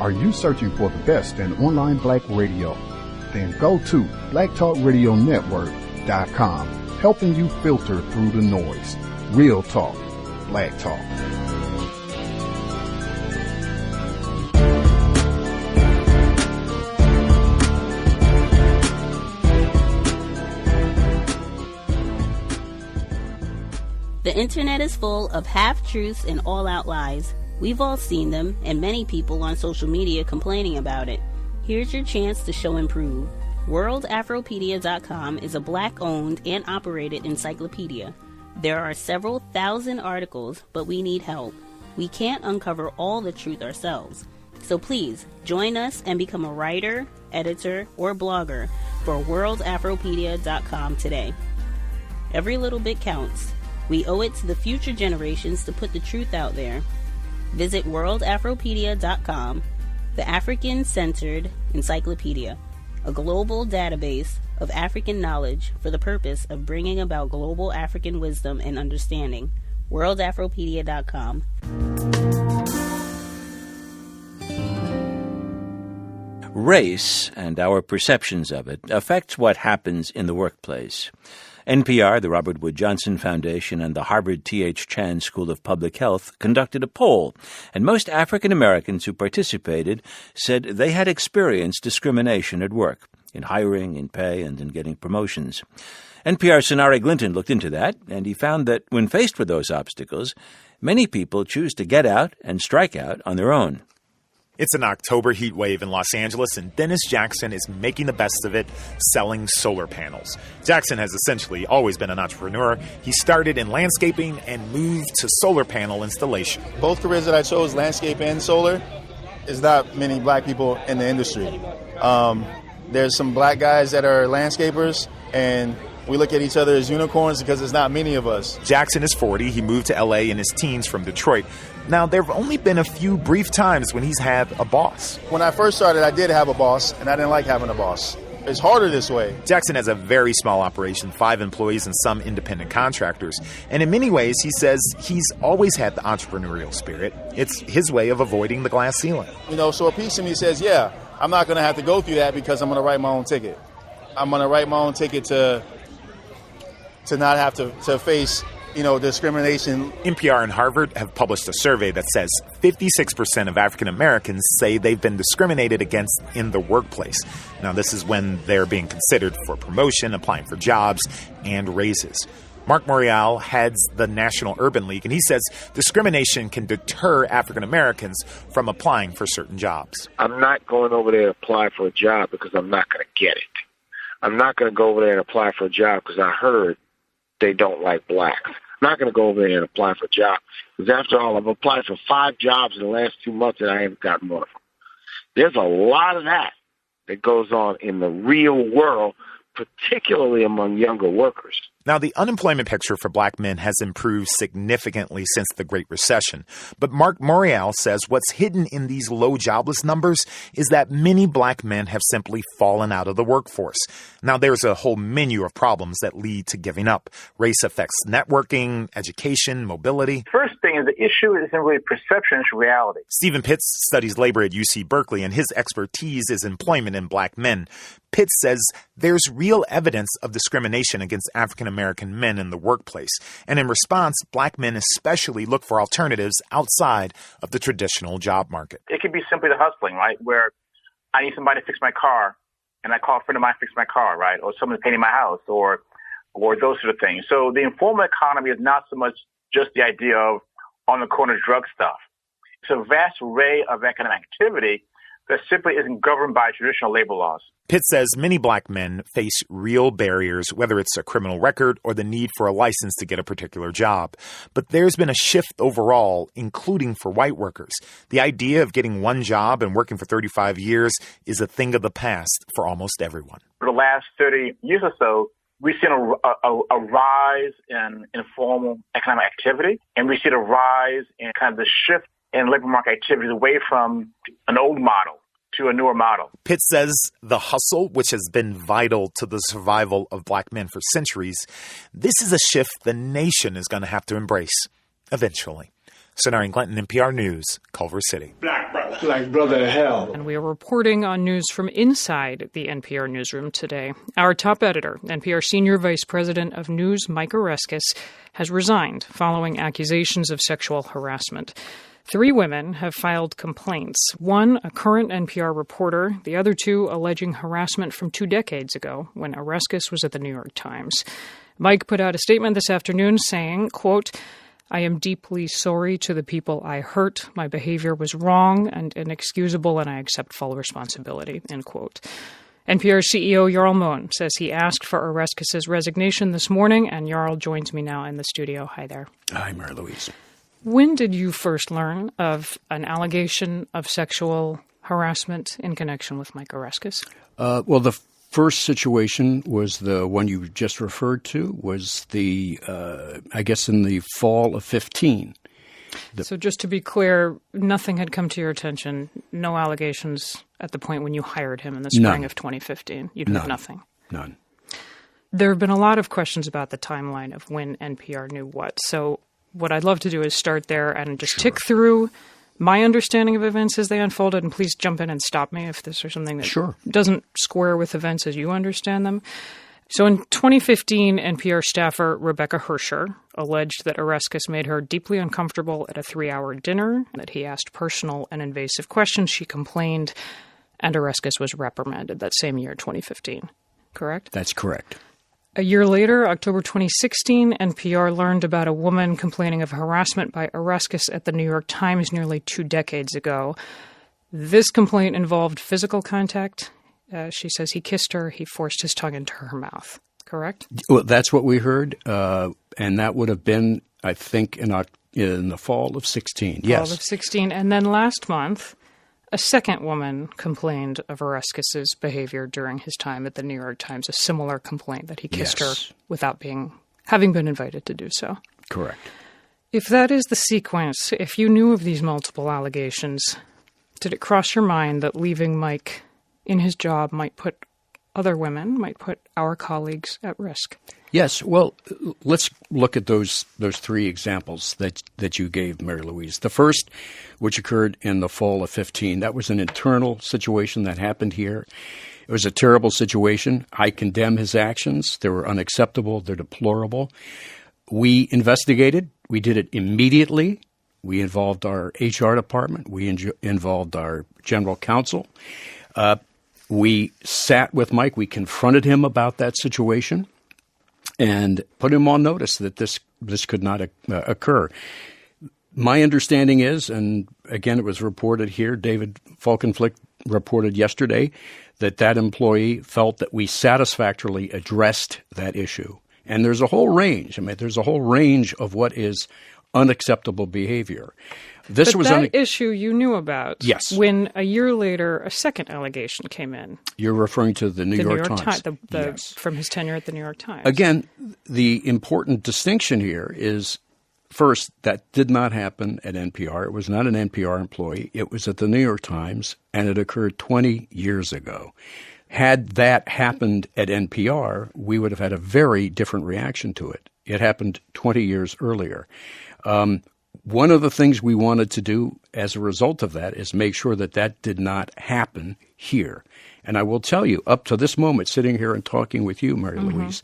Are you searching for the best in online black radio? Then go to blacktalkradionetwork.com, helping you filter through the noise. Real talk, black talk. The internet is full of half-truths and all-out lies. We've all seen them, and many people on social media complaining about it. Here's your chance to show and prove. WorldAfropedia.com is a black-owned and operated encyclopedia. There are several thousand articles, but we need help. We can't uncover all the truth ourselves. So please, join us and become a writer, editor, or blogger for WorldAfropedia.com today. Every little bit counts. We owe it to the future generations to put the truth out there. Visit WorldAfropedia.com, the African-centered encyclopedia, a global database of African knowledge for the purpose of bringing about global African wisdom and understanding. WorldAfropedia.com. Race and our perceptions of it affects what happens in the workplace. NPR, the Robert Wood Johnson Foundation, and the Harvard T.H. Chan School of Public Health conducted a poll, and most African Americans who participated said they had experienced discrimination at work, in hiring, in pay, and in getting promotions. NPR's Sonari Glinton looked into that, and he found that when faced with those obstacles, many people choose to get out and strike out on their own. It's an October heat wave in Los Angeles, and Dennis Jackson is making the best of it selling solar panels. Jackson has essentially always been an entrepreneur. He started in landscaping and moved to solar panel installation. Both careers that I chose, landscape and solar, is not many black people in the industry. There's some black guys that are landscapers, and we look at each other as unicorns because there's not many of us. Jackson is 40. He moved to L.A. in his teens from Detroit. Now, there have only been a few brief times when he's had a boss. When I first started, I did have a boss, and I didn't like having a boss. It's harder this way. Jackson has a very small operation, 5 employees and some independent contractors. And in many ways, he says he's always had the entrepreneurial spirit. It's his way of avoiding the glass ceiling. So a piece of me says, yeah, I'm not going to have to go through that because I'm going to write my own ticket. I'm going to write my own ticket to not have to face discrimination. NPR and Harvard have published a survey that says 56% of African Americans say they've been discriminated against in the workplace. Now, this is when they're being considered for promotion, applying for jobs, and raises. Mark Morial heads the National Urban League, and he says discrimination can deter African Americans from applying for certain jobs. I'm not going over there to apply for a job because I'm not going to get it. I'm not going to go over there and apply for a job because I heard they don't like blacks. I'm not going to go over there and apply for a job because, after all, I've applied for 5 jobs in the last 2 months and I haven't gotten one of them. There's a lot of that goes on in the real world, particularly among younger workers. Now, the unemployment picture for black men has improved significantly since the Great Recession. But Mark Morial says what's hidden in these low jobless numbers is that many black men have simply fallen out of the workforce. Now, there's a whole menu of problems that lead to giving up. Race affects networking, education, mobility. First thing is the issue isn't really perception, it's reality. Stephen Pitts studies labor at UC Berkeley, and his expertise is employment in black men. Pitts says there's real evidence of discrimination against African American men in the workplace. And in response, black men especially look for alternatives outside of the traditional job market. It could be simply the hustling, right? Where I need somebody to fix my car, and I call a friend of mine to fix my car, right? Or someone's painting my house, or those sort of things. So the informal economy is not so much just the idea of on the corner drug stuff. It's a vast array of economic activity that simply isn't governed by traditional labor laws. Pitt says many black men face real barriers, whether it's a criminal record or the need for a license to get a particular job. But there's been a shift overall, including for white workers. The idea of getting one job and working for 35 years is a thing of the past for almost everyone. For the last 30 years or so, we've seen a rise in informal economic activity, and we see a rise in kind of the shift in labor market activities away from an old model to a newer model. Pitt says the hustle, which has been vital to the survival of black men for centuries, this is a shift the nation is going to have to embrace eventually. Sonari Glenton, NPR News, Culver City. Black brother hell. And we are reporting on news from inside the NPR newsroom today. Our top editor, NPR Senior Vice President of News, Mike Oreskes, has resigned following accusations of sexual harassment. 3 women have filed complaints. One, a current NPR reporter. The other 2 alleging harassment from 2 decades ago when Oreskes was at the New York Times. Mike put out a statement this afternoon saying, quote, "I am deeply sorry to the people I hurt. My behavior was wrong and inexcusable, and I accept full responsibility," end quote. NPR CEO Jarl Mohn says he asked for Oreskes' resignation this morning, and Jarl joins me now in the studio. Hi there. Hi, Mary Louise. When did you first learn of an allegation of sexual harassment in connection with Mike Oreskes? Well, the first situation was the one you just referred to, was I guess in the fall of 15. So just to be clear, nothing had come to your attention, no allegations at the point when you hired him in the spring of 2015? You'd heard nothing? None. There have been a lot of questions about the timeline of when NPR knew what. So what I'd love to do is start there and just tick through my understanding of events as they unfolded, and please jump in and stop me if this is something that doesn't square with events as you understand them. So in 2015, NPR staffer Rebecca Hersher alleged that Oreskes made her deeply uncomfortable at a 3-hour dinner, that he asked personal and invasive questions. She complained, and Oreskes was reprimanded that same year, 2015. Correct? That's correct. A year later, October 2016, NPR learned about a woman complaining of harassment by Oreskes at the New York Times nearly 2 decades ago. This complaint involved physical contact. She says he kissed her, he forced his tongue into her mouth. Correct? Well, that's what we heard, and that would have been, I think, in the fall of 16. Yes. Fall of 16. And then last month, a second woman complained of Oreskes' behavior during his time at the New York Times, a similar complaint that he kissed her without having been invited to do so. Correct. If that is the sequence, if you knew of these multiple allegations, did it cross your mind that leaving Mike in his job might put other women, might put our colleagues at risk? Yes. Well, let's look at those 3 examples that you gave, Mary Louise. The first, which occurred in the fall of 15, that was an internal situation that happened here. It was a terrible situation. I condemn his actions. They were unacceptable. They're deplorable. We investigated. We did it immediately. We involved our HR department. We involved our general counsel. We sat with Mike. We confronted him about that situation and put him on notice that this could not occur. My understanding is, and again, it was reported here, David Falkenflik reported yesterday, that employee felt that we satisfactorily addressed that issue. And there's a whole range. There's a whole range of what is unacceptable behavior. That issue you knew about. Yes. When a year later, a second allegation came in. You're referring to the New York Times. Yes. From his tenure at the New York Times. Again, the important distinction here is, first, that did not happen at NPR. It was not an NPR employee. It was at the New York Times, and it occurred 20 years ago. Had that happened at NPR, we would have had a very different reaction to it. It happened 20 years earlier. One of the things we wanted to do as a result of that is make sure that did not happen here. And I will tell you, up to this moment, sitting here and talking with you, Mary Louise,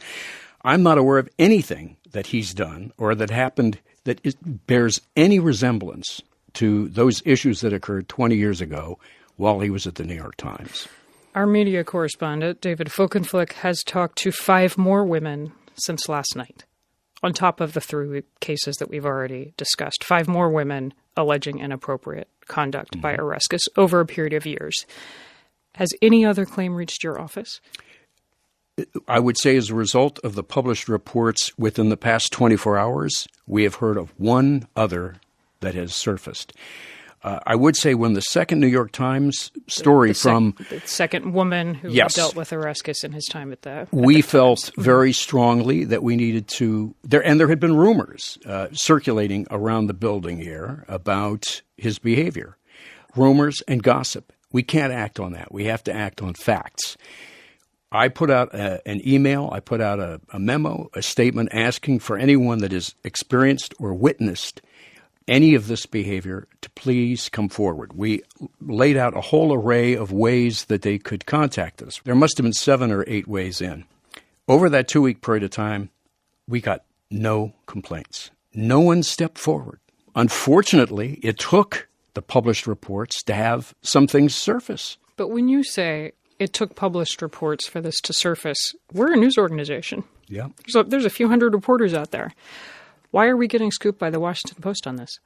I'm not aware of anything that he's done or that happened that bears any resemblance to those issues that occurred 20 years ago while he was at the New York Times. Our media correspondent, David Falkenflik, has talked to 5 more women since last night, on top of the 3 cases that we've already discussed. 5 more women alleging inappropriate conduct by Oreskes over a period of years. Has any other claim reached your office? I would say as a result of the published reports within the past 24 hours, we have heard of one other that has surfaced. I would say when the second New York Times story the second woman who dealt with Oreskes in his time at the we felt very strongly that we needed to there had been rumors circulating around the building here about his behavior, rumors and gossip. We can't act on that. We have to act on facts. I put out an email. I put out a memo, a statement asking for anyone that has experienced or witnessed any of this behavior to please come forward. We laid out a whole array of ways that they could contact us. There must have been 7 or 8 ways in. Over that 2-week period of time, we got no complaints. No one stepped forward. Unfortunately, it took the published reports to have some things surface. But when you say it took published reports for this to surface, we're a news organization. Yeah. So there's a few hundred reporters out there. Why are we getting scooped by the Washington Post on this?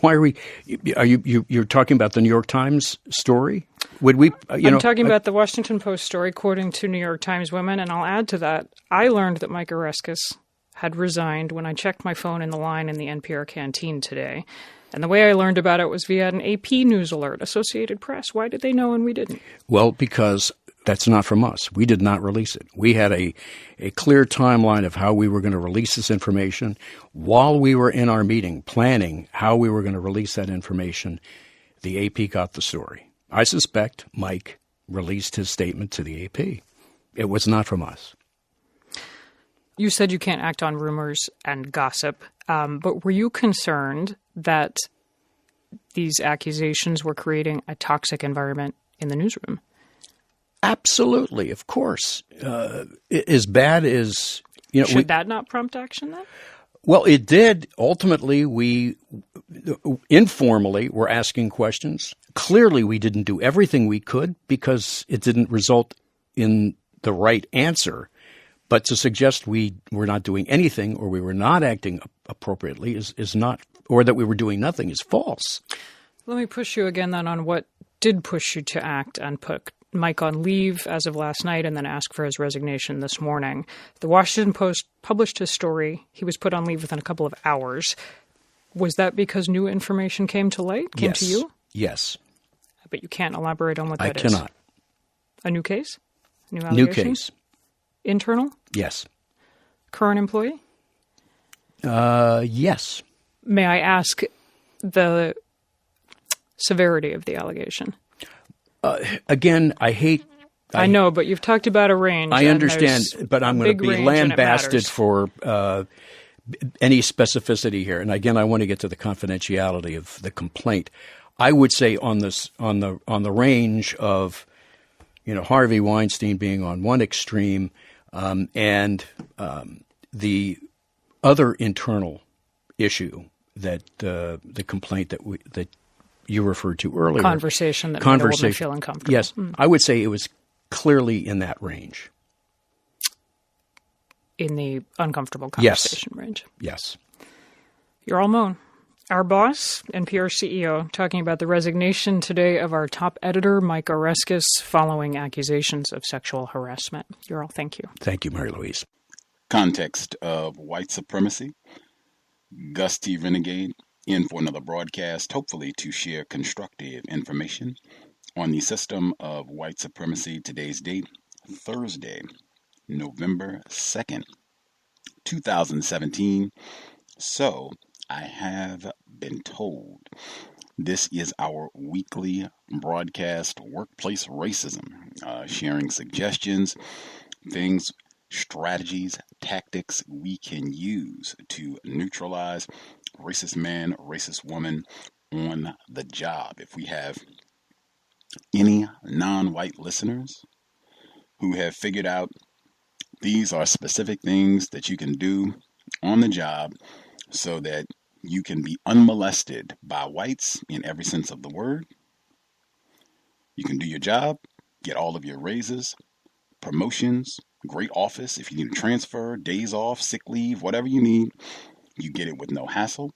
Why are we? You're talking about the New York Times story? Would we? I'm talking about the Washington Post story, quoting 2 New York Times women, and I'll add to that. I learned that Mike Oreskes had resigned when I checked my phone in the line in the NPR canteen today. And the way I learned about it was via an AP news alert, Associated Press. Why did they know and we didn't? Well, because that's not from us. We did not release it. We had a clear timeline of how we were going to release this information. While we were in our meeting planning how we were going to release that information, the AP got the story. I suspect Mike released his statement to the AP. It was not from us. You said you can't act on rumors and gossip, but were you concerned that these accusations were creating a toxic environment in the newsroom? Absolutely, of course. As bad as should that not prompt action then? Well, it did. Ultimately, we informally were asking questions. Clearly, we didn't do everything we could because it didn't result in the right answer. But to suggest we were not doing anything or we were not acting appropriately is not, or that we were doing nothing is false. Let me push you again then on what did push you to act and put Mike on leave as of last night and then ask for his resignation this morning. The Washington Post published his story. He was put on leave within a couple of hours. Was that because new information came to light, came to you? Yes. But you can't elaborate on what that is. I cannot. A new case? New allegation? New case. Internal? Yes. Current employee? Yes. May I ask the severity of the allegation? Again, I know, but you've talked about a range. I understand, but I'm going to be lambasted for any specificity here. And again, I want to get to the confidentiality of the complaint. I would say on the range of, Harvey Weinstein being on one extreme, and the other internal issue that the complaint that you referred to earlier. Conversation that made a woman feel uncomfortable. Yes. I would say it was clearly in that range. In the uncomfortable conversation range. Yes. You're all moan. Our boss, NPR CEO, talking about the resignation today of our top editor, Mike Oreskes, following accusations of sexual harassment. You're all thank you. Thank you, Mary Louise. Context of White Supremacy. Gus T. Renegade in for another broadcast, hopefully to share constructive information on the system of white supremacy. Today's date, Thursday, November 2nd, 2017. So, I have been told this is our weekly broadcast, Workplace Racism, sharing suggestions, things, strategies, tactics we can use to neutralize racist man, racist woman on the job. If we have any non-white listeners who have figured out these are specific things that you can do on the job so that you can be unmolested by whites in every sense of the word, you can do your job, get all of your raises, promotions, great office. If you need a transfer, days off, sick leave, whatever you need, you get it with no hassle.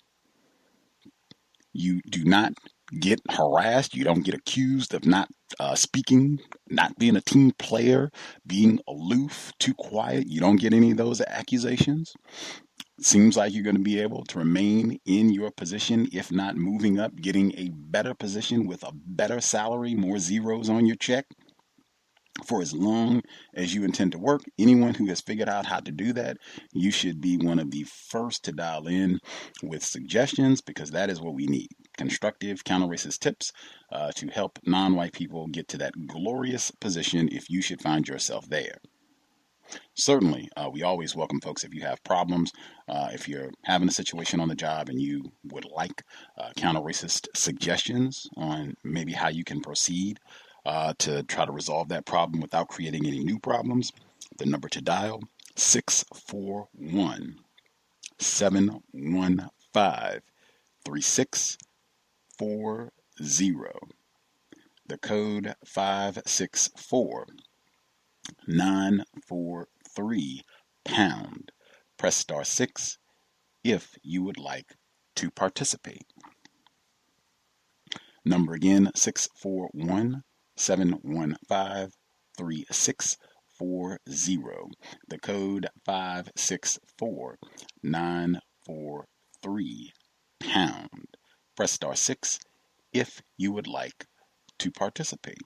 You do not get harassed. You don't get accused of not speaking, not being a team player, being aloof, too quiet. You don't get any of those accusations. It seems like you're going to be able to remain in your position, if not moving up, getting a better position with a better salary, more zeros on your check, for as long as you intend to work. Anyone who has figured out how to do that, you should be one of the first to dial in with suggestions, because that is what we need. Constructive counter-racist tips to help non-white people get to that glorious position if you should find yourself there. Certainly, we always welcome folks if you have problems, if you're having a situation on the job and you would like counter-racist suggestions on maybe how you can proceed to try to resolve that problem without creating any new problems. The number to dial, 641-715-3640. The code 564-943#. Press star 6 if you would like to participate. Number again, 641-715-3640. The code 564-943#. Press star 6 if you would like to participate.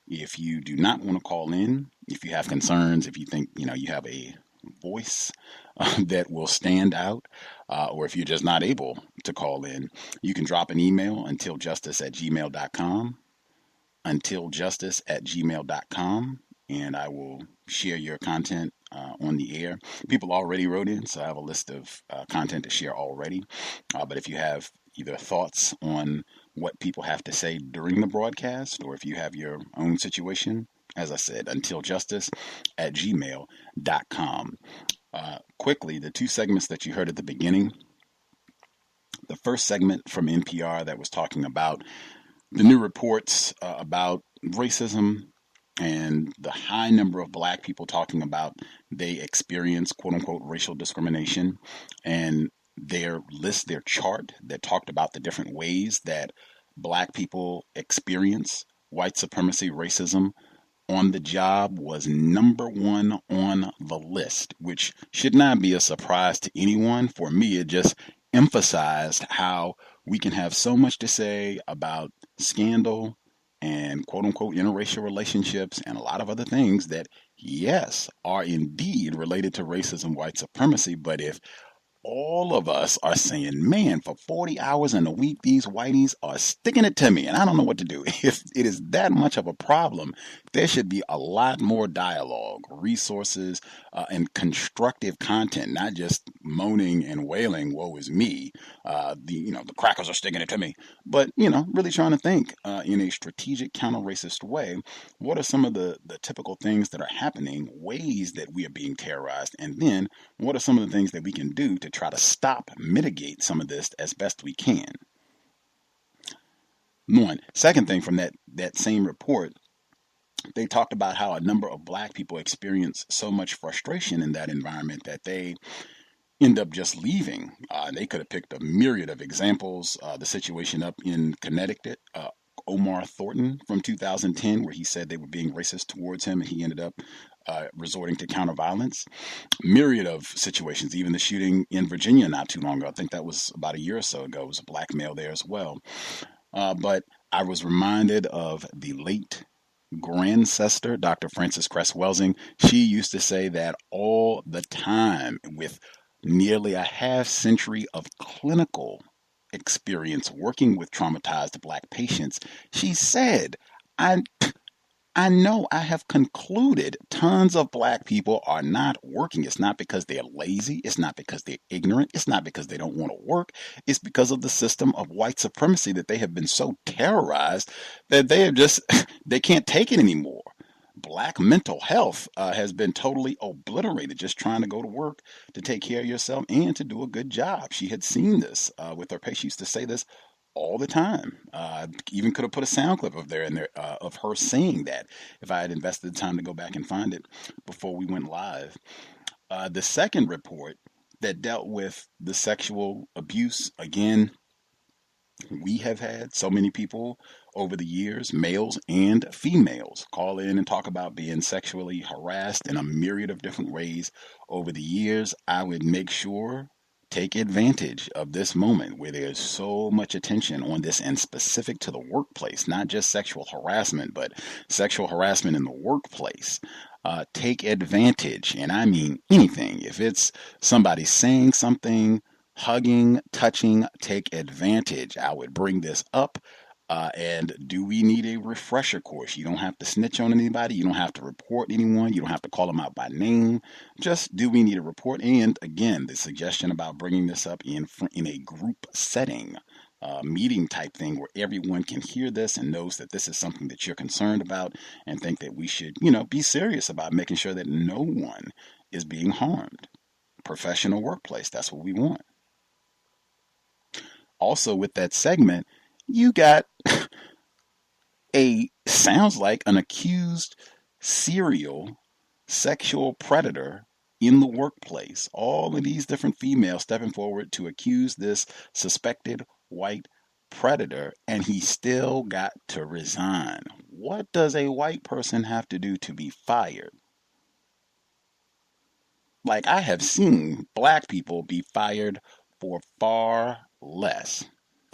If you do not want to call in, if you have concerns, if you think you have a voice that will stand out, or if you're just not able to call in, you can drop an email untiljustice@gmail.com, untiljustice@gmail.com, and I will share your content on the air. People already wrote in, so I have a list of content to share already. But if you have either thoughts on what people have to say during the broadcast, or if you have your own situation, as I said, untiljustice@gmail.com. Quickly, the two segments that you heard at the beginning. The first segment from NPR that was talking about the new reports about racism and the high number of black people talking about they experience quote unquote racial discrimination, and their chart that talked about the different ways that black people experience white supremacy, racism on the job was number one on the list, which should not be a surprise to anyone. For me, it just emphasized how we can have so much to say about scandal and quote unquote interracial relationships and a lot of other things that, yes, are indeed related to racism, white supremacy. But if all of us are saying, man, for 40 hours in a week, these whiteys are sticking it to me and I don't know what to do. If it is that much of a problem, there should be a lot more dialogue, resources, and constructive content, not just moaning and wailing, woe is me. The crackers are sticking it to me. But, really trying to think in a strategic counter-racist way, what are some of the typical things that are happening, ways that we are being terrorized, and then what are some of the things that we can do to try to mitigate some of this as best we can. One. Second thing from that same report, they talked about how a number of black people experience so much frustration in that environment that they end up just leaving. They could have picked a myriad of examples. The situation up in Connecticut, Omar Thornton from 2010, where he said they were being racist towards him, and he ended up resorting to counter violence. Myriad of situations, even the shooting in Virginia not too long ago. I think that was about a year or so ago. It was a black male there as well. But I was reminded of the late grandsister, Dr. Frances Cress Welsing. She used to say that all the time, with nearly a half century of clinical experience working with traumatized black patients. She said, I know I have concluded tons of black people are not working. It's not because they're lazy. It's not because they're ignorant. It's not because they don't want to work. It's because of the system of white supremacy that they have been so terrorized that they can't take it anymore. Black mental health has been totally obliterated, just trying to go to work, to take care of yourself, and to do a good job. She had seen this with her patients. She used to say this all the time. Even could have put a sound clip of her saying that if I had invested the time to go back and find it before we went live. The second report that dealt with the sexual abuse, again, we have had so many people over the years, males and females, call in and talk about being sexually harassed in a myriad of different ways over the years. I would make sure, take advantage of this moment where there's so much attention on this, and specific to the workplace, not just sexual harassment, but sexual harassment in the workplace. Take advantage, and I mean anything. If it's somebody saying something, hugging, touching, take advantage. I would bring this up And do we need a refresher course? You don't have to snitch on anybody. You don't have to report anyone. You don't have to call them out by name. Just do we need a report? And again, the suggestion about bringing this up in a group setting, meeting type thing where everyone can hear this and knows that this is something that you're concerned about and think that we should, be serious about making sure that no one is being harmed. Professional workplace, that's what we want. Also with that segment, you got sounds like an accused serial sexual predator in the workplace. All of these different females stepping forward to accuse this suspected white predator, and he still got to resign. What does a white person have to do to be fired? Like, I have seen black people be fired for far less.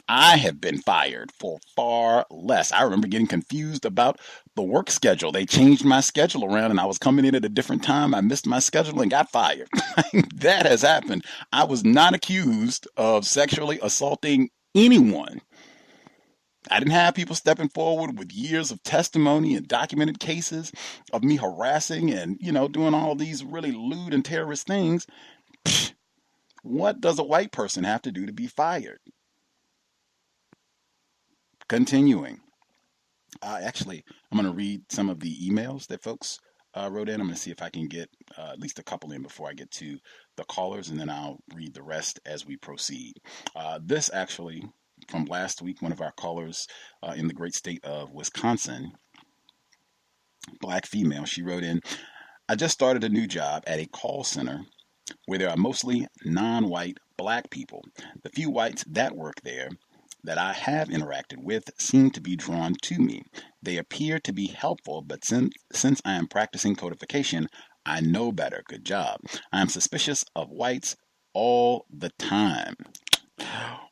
I have been fired for far less. I remember getting confused about the work schedule. They changed my schedule around and I was coming in at a different time. I missed my schedule and got fired. That has happened. I was not accused of sexually assaulting anyone. I didn't have people stepping forward with years of testimony and documented cases of me harassing and, doing all these really lewd and terrorist things. What does a white person have to do to be fired? Continuing. Actually, I'm going to read some of the emails that folks wrote in. I'm going to see if I can get at least a couple in before I get to the callers, and then I'll read the rest as we proceed. This actually, from last week, one of our callers in the great state of Wisconsin, black female, she wrote in, I just started a new job at a call center where there are mostly non-white black people. The few whites that work there that I have interacted with seem to be drawn to me. They appear to be helpful, but since I am practicing codification, I know better. Good job. I am suspicious of whites all the time.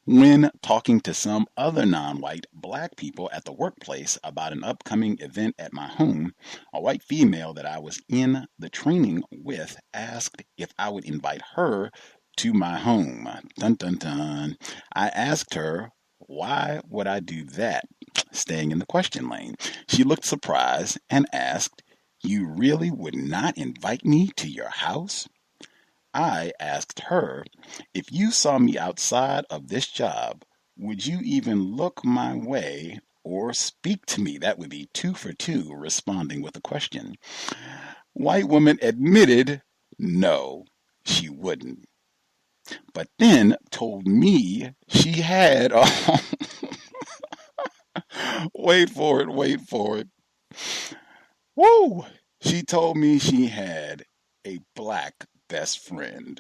When talking to some other non-white black people at the workplace about an upcoming event at my home, a white female that I was in the training with asked if I would invite her to my home. Dun, dun, dun. I asked her, why would I do that? Staying in the question lane. She looked surprised and asked, you really would not invite me to your house? I asked her, if you saw me outside of this job, would you even look my way or speak to me? That would be 2 for 2, responding with a question. White woman admitted no, she wouldn't. But then told me she had, wait for it. Woo! She told me she had a black best friend.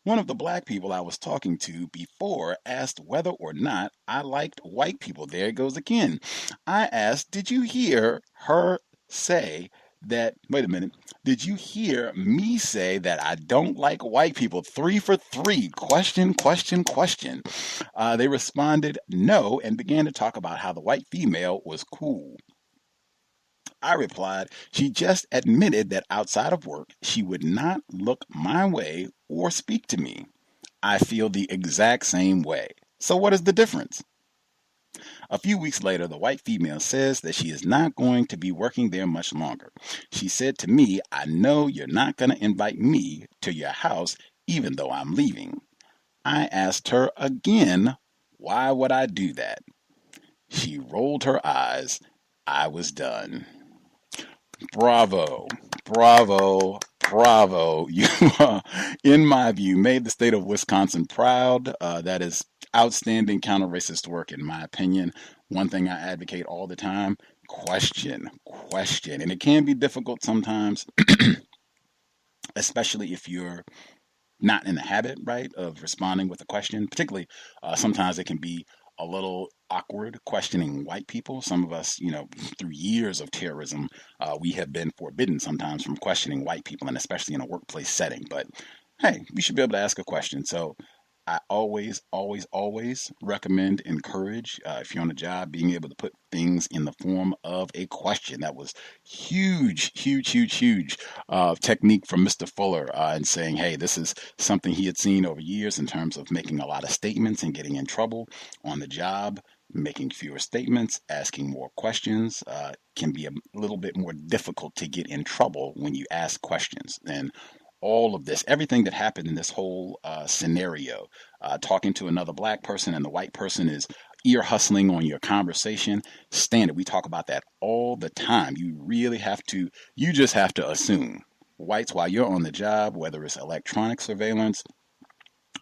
One of the black people I was talking to before asked whether or not I liked white people. There it goes again. I asked, did you hear her say that, wait a minute, did you hear me say that I don't like white people? 3 for 3. Question. They responded no and began to talk about how the white female was cool. I replied, she just admitted that outside of work, she would not look my way or speak to me. I feel the exact same way. So what is the difference? A few weeks later, the white female says that she is not going to be working there much longer. She said to me, I know you're not going to invite me to your house even though I'm leaving. I asked her again, why would I do that? She rolled her eyes. I was done. Bravo. You, in my view, made the state of Wisconsin proud. That is outstanding counter-racist work, in my opinion. One thing I advocate all the time, question. And it can be difficult sometimes, especially if you're not in the habit, right, of responding with a question. Particularly, sometimes it can be a little awkward questioning white people. Some of us, through years of terrorism, we have been forbidden sometimes from questioning white people, and especially in a workplace setting. But hey, we should be able to ask a question. So I always recommend, encourage, if you're on a job, being able to put things in the form of a question. That was huge technique from Mr. Fuller in saying, hey, this is something he had seen over years in terms of making a lot of statements and getting in trouble on the job. Making fewer statements, asking more questions can be a little bit more difficult to get in trouble when you ask questions. And all of this, everything that happened in this whole scenario, talking to another black person and the white person is ear hustling on your conversation, standard. We talk about that all the time. You just have to assume whites while you're on the job, whether it's electronic surveillance,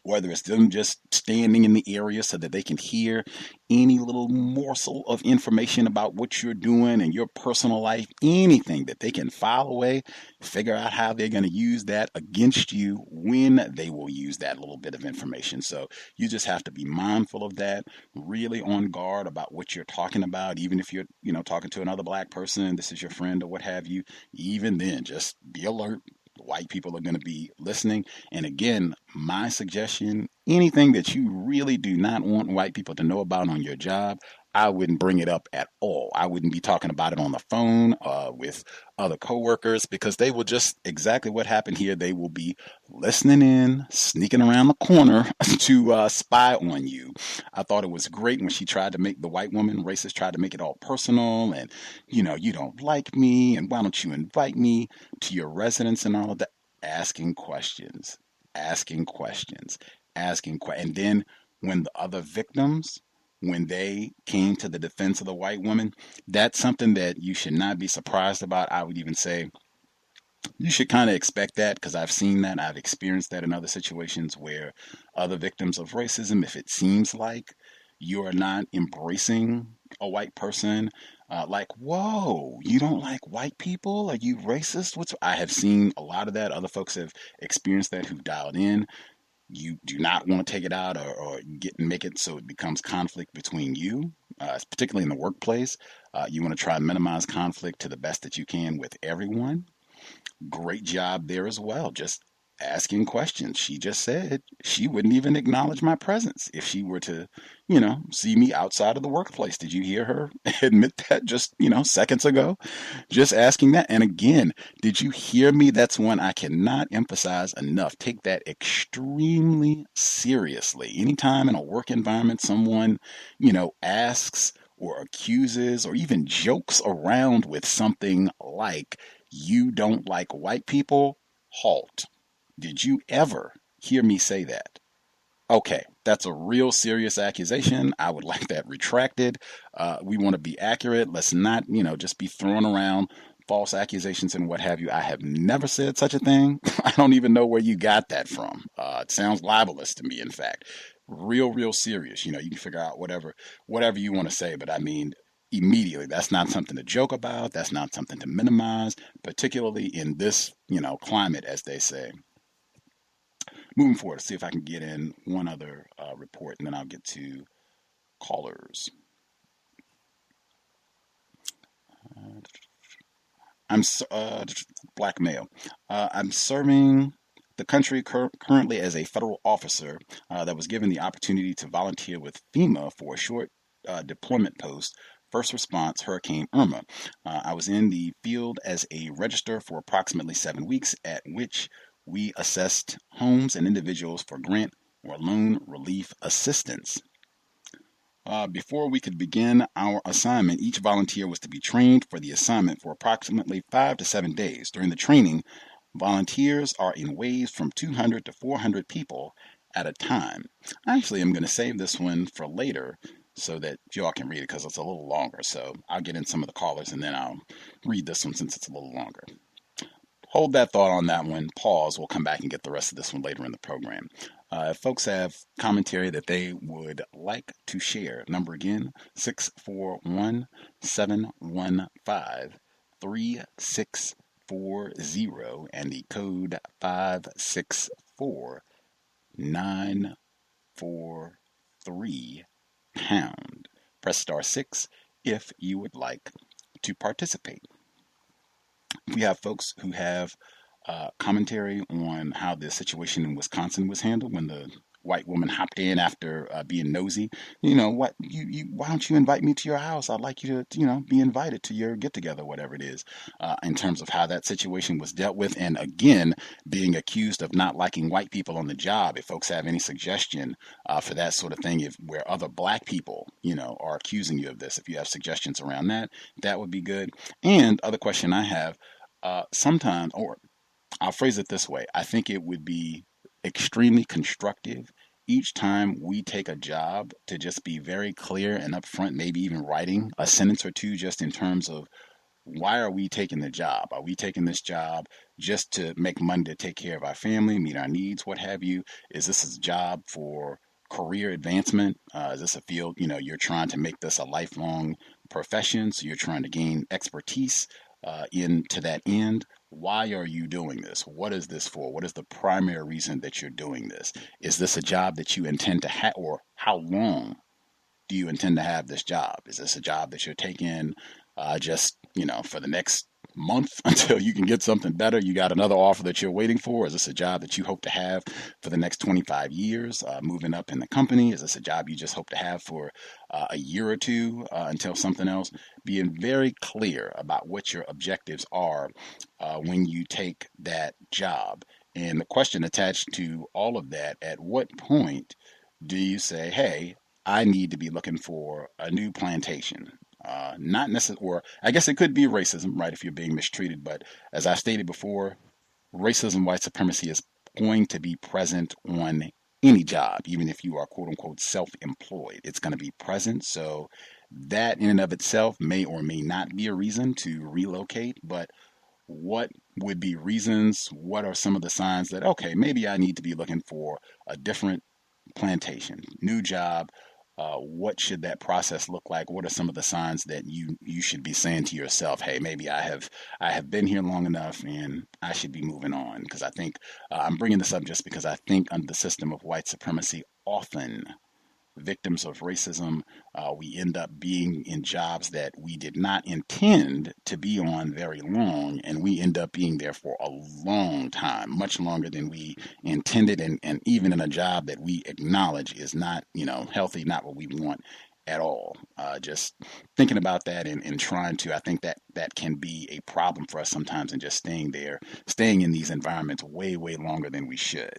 whether it's them just standing in the area so that they can hear any little morsel of information about what you're doing and your personal life, anything that they can file away, figure out how they're going to use that against you when they will use that little bit of information. So you just have to be mindful of that, really on guard about what you're talking about, even if you're, talking to another black person, this is your friend or what have you, even then, just be alert. White people are going to be listening. And again, my suggestion, anything that you really do not want white people to know about on your job, I wouldn't bring it up at all. I wouldn't be talking about it on the phone with other coworkers, because they will just exactly what happened here. They will be listening in, sneaking around the corner to spy on you. I thought it was great when she tried to make the white woman racist, tried to make it all personal and, you don't like me and why don't you invite me to your residence and all of that. Asking questions, and then when the other victims, when they came to the defense of the white woman, that's something that you should not be surprised about. I would even say you should kind of expect that, because I've seen that. I've experienced that in other situations where other victims of racism, if it seems like you are not embracing a white person, like, whoa, you don't like white people? Are you racist? I have seen a lot of that. Other folks have experienced that who've dialed in. You do not want to take it out or make it so it becomes conflict between you, particularly in the workplace. You want to try and minimize conflict to the best that you can with everyone. Great job there as well. Just asking questions. She just said she wouldn't even acknowledge my presence if she were to, see me outside of the workplace. Did you hear her admit that just, seconds ago? Just asking that. And again, did you hear me? That's one I cannot emphasize enough. Take that extremely seriously. Anytime in a work environment, someone, asks or accuses or even jokes around with something like, you don't like white people, halt. Did you ever hear me say that? Okay, that's a real serious accusation. I would like that retracted. We want to be accurate. Let's not, just be throwing around false accusations and what have you. I have never said such a thing. I don't even know where you got that from. It sounds libelous to me, in fact. Real serious. You can figure out whatever you want to say, but I mean, immediately, that's not something to joke about. That's not something to minimize, particularly in this, climate, as they say. Moving forward, see if I can get in one other report, and then I'll get to callers. Black male. I'm serving the country currently as a federal officer that was given the opportunity to volunteer with FEMA for a short deployment post. First response, Hurricane Irma. I was in the field as a register for approximately 7 weeks, at which we assessed homes and individuals for grant or loan relief assistance. Before we could begin our assignment, each volunteer was to be trained for the assignment for approximately 5 to 7 days. During the training, volunteers are in waves from 200 to 400 people at a time. Actually, I'm going to save this one for later so that y'all can read it, because it's a little longer. So I'll get in some of the callers and then I'll read this one since it's a little longer. Hold that thought on that one. Pause. We'll come back and get the rest of this one later in the program. If folks have commentary that they would like to share, number again, 641-715-3640 and the code 564-943#. Press *6 if you would like to participate. We have folks who have commentary on how the situation in Wisconsin was handled when the white woman hopped in after being nosy. You know what? Why don't you invite me to your house? I'd like you to, be invited to your get together, whatever it is. In terms of how that situation was dealt with, and again, being accused of not liking white people on the job. If folks have any suggestion for that sort of thing, if where other black people, are accusing you of this, if you have suggestions around that, that would be good. And other question I have, sometimes, or I'll phrase it this way, I think it would be extremely constructive each time we take a job to just be very clear and upfront, maybe even writing a sentence or two just in terms of why are we taking the job? Are we taking this job just to make money to take care of our family, meet our needs, what have you? Is this a job for career advancement? Is this a field, you're trying to make this a lifelong profession, so you're trying to gain expertise into that end? Why are you doing this? What is this for? What is the primary reason that you're doing this? Is this a job that you intend to have, or how long do you intend to have this job? Is this a job that you're taking just, for the next month until you can get something better? You got another offer that you're waiting for? Is this a job that you hope to have for the next 25 years, moving up in the company? Is this a job you just hope to have for a year or two until something else? Being very clear about what your objectives are when you take that job. And the question attached to all of that, at what point do you say, hey, I need to be looking for a new plantation? Not necessarily, or I guess it could be racism, right, if you're being mistreated. But as I stated before, racism, white supremacy is going to be present on any job, even if you are quote unquote self-employed. It's going to be present. So that in and of itself may or may not be a reason to relocate. But what would be reasons? What are some of the signs that, okay, maybe I need to be looking for a different plantation, new job? What should that process look like? What are some of the signs that you should be saying to yourself, hey, maybe I have been here long enough and I should be moving on? Because I think I'm bringing this up just because I think under the system of white supremacy, often victims of racism, we end up being in jobs that we did not intend to be on very long, and we end up being there for a long time, much longer than we intended, and even in a job that we acknowledge is not, healthy, not what we want at all. Just thinking about that and trying to, I think that can be a problem for us sometimes, and just staying in these environments way, way longer than we should.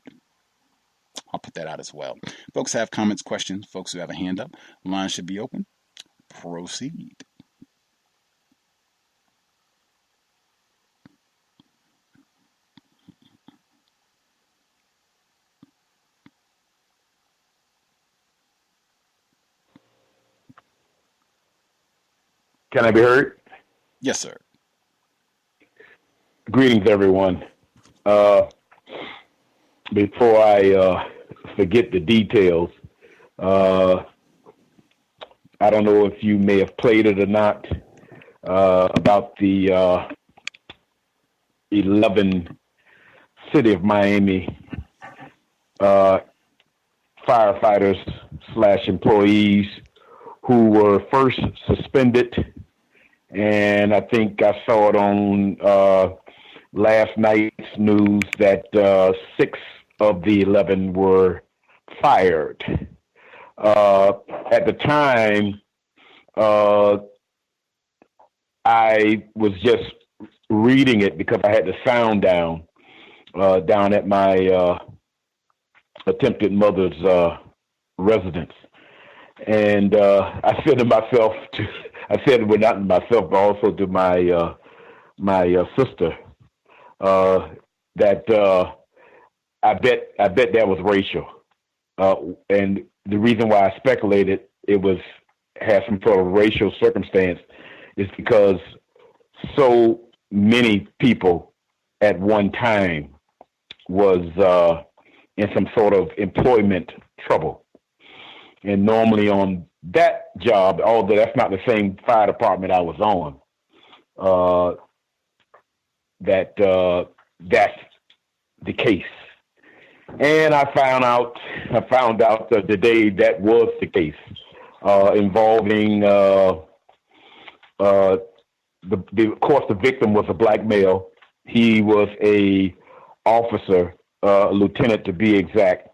I'll put that out as well. Folks have comments, questions, folks who have a hand up, the line should be open. Proceed. Can I be heard? Yes, sir. Greetings, everyone. Before I forget the details, I don't know if you may have played it or not, about the 11 City of Miami firefighters / employees who were first suspended. And I think I saw it on last night's news that 6 of the 11 were fired. At the time, I was just reading it because I had the sound down at my attempted mother's residence. And I said to myself, well, not to myself, but also to my sister, that I bet that was racial. And the reason why I speculated it had some sort of racial circumstance is because so many people at one time was in some sort of employment trouble. And normally on that job, although that's not the same fire department I was on, that's the case. And I found out the day that was the case, involving of course the victim was a black male. He was a officer, a lieutenant to be exact,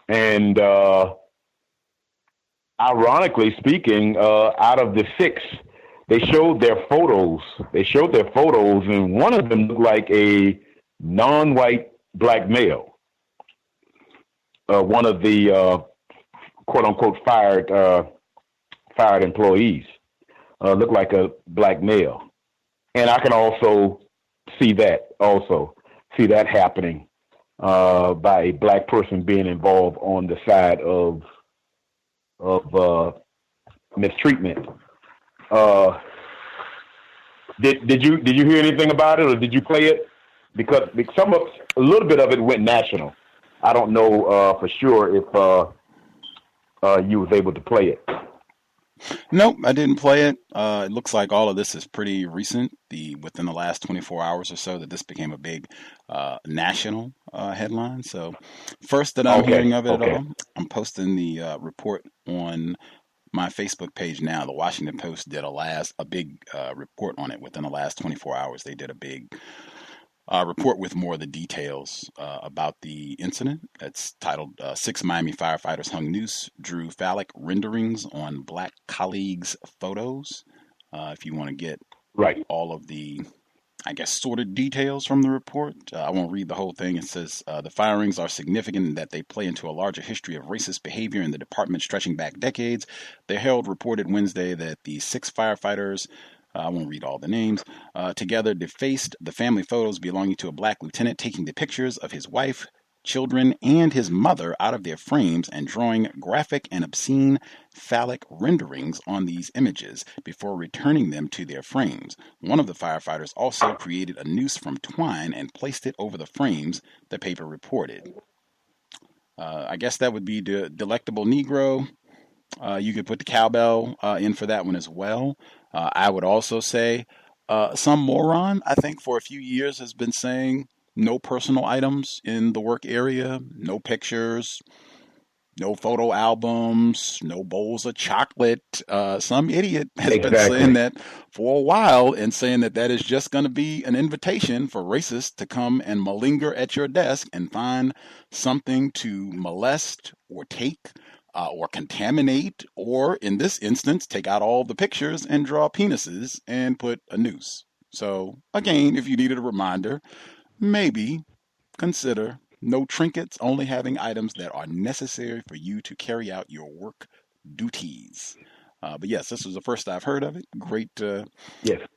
And ironically speaking, out of the 6, they showed their photos. And one of them looked like a non-white black male. One of the quote unquote fired employees looked like a black male. And I can also see that happening by a black person being involved on the side of mistreatment. Did you hear anything about it, or did you play it? Because a little bit of it went national. I don't know for sure if you was able to play it. Nope, I didn't play it. It looks like all of this is pretty recent. Within the last 24 hours or so, that this became a big national headline. So first that I'm hearing of it at all. I'm posting the report on my Facebook page now. The Washington Post did a big report on it within the last 24 hours. They did a big report with more of the details about the incident. It's titled 6 Miami Firefighters Hung Noose, Drew Phallic Renderings on Black Colleagues' Photos. If you want to get all of the, I guess, sorted details from the report, I won't read the whole thing. It says the firings are significant in that they play into a larger history of racist behavior in the department stretching back decades. The Herald reported Wednesday that the 6 firefighters, I won't read all the names, together defaced the family photos belonging to a black lieutenant, taking the pictures of his wife, children, and his mother out of their frames and drawing graphic and obscene phallic renderings on these images before returning them to their frames. One of the firefighters also created a noose from twine and placed it over the frames, the paper reported. I guess that would be the Delectable Negro. You could put the cowbell in for that one as well. I would also say some moron, I think, for a few years has been saying no personal items in the work area, no pictures, no photo albums, no bowls of chocolate. Some idiot has been saying that for a while and saying that is just going to be an invitation for racists to come and malinger at your desk and find something to molest or take or contaminate, or in this instance, take out all the pictures and draw penises and put a noose. So again, if you needed a reminder, maybe consider no trinkets, only having items that are necessary for you to carry out your work duties. But yes, this was the first I've heard of it. Great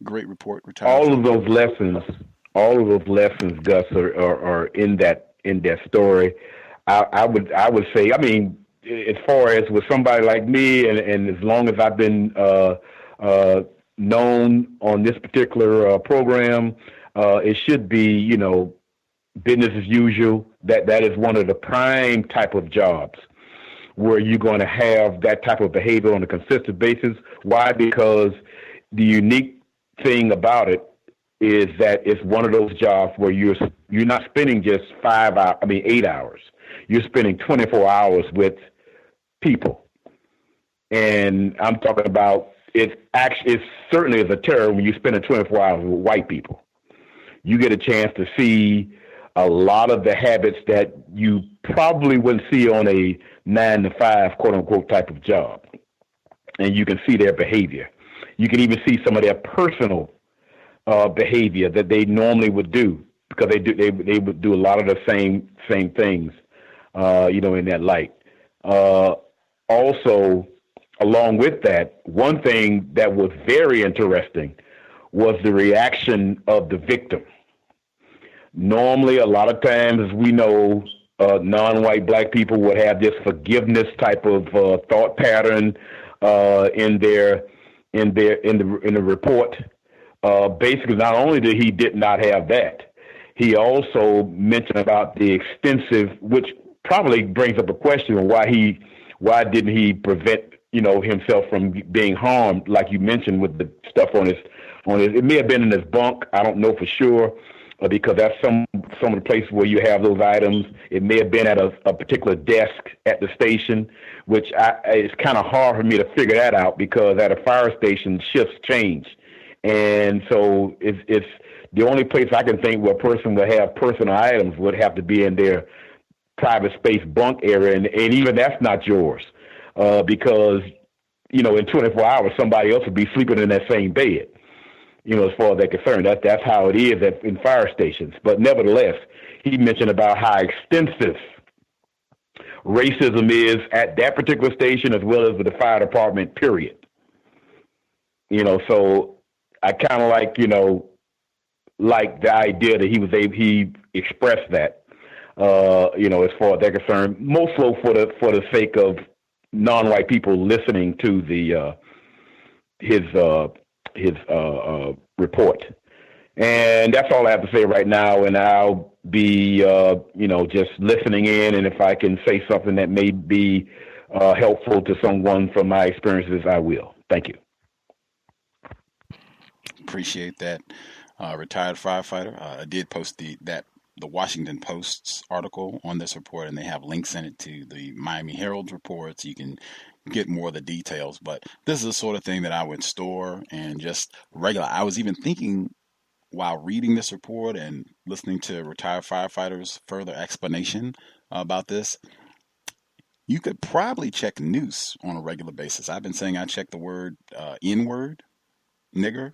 great report. All of those lessons, Gus, are in that story. I would say, I mean, as far as with somebody like me, and as long as I've been known on this particular program, it should be, business as usual. That is one of the prime type of jobs where you're going to have that type of behavior on a consistent basis. Why? Because the unique thing about it is that it's one of those jobs where you're not spending just 8 hours. You're spending 24 hours with people. And I'm talking about it certainly is a terror when you spend 24 hours with white people. You get a chance to see a lot of the habits that you probably wouldn't see on a 9-to-5 quote unquote type of job. And you can see their behavior. You can even see some of their personal behavior that they normally would do, because they would do a lot of the same things, in that light. Also, along with that, one thing that was very interesting was the reaction of the victim. Normally, a lot of times, we know non-white black people would have this forgiveness type of thought pattern in the report. Basically, not only did not have that, he also mentioned about the extensive, which probably brings up a question of why didn't he prevent himself from being harmed, like you mentioned with the stuff on his. It may have been in his bunk. I don't know for sure, because that's some of the places where you have those items. It may have been at a particular desk at the station, which it's kind of hard for me to figure that out, because at a fire station shifts change, and so it's the only place I can think where a person would have personal items would have to be in their private space bunk area, and even that's not yours, because, in 24 hours, somebody else would be sleeping in that same bed, as far as they're concerned. That's how it is in fire stations. But nevertheless, he mentioned about how extensive racism is at that particular station as well as with the fire department, period. So I kind of like the idea that he expressed that, as far as they're concerned, most so for the sake of non-white people listening to his report. And that's all I have to say right now. And I'll be, just listening in. And if I can say something that may be helpful to someone from my experiences, I will. Thank you. Appreciate that. Retired firefighter. I did post the Washington Post's article on this report, and they have links in it to the Miami Herald's reports. You can get more of the details, but this is the sort of thing that I would store and just regular. I was even thinking while reading this report and listening to retired firefighters' further explanation about this, you could probably check news on a regular basis. I've been saying I check the word N-word, nigger,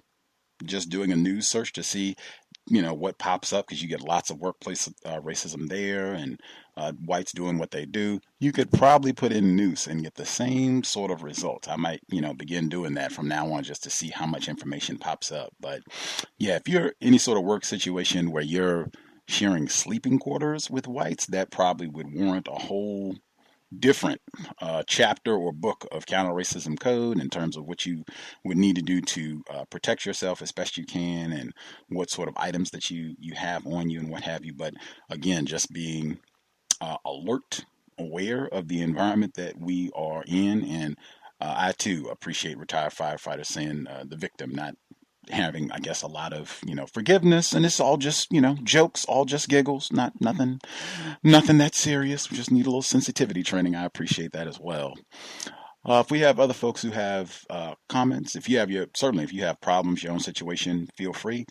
just doing a news search to see, what pops up, because you get lots of workplace racism there, and whites doing what they do. You could probably put in noose and get the same sort of results. I might, begin doing that from now on just to see how much information pops up. But yeah, if you're any sort of work situation where you're sharing sleeping quarters with whites, that probably would warrant a whole different chapter or book of counter-racism code in terms of what you would need to do to protect yourself as best you can, and what sort of items that you have on you and what have you. But again, just being alert, aware of the environment that we are in. And I too appreciate retired firefighters saying the victim, not having, I guess, a lot of, forgiveness, and it's all just, jokes, all just giggles, nothing that serious. We just need a little sensitivity training. I appreciate that as well. If we have other folks who have comments, if you have problems, your own situation, feel free.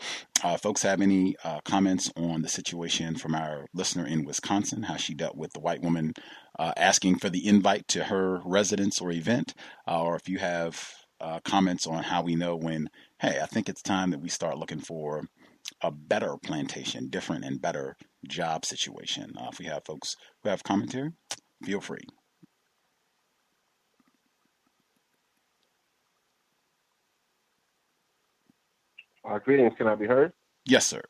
Folks have any comments on the situation from our listener in Wisconsin, how she dealt with the white woman asking for the invite to her residence or event, or if you have comments on how we know when, hey, I think it's time that we start looking for a better plantation, different and better job situation. If we have folks who have commentary, feel free. Greetings, can I be heard? Yes, sir.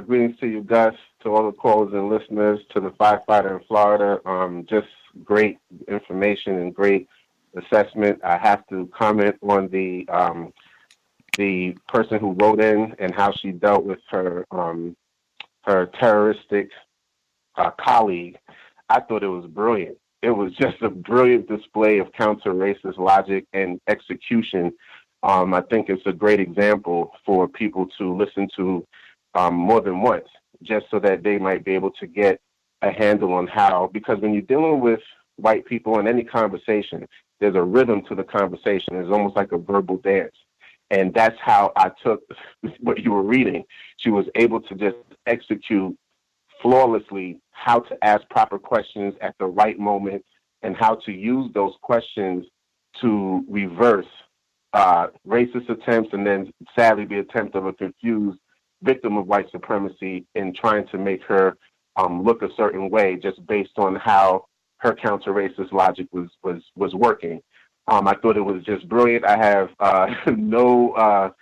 Greetings to you, Gus, to all the callers and listeners, to the firefighter in Florida. Just great information and great assessment. I have to comment on the person who wrote in and how she dealt with her terroristic colleague. I thought it was brilliant. It was just a brilliant display of counter-racist logic and execution. I think it's a great example for people to listen to more than once, just so that they might be able to get a handle on how, because when you're dealing with white people in any conversation, there's a rhythm to the conversation. It's almost like a verbal dance. And that's how I took what you were reading. She was able to just execute flawlessly how to ask proper questions at the right moment, and how to use those questions to reverse racist attempts, and then sadly the attempt of a confused victim of white supremacy in trying to make her look a certain way just based on how her counter-racist logic was working. I thought it was just brilliant. I have no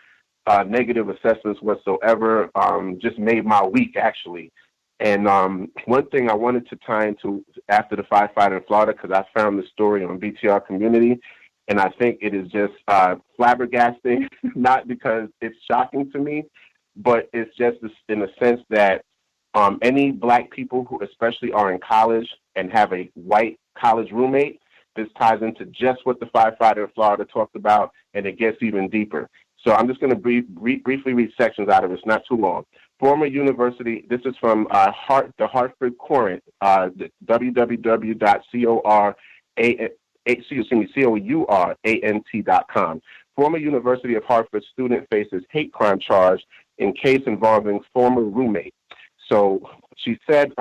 negative assessments whatsoever. Just made my week, actually. And one thing I wanted to tie into after the firefighter in Florida, because I found the story on BTR Community, and I think it is just flabbergasting, not because it's shocking to me, but it's just in a sense that any black people who especially are in college and have a white college roommate, this ties into just what the firefighter in Florida talked about, and it gets even deeper. So I'm just going to briefly read sections out of it. It's not too long. Former university, this is from the Hartford Courant, www.COURANT.com. Former University of Hartford student faces hate crime charge in case involving former roommate. So she said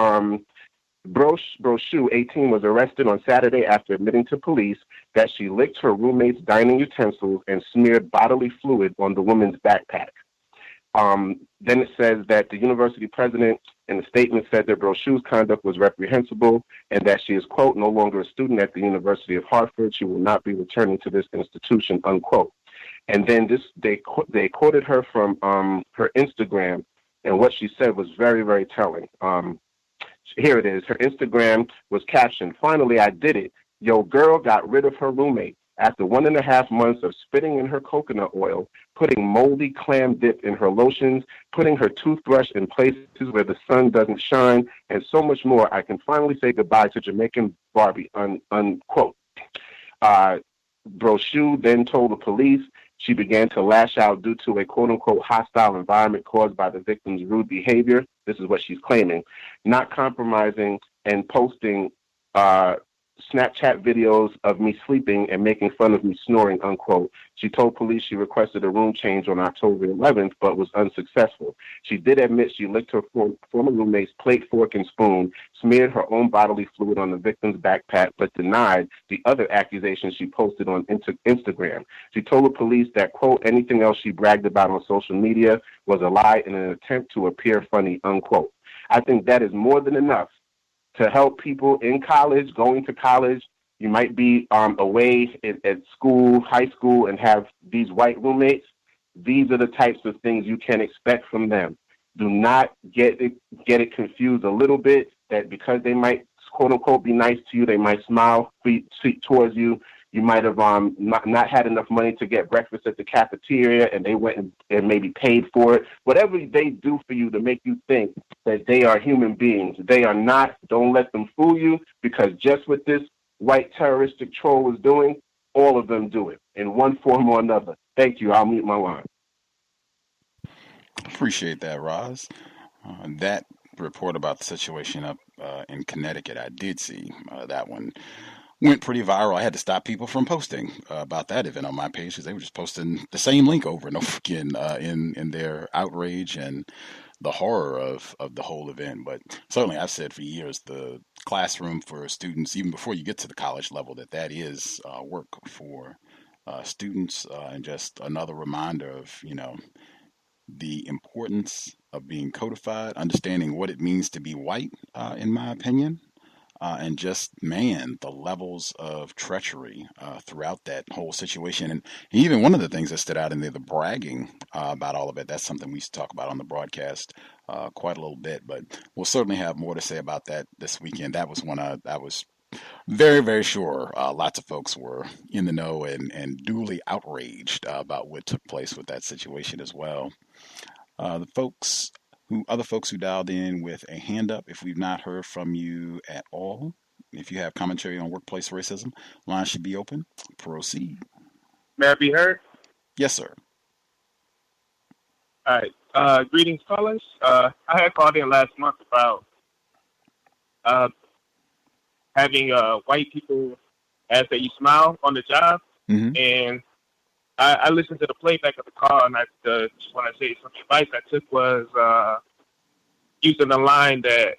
Brochu, 18, was arrested on Saturday after admitting to police that she licked her roommate's dining utensils and smeared bodily fluid on the woman's backpack. Then it says that the university president in the statement said that Brochu's conduct was reprehensible and that she is, quote, no longer a student at the University of Hartford. She will not be returning to this institution, unquote. And then they quoted her from her Instagram, and what she said was very, very telling. Here it is. Her Instagram was captioned, "Finally, I did it. Yo, girl got rid of her roommate. After 1.5 months of spitting in her coconut oil, putting moldy clam dip in her lotions, putting her toothbrush in places where the sun doesn't shine, and so much more, I can finally say goodbye to Jamaican Barbie," unquote. Brochu then told the police she began to lash out due to a quote-unquote hostile environment caused by the victim's rude behavior. This is what she's claiming. Not compromising and posting Snapchat videos of me sleeping and making fun of me snoring, unquote. She told police she requested a room change on October 11th, but was unsuccessful. She did admit she licked her former roommate's plate, fork, and spoon, smeared her own bodily fluid on the victim's backpack, but denied the other accusations she posted on Instagram. She told the police that, quote, anything else she bragged about on social media was a lie in an attempt to appear funny, unquote. I think that is more than enough to help people in college, going to college. You might be away at school, high school, and have these white roommates. These are the types of things you can expect from them. Do not get it confused a little bit that because they might, quote unquote, be nice to you, they might smile sweet towards you. You might have not had enough money to get breakfast at the cafeteria, and they went and maybe paid for it. Whatever they do for you to make you think that they are human beings, they are not. Don't let them fool you, because just what this white terroristic troll was doing, all of them do it in one form or another. Thank you. I'll mute my line. Appreciate that, Roz. That report about the situation up in Connecticut, I did see that one. Went pretty viral. I had to stop people from posting about that event on my page because they were just posting the same link over and over again in their outrage and the horror of the whole event. But certainly I've said for years, the classroom for students, even before you get to the college level, that is work for students, and just another reminder of, the importance of being codified, understanding what it means to be white, in my opinion. And just, man, the levels of treachery throughout that whole situation. And even one of the things that stood out in there, the bragging about all of it, that's something we used to talk about on the broadcast quite a little bit. But we'll certainly have more to say about that this weekend. That was one I was very, very sure lots of folks were in the know and duly outraged about what took place with that situation as well. Other folks who dialed in with a hand up, if we've not heard from you at all, if you have commentary on workplace racism, line should be open. Proceed. May I be heard? Yes, sir. All right. Greetings, callers. I had called in last month about having white people ask that you smile on the job. Mm-hmm. And I listened to the playback of the call, and I just want to say some advice I took was using the line that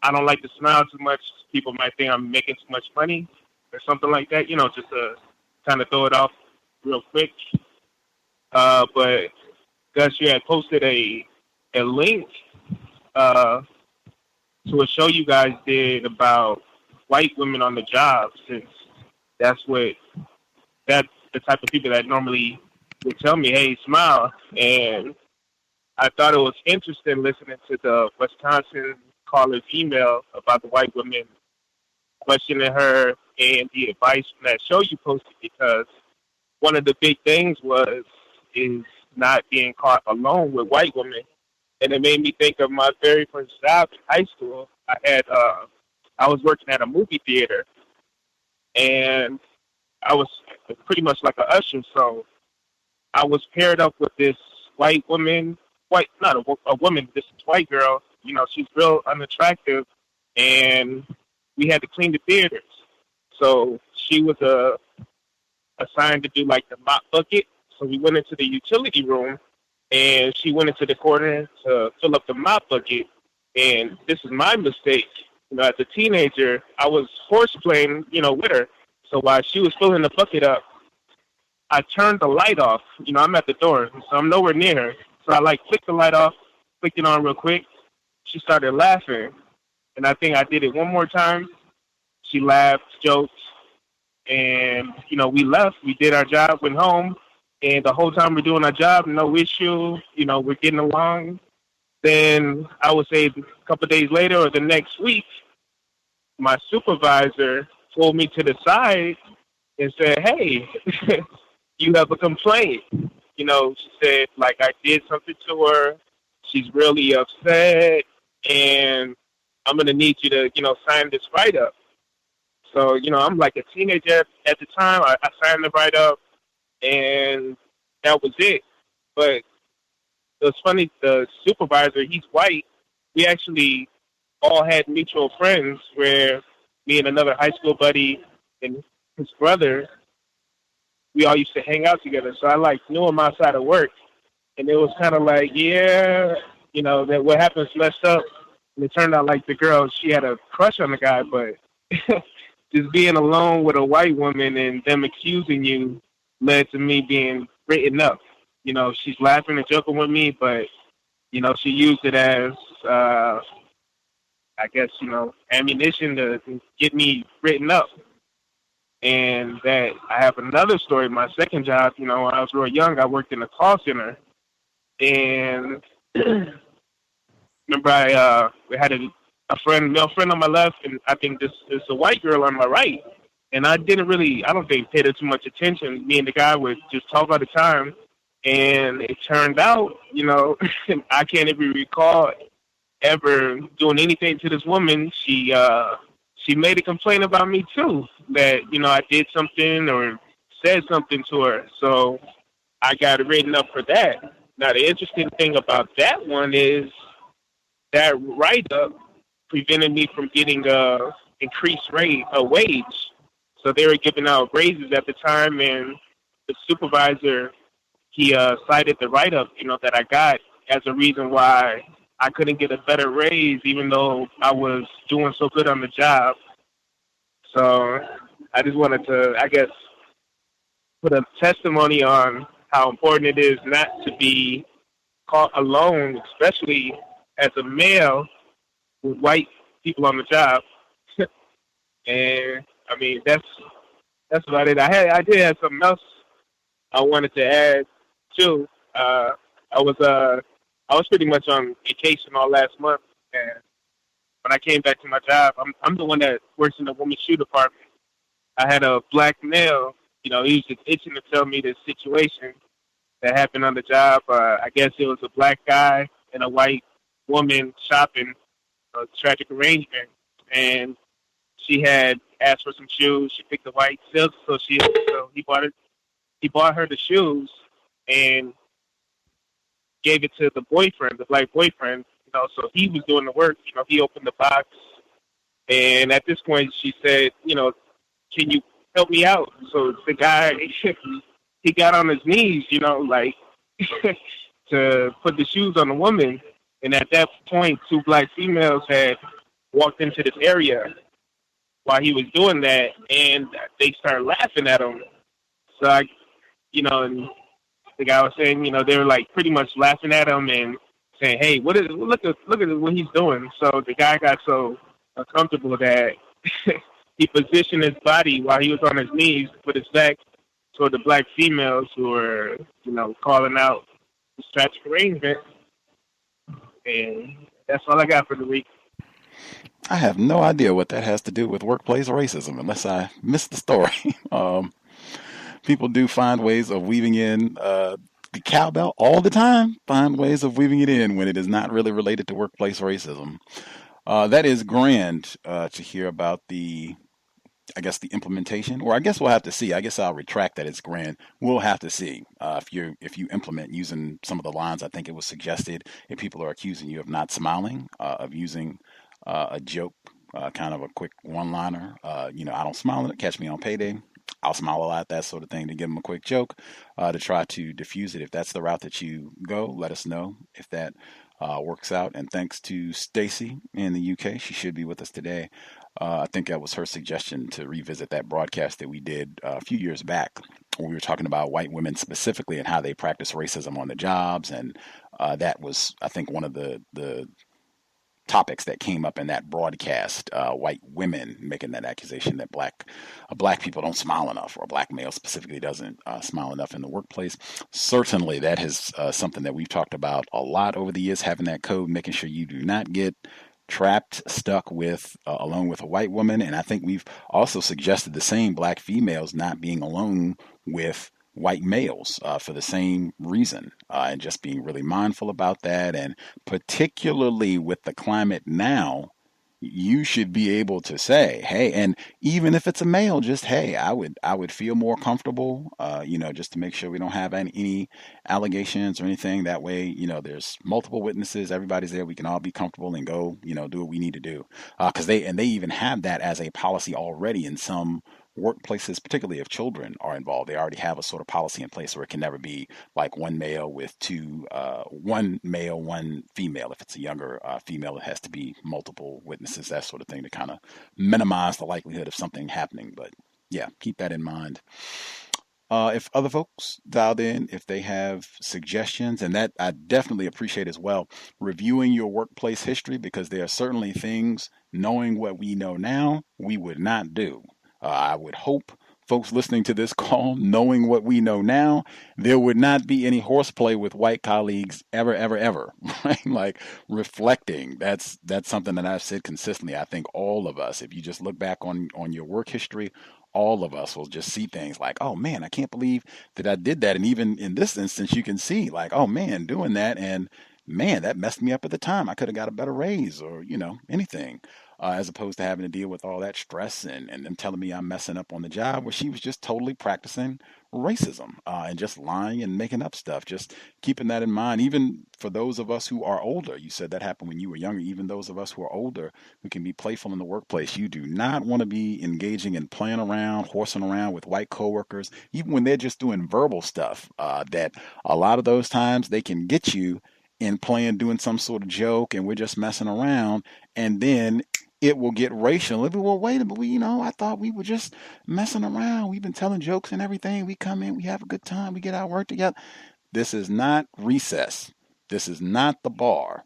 I don't like to smile too much. People might think I'm making too much money or something like that, just to kind of throw it off real quick. But Gus, you had posted a link to a show you guys did about white women on the job, since that's the type of people that normally would tell me, hey, smile. And I thought it was interesting listening to the Wisconsin caller's email about the white women questioning her and the advice from that show you posted, because one of the big things is not being caught alone with white women. And it made me think of my very first job in high school. I was working at a movie theater, and I was pretty much like an usher. So I was paired up with this white woman, not a woman, this white girl. She's real unattractive, and we had to clean the theaters. So she was assigned to do like the mop bucket. So we went into the utility room, and she went into the corner to fill up the mop bucket. And this is my mistake. As a teenager, I was horse playing, with her. So while she was filling the bucket up, I turned the light off. I'm at the door, so I'm nowhere near her. So I flicked the light off, flicked it on real quick. She started laughing. And I think I did it one more time. She laughed, joked, and, we left. We did our job, went home. And the whole time we're doing our job, no issue. We're getting along. Then I would say a couple of days later or the next week, my supervisor pulled me to the side and said, hey, you have a complaint. She said, I did something to her. She's really upset, and I'm going to need you to, sign this write-up. So, I'm like a teenager at the time. I signed the write-up, and that was it. But it was funny, the supervisor, he's white. We actually all had mutual friends where me and another high school buddy and his brother, we all used to hang out together. So I knew him outside of work. And it was kind of that what happens messed up. And it turned out the girl, she had a crush on the guy, but just being alone with a white woman and them accusing you led to me being written up. She's laughing and joking with me, but, she used it as, ammunition to get me written up. And that I have another story. My second job, when I was real young, I worked in a call center. And remember we had a male friend on my left, and I think this is a white girl on my right. And I don't think paid her too much attention. Me and the guy would just talk all the time. And it turned out, I can't even recall ever doing anything to this woman. She made a complaint about me too, that, I did something or said something to her. So I got written up for that. Now, the interesting thing about that one is that write-up prevented me from getting increased wage. So they were giving out raises at the time, and the supervisor, he cited the write-up, that I got as a reason why I couldn't get a better raise, even though I was doing so good on the job. So I just wanted to, put a testimony on how important it is not to be caught alone, especially as a male with white people on the job. And that's about it. I did have something else I wanted to add too. I was pretty much on vacation all last month, and when I came back to my job, I'm the one that works in the women's shoe department. I had a black male, he was just itching to tell me this situation that happened on the job. I guess it was a black guy and a white woman shopping, a tragic arrangement, and she had asked for some shoes. She picked the white silk, so he bought her the shoes and gave it to the boyfriend, the black boyfriend. So he was doing the work. He opened the box, and at this point, she said, can you help me out? So the guy, he got on his knees, to put the shoes on the woman. And at that point, two black females had walked into this area while he was doing that, and they started laughing at him. So and the guy was saying, they were pretty much laughing at him and saying, "Hey, look at what he's doing." So the guy got so uncomfortable that he positioned his body while he was on his knees, put his back toward the black females who were, calling out this tragic arrangement. And that's all I got for the week. I have no idea what that has to do with workplace racism, unless I missed the story. People do find ways of weaving in the cowbell all the time, find ways of weaving it in when it is not really related to workplace racism. That is grand to hear about the implementation, or I guess we'll have to see. I guess I'll retract that it's grand. We'll have to see if you implement using some of the lines I think it was suggested. If people are accusing you of not smiling, of using a joke, kind of a quick one-liner, I don't smile, catch me on payday. I'll smile a lot, that sort of thing, to give them a quick joke, to try to diffuse it. If that's the route that you go, let us know. If that works out. And thanks to Stacy in the UK, she should be with us today. I think that was her suggestion to revisit that broadcast that we did a few years back, where we were talking about white women specifically and how they practice racism on the jobs. And that was, I think, one of the topics that came up in that broadcast, white women making that accusation that black people don't smile enough, or a black male specifically doesn't smile enough in the workplace. Certainly that is something that we've talked about a lot over the years, having that code, making sure you do not get trapped, stuck with alone with a white woman. And I think we've also suggested the same, black females not being alone with white males for the same reason, and just being really mindful about that. And particularly with the climate now, you should be able to say, hey, and even if it's a male, just, hey, I would feel more comfortable, just to make sure we don't have any allegations or anything. That way, there's multiple witnesses, everybody's there, we can all be comfortable and go, do what we need to do. Because they even have that as a policy already in some workplaces, particularly if children are involved. They already have a sort of policy in place where it can never be like one male with one male, one female. If it's a younger female, it has to be multiple witnesses, that sort of thing, to kind of minimize the likelihood of something happening. But yeah, keep that in mind. If other folks dialed in, if they have suggestions, and that I definitely appreciate as well, reviewing your workplace history, because there are certainly things, knowing what we know now, we would not do. I would hope folks listening to this call, knowing what we know now, there would not be any horseplay with white colleagues ever, right? Like reflecting. That's something that I've said consistently. I think all of us, if you just look back on your work history, all of us will just see things like, oh man, I can't believe that I did that. And even in this instance, you can see like, oh man, doing that, and man, that messed me up at the time. I could have got a better raise, or, anything. As opposed to having to deal with all that stress and them telling me I'm messing up on the job, where she was just totally practicing racism and just lying and making up stuff. Just keeping that in mind, even for those of us who are older. You said that happened when you were younger. Even those of us who are older, who can be playful in the workplace, you do not want to be engaging in playing around, horsing around with white coworkers, even when they're just doing verbal stuff, that a lot of those times they can get you in doing some sort of joke, and we're just messing around, and then it will get racial. Well, wait a minute, I thought we were just messing around. We've been telling jokes and everything. We come in, we have a good time, we get our work together. This is not recess. This is not the bar.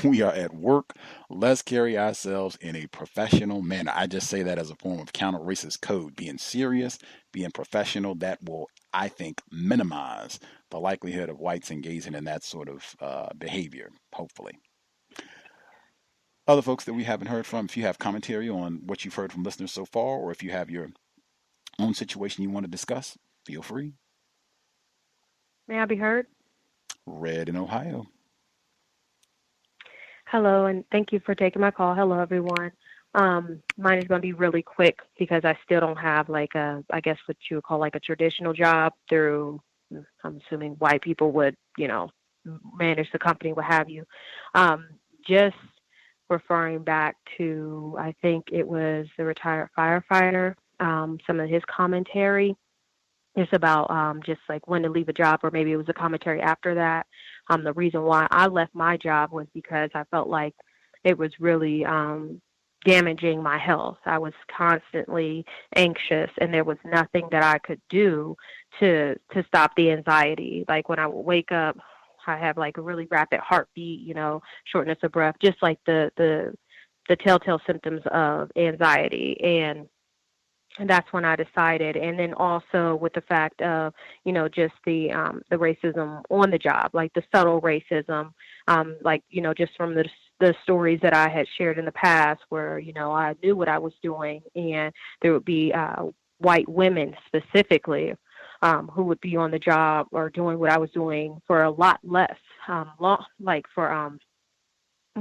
We are at work. Let's carry ourselves in a professional manner. I just say that as a form of counter-racist code. Being serious, being professional, that will, I think, minimize the likelihood of whites engaging in that sort of behavior, hopefully. Other folks that we haven't heard from, if you have commentary on what you've heard from listeners so far, or if you have your own situation you want to discuss, feel free. May I be heard? Red in Ohio. Hello, and thank you for taking my call. Hello, everyone. Mine is going to be really quick because I still don't have I guess what you would call like a traditional job through, I'm assuming white people would, manage the company, what have you. Just referring back to, I think it was the retired firefighter, some of his commentary. It's about just like when to leave a job, or maybe it was a commentary after that. The reason why I left my job was because I felt like it was really damaging my health. I was constantly anxious, and there was nothing that I could do to stop the anxiety. Like when I would wake up, I have like a really rapid heartbeat, shortness of breath, just like the telltale symptoms of anxiety. And that's when I decided. And then also with the fact of, just the racism on the job, like the subtle racism, just from the stories that I had shared in the past where, I knew what I was doing, and there would be white women specifically who would be on the job or doing what I was doing for a lot less, who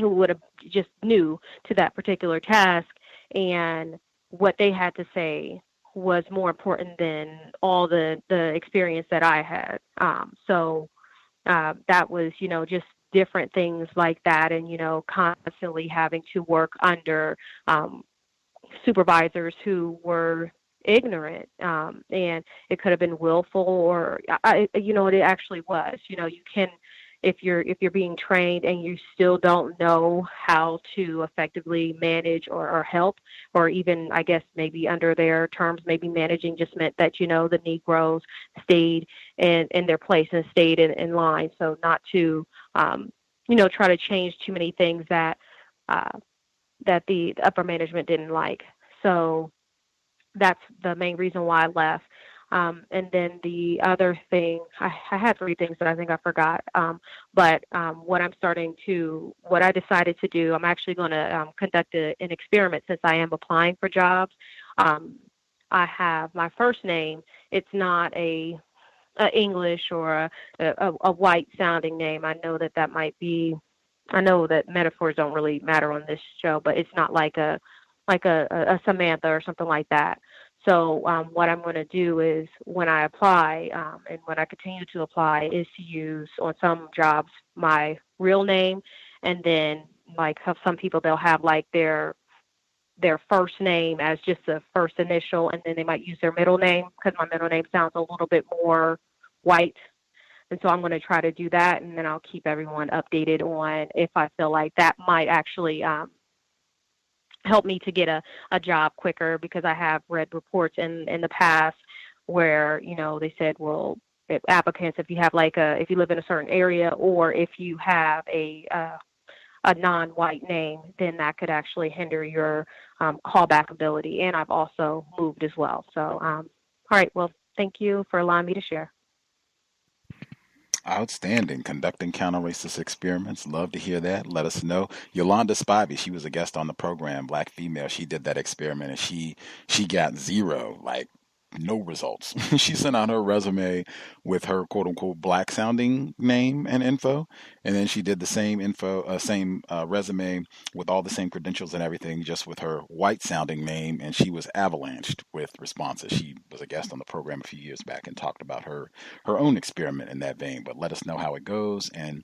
would have just new to that particular task, and what they had to say was more important than all the experience that I had. So that was, just different things like that, and, constantly having to work under supervisors who were ignorant, and it could have been willful, or it actually was. You if you're being trained and you still don't know how to effectively manage or help, or even, I guess, maybe under their terms, maybe managing just meant that, the Negroes stayed in their place and stayed in line. So not to, try to change too many things that the upper management didn't like. So that's the main reason why I left. And then the other thing, I had three things that I think I forgot. But what I decided to do, I'm actually going to conduct an experiment since I am applying for jobs. I have my first name. It's not a English or a white sounding name. I know that might be. I know that metaphors don't really matter on this show, but it's not like a Samantha or something like that. So what I'm going to do is when I apply and when I continue to apply is to use on some jobs my real name, and then like some people, they'll have like their first name as just the first initial, and then they might use their middle name because my middle name sounds a little bit more white. And so I'm going to try to do that, and then I'll keep everyone updated on if I feel like that might actually help me to get a job quicker, because I have read reports in the past where, they said, well, applicants, if you have if you live in a certain area or if you have a non-white name, then that could actually hinder your callback ability. And I've also moved as well. So, all right. Well, thank you for allowing me to share. Outstanding. Conducting counter-racist experiments. Love to hear that. Let us know. Yolanda Spivey, she was a guest on the program, black female. She did that experiment and she got zero, like no results. She sent out her resume with her quote-unquote black-sounding name and info, and then she did the same resume with all the same credentials and everything, just with her white-sounding name, and she was avalanched with responses. She was a guest on the program a few years back and talked about her own experiment in that vein. But let us know how it goes, and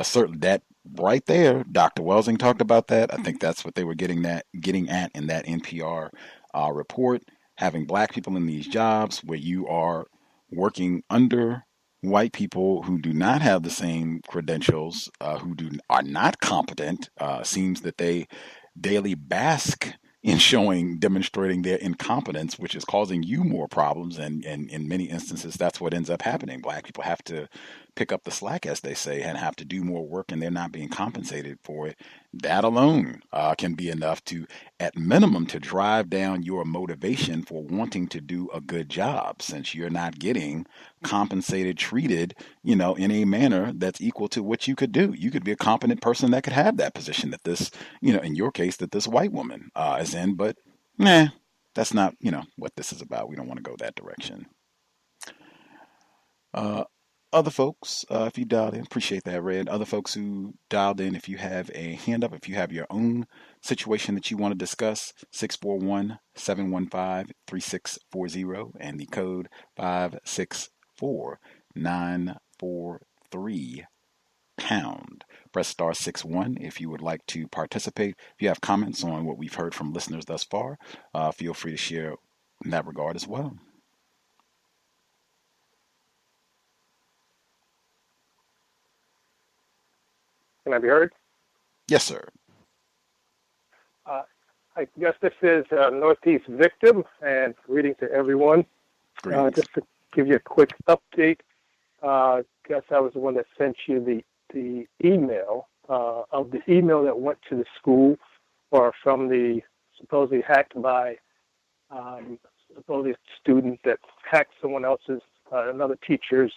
certainly that right there, Dr. Welsing talked about that. I think that's what they were getting at in that NPR report. Having black people in these jobs where you are working under white people who do not have the same credentials, who are not competent, seems that they daily bask in demonstrating their incompetence, which is causing you more problems. And in many instances, that's what ends up happening. Black people have to pick up the slack, as they say, and have to do more work, and they're not being compensated for it. That alone can be enough to, at minimum, to drive down your motivation for wanting to do a good job, since you're not getting compensated, treated, in a manner that's equal to what you could do. You could be a competent person that could have that position that this, in your case, that this white woman is in, but that's not, what this is about. We don't want to go that direction. Other folks, if you dialed in, appreciate that, Red. Other folks who dialed in, if you have a hand up, if you have your own situation that you want to discuss, 641-715-3640 and the code 564-943#. Press star 61 if you would like to participate. If you have comments on what we've heard from listeners thus far, feel free to share in that regard as well. Can I be heard? Yes, sir. I guess this is Northeast Victim, and greeting to everyone. Just to give you a quick update, I guess I was the one that sent you the email of the email that went to the school, or from the supposedly hacked by supposedly student that hacked someone else's, another teacher's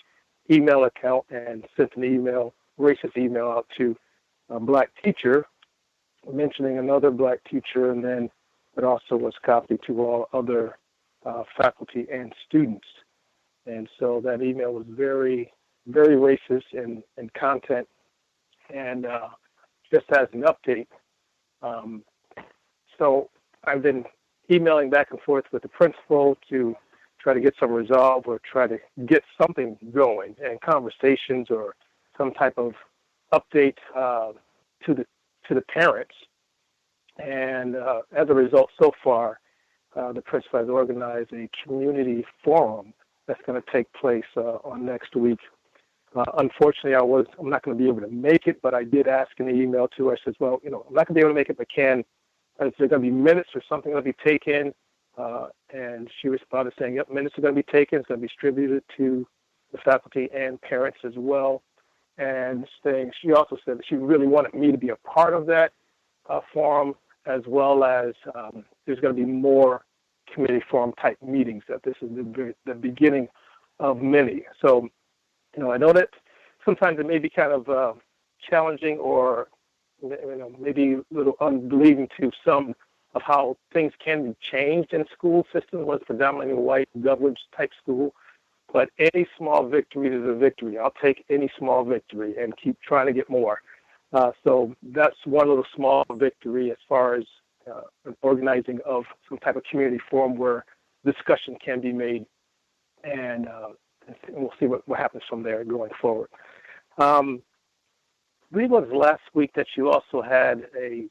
email account and sent an email, racist email out to a black teacher mentioning another black teacher, and then it also was copied to all other faculty and students. And so that email was very, very racist in content. And just as an update, so I've been emailing back and forth with the principal to try to get some resolve or try to get something going and conversations or some type of update to the parents. And as a result, so far, the principal has organized a community forum that's going to take place on next week Unfortunately, I'm not going to be able to make it, but I did ask in the email to her. I said, well, I'm not going to be able to make it, but is there going to be minutes or something going to be taken? And she responded saying, yep, minutes are going to be taken. It's going to be distributed to the faculty and parents as well. And she also said that she really wanted me to be a part of that forum, as well as there's going to be more committee forum type meetings, that this is the beginning of many. So, I know that sometimes it may be kind of challenging or maybe a little unbelieving to some of how things can be changed in school systems when it's predominantly white government type school. But any small victory is a victory. I'll take any small victory and keep trying to get more. So that's one little small victory as far as an organizing of some type of community forum where discussion can be made, and we'll see what happens from there going forward. I believe it was last week that you also had a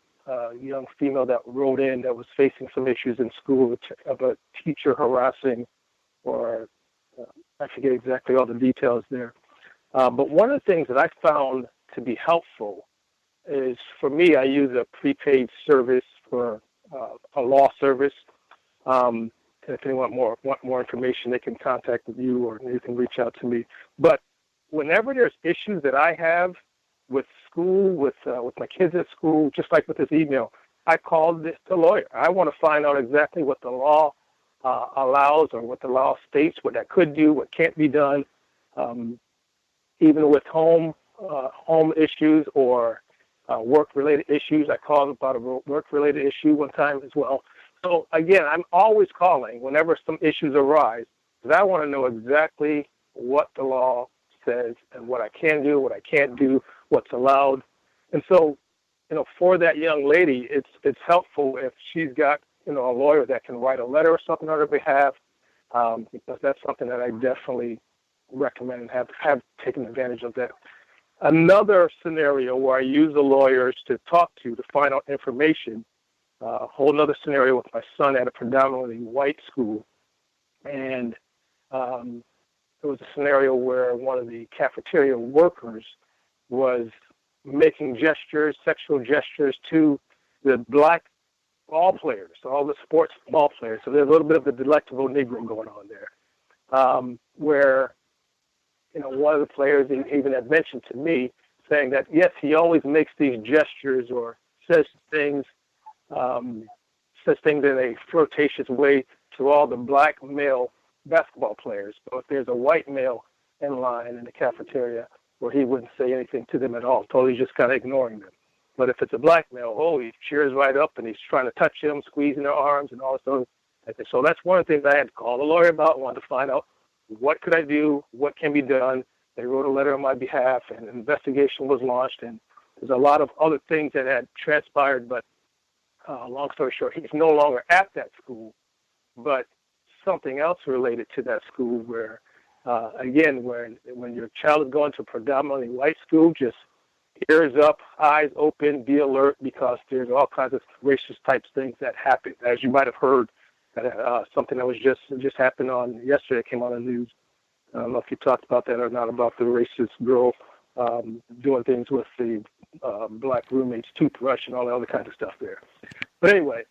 young female that wrote in that was facing some issues in school of a teacher harassing, or I forget exactly all the details there. But one of the things that I found to be helpful is, for me, I use a prepaid service for a law service. If anyone want more information, they can contact you or you can reach out to me. But whenever there's issues that I have with school, with my kids at school, just like with this email, I called the lawyer. I want to find out exactly what the law allows, or what the law states, what that could do, what can't be done. Even with home issues or work-related issues. I called about a work-related issue one time as well. So, again, I'm always calling whenever some issues arise, because I want to know exactly what the law says and what I can do, what I can't do, what's allowed. And so, for that young lady, it's helpful if she's got, a lawyer that can write a letter or something on her behalf, because that's something that I definitely recommend and have taken advantage of that. Another scenario where I use the lawyers to talk to find out information, a whole other scenario with my son at a predominantly white school. And there was a scenario where one of the cafeteria workers was making gestures, sexual gestures, to the black ball players, all the sports ball players. So there's a little bit of the delectable Negro going on there, where one of the players even had mentioned to me, saying that, yes, he always makes these gestures or says things in a flirtatious way to all the black male basketball players. But if there's a white male in line in the cafeteria, where he wouldn't say anything to them at all, totally just kind of ignoring them. But if it's a black male, he cheers right up and he's trying to touch them, squeezing their arms and all this other. So that's one of the things I had to call the lawyer about. I wanted to find out, what could I do? What can be done? They wrote a letter on my behalf, and an investigation was launched. And there's a lot of other things that had transpired, but long story short, he's no longer at that school, but something else related to that school where, again, when your child is going to a predominantly white school, just ears up, eyes open, be alert, because there's all kinds of racist types things that happen. As you might have heard, something that was just happened on yesterday, came on the news. I don't know if you talked about that or not, about the racist girl doing things with the black roommate's toothbrush and all the other kinds of stuff there. But anyway,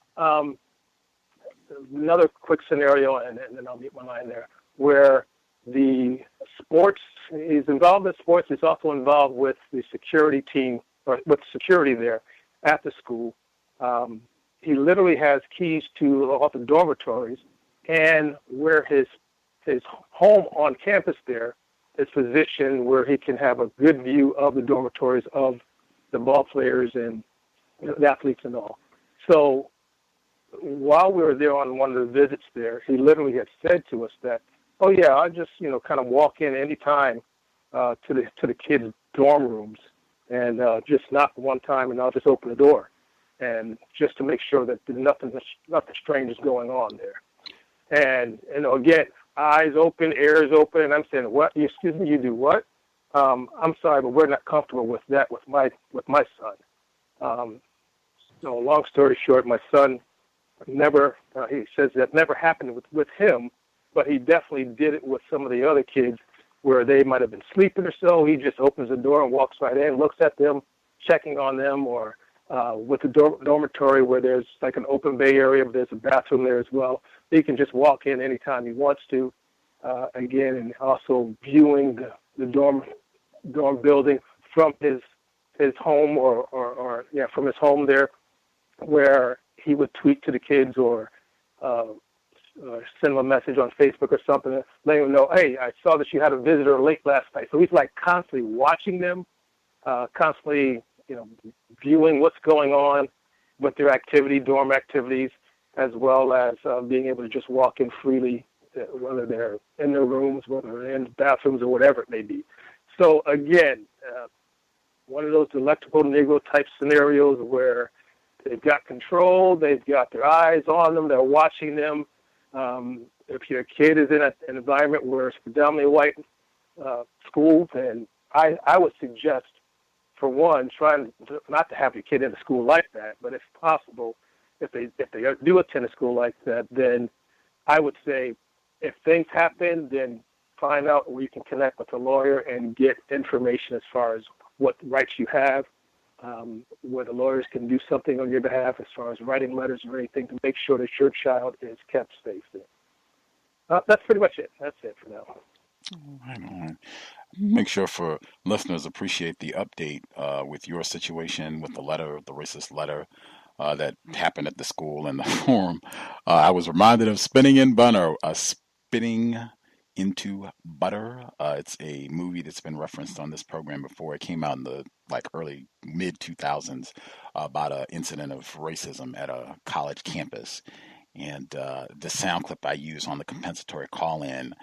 another quick scenario, and then I'll mute my line there, where the sports, he's involved in sports, he's also involved with the security team, or with security there at the school. He literally has keys to all the dormitories, and where his home on campus there is positioned where he can have a good view of the dormitories of the ball players and the athletes and all. So while we were there on one of the visits there, he literally had said to us that, oh yeah, I'll just kind of walk in anytime to the kids' dorm rooms and just knock one time, and I'll just open the door, and just to make sure that nothing strange is going on there. And again, eyes open, ears open, and I'm saying, what? Excuse me, you do what? I'm sorry, but we're not comfortable with that with my son. So long story short, my son never, he says that never happened with him, but he definitely did it with some of the other kids where they might have been sleeping or so. He just opens the door and walks right in, looks at them, checking on them, or with the dormitory where there's like an open bay area, but there's a bathroom there as well. He can just walk in anytime he wants to. Again, and also viewing the dorm building from his home or from his home there, where he would tweet to the kids or send them a message on Facebook or something, letting them know, hey, I saw that you had a visitor late last night. So he's like constantly watching them, constantly viewing what's going on with their dorm activities, as well as being able to just walk in freely, whether they're in their rooms, whether they're in bathrooms, or whatever it may be. So again, one of those delectable Negro type scenarios where they've got control, they've got their eyes on them, they're watching them. If your kid is in an environment where it's predominantly white school, then I would suggest, for one, trying not to have your kid in a school like that, but if possible, if they do attend a school like that, then I would say if things happen, then find out where you can connect with a lawyer and get information as far as what rights you have, where the lawyers can do something on your behalf as far as writing letters or anything to make sure that your child is kept safe there. That's pretty much it. That's it for now. Right on. Make sure for listeners appreciate the update with your situation with the letter, the racist letter that happened at the school and the forum. I was reminded of Spinning in Butter, Spinning into Butter. It's a movie that's been referenced on this program before. It came out in the early mid 2000s about an incident of racism at a college campus. And the sound clip I use on the compensatory call-in,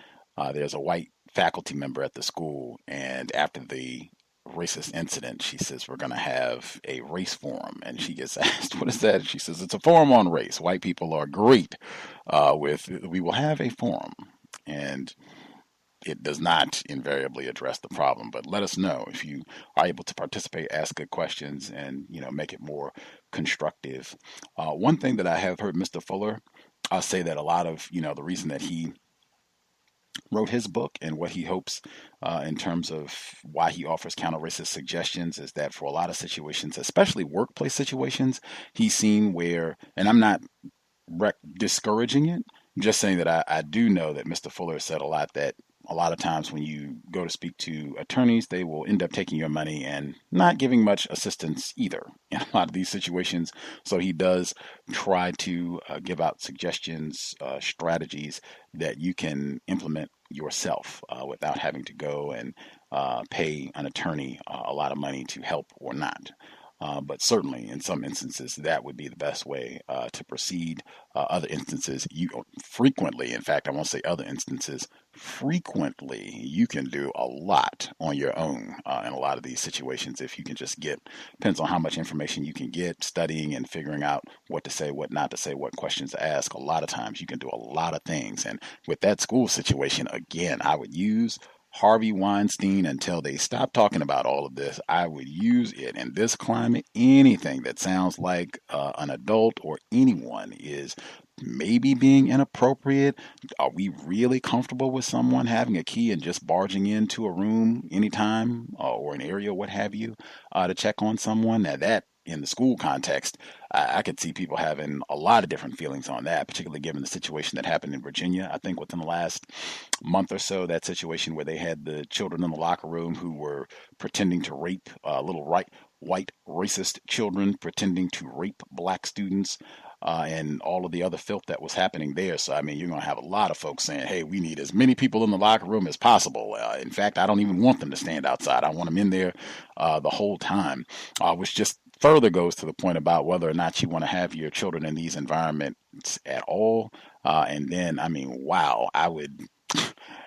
there's a white faculty member at the school, and after the racist incident, she says, we're going to have a race forum. And she gets asked, what is that? She says, it's a forum on race. White people are great we will have a forum. And it does not invariably address the problem, but let us know if you are able to participate, ask good questions, and make it more constructive. One thing that I have heard Mr. Fuller say that a lot of the reason that he wrote his book and what he hopes in terms of why he offers counter-racist suggestions is that for a lot of situations, especially workplace situations, he's seen where, and I'm not discouraging it, I'm just saying that I do know that Mr. Fuller said a lot that a lot of times when you go to speak to attorneys, they will end up taking your money and not giving much assistance either in a lot of these situations. So he does try to give out suggestions, strategies that you can implement yourself without having to go and pay an attorney a lot of money to help or not. But certainly, in some instances, that would be the best way to proceed. Other instances, frequently, in fact, I won't say other instances, frequently, you can do a lot on your own in a lot of these situations if you can just depends on how much information you can get, studying and figuring out what to say, what not to say, what questions to ask. A lot of times, you can do a lot of things. And with that school situation, again, I would use Harvey Weinstein until they stop talking about all of this. I would use it in this climate. Anything that sounds like an adult or anyone is maybe being inappropriate. Are we really comfortable with someone having a key and just barging into a room anytime or an area, what have you, to check on someone? Now that, in the school context, I could see people having a lot of different feelings on that, particularly given the situation that happened in Virginia. I think within the last month or so, that situation where they had the children in the locker room who were pretending to rape little white racist children, pretending to rape black students, and all of the other filth that was happening there. So, I mean, you're going to have a lot of folks saying, hey, we need as many people in the locker room as possible. In fact, I don't even want them to stand outside. I want them in there the whole time, which just further goes to the point about whether or not you want to have your children in these environments at all. And then, I mean, wow,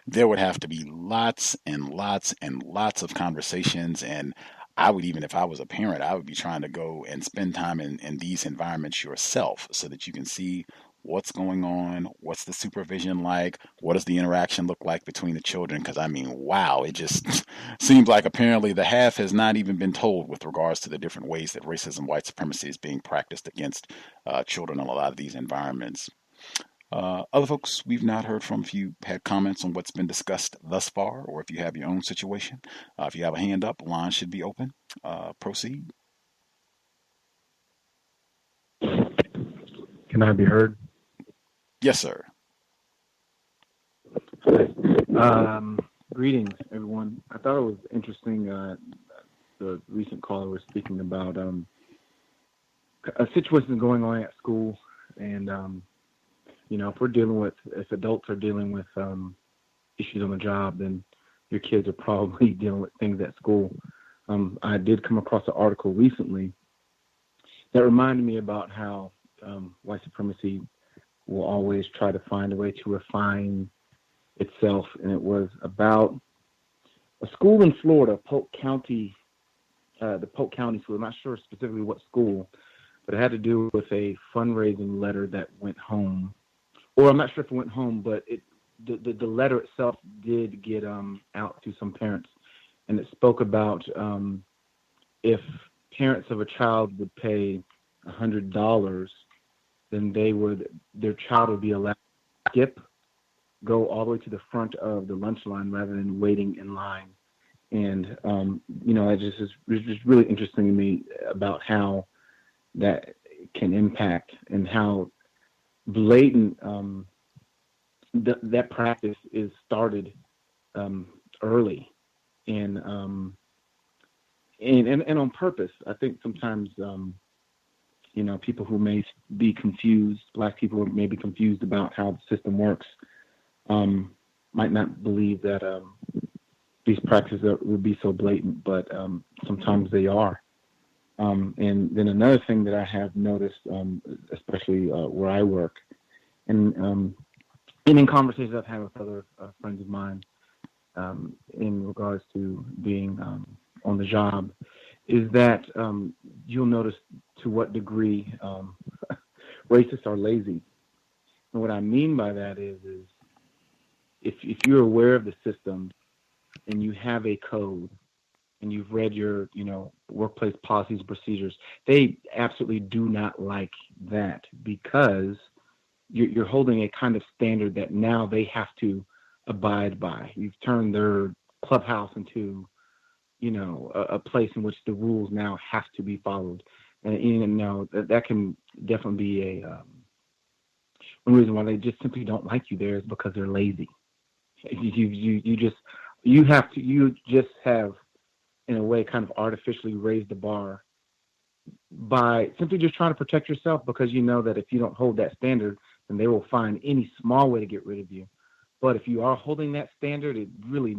there would have to be lots and lots and lots of conversations. And I would, even if I was a parent, I would be trying to go and spend time in these environments yourself so that you can see what's going on, what's the supervision like, what does the interaction look like between the children? Because, I mean, wow, it just seems like apparently the half has not even been told with regards to the different ways that racism, white supremacy is being practiced against children in a lot of these environments. Other folks we've not heard from, if you had comments on what's been discussed thus far, or if you have your own situation, if you have a hand up, line should be open. Proceed. Can I be heard? Yes, sir. Greetings, everyone. I thought it was interesting. The recent caller was speaking about a situation going on at school, and if adults are dealing with issues on the job, then your kids are probably dealing with things at school. I did come across an article recently that reminded me about how white supremacy will always try to find a way to refine itself, and it was about a school in Florida, Polk County, the Polk County school. I'm not sure specifically what school, but it had to do with a fundraising letter that went home. Or I'm not sure if it went home, but the letter itself did get out to some parents, and it spoke about if parents of a child would pay $100, then their child would be allowed to go all the way to the front of the lunch line rather than waiting in line. And it was just really interesting to me about how that can impact and how blatant that practice is started early and on purpose. I think sometimes people who may be confused, Black people may be confused about how the system works, might not believe that these practices would be so blatant, but sometimes they are. And then another thing that I have noticed, especially where I work, and in conversations I've had with other friends of mine in regards to being on the job, is that you'll notice to what degree racists are lazy. And what I mean by that is if you're aware of the system and you have a code and you've read your, workplace policies and procedures, they absolutely do not like that, because you're holding a kind of standard that now they have to abide by. You've turned their clubhouse into, a place in which the rules now have to be followed. And that can definitely be one reason why they just simply don't like you there is because they're lazy. You just have in a way kind of artificially raised the bar by simply just trying to protect yourself, because you know that if you don't hold that standard, then they will find any small way to get rid of you. But if you are holding that standard, it really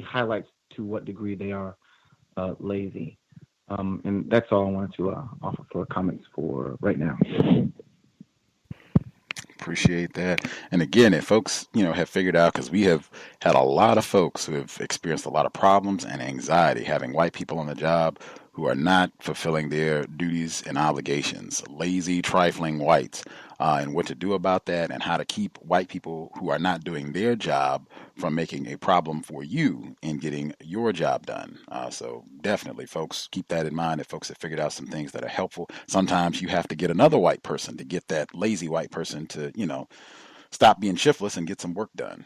highlights to what degree they are lazy. And that's all I wanted to offer for comments for right now. Appreciate that. And again, if folks, have figured out, because we have had a lot of folks who have experienced a lot of problems and anxiety having white people on the job who are not fulfilling their duties and obligations, lazy, trifling whites, and what to do about that, and how to keep white people who are not doing their job from making a problem for you in getting your job done. So definitely, folks, keep that in mind. If folks have figured out some things that are helpful, sometimes you have to get another white person to get that lazy white person to, stop being shiftless and get some work done.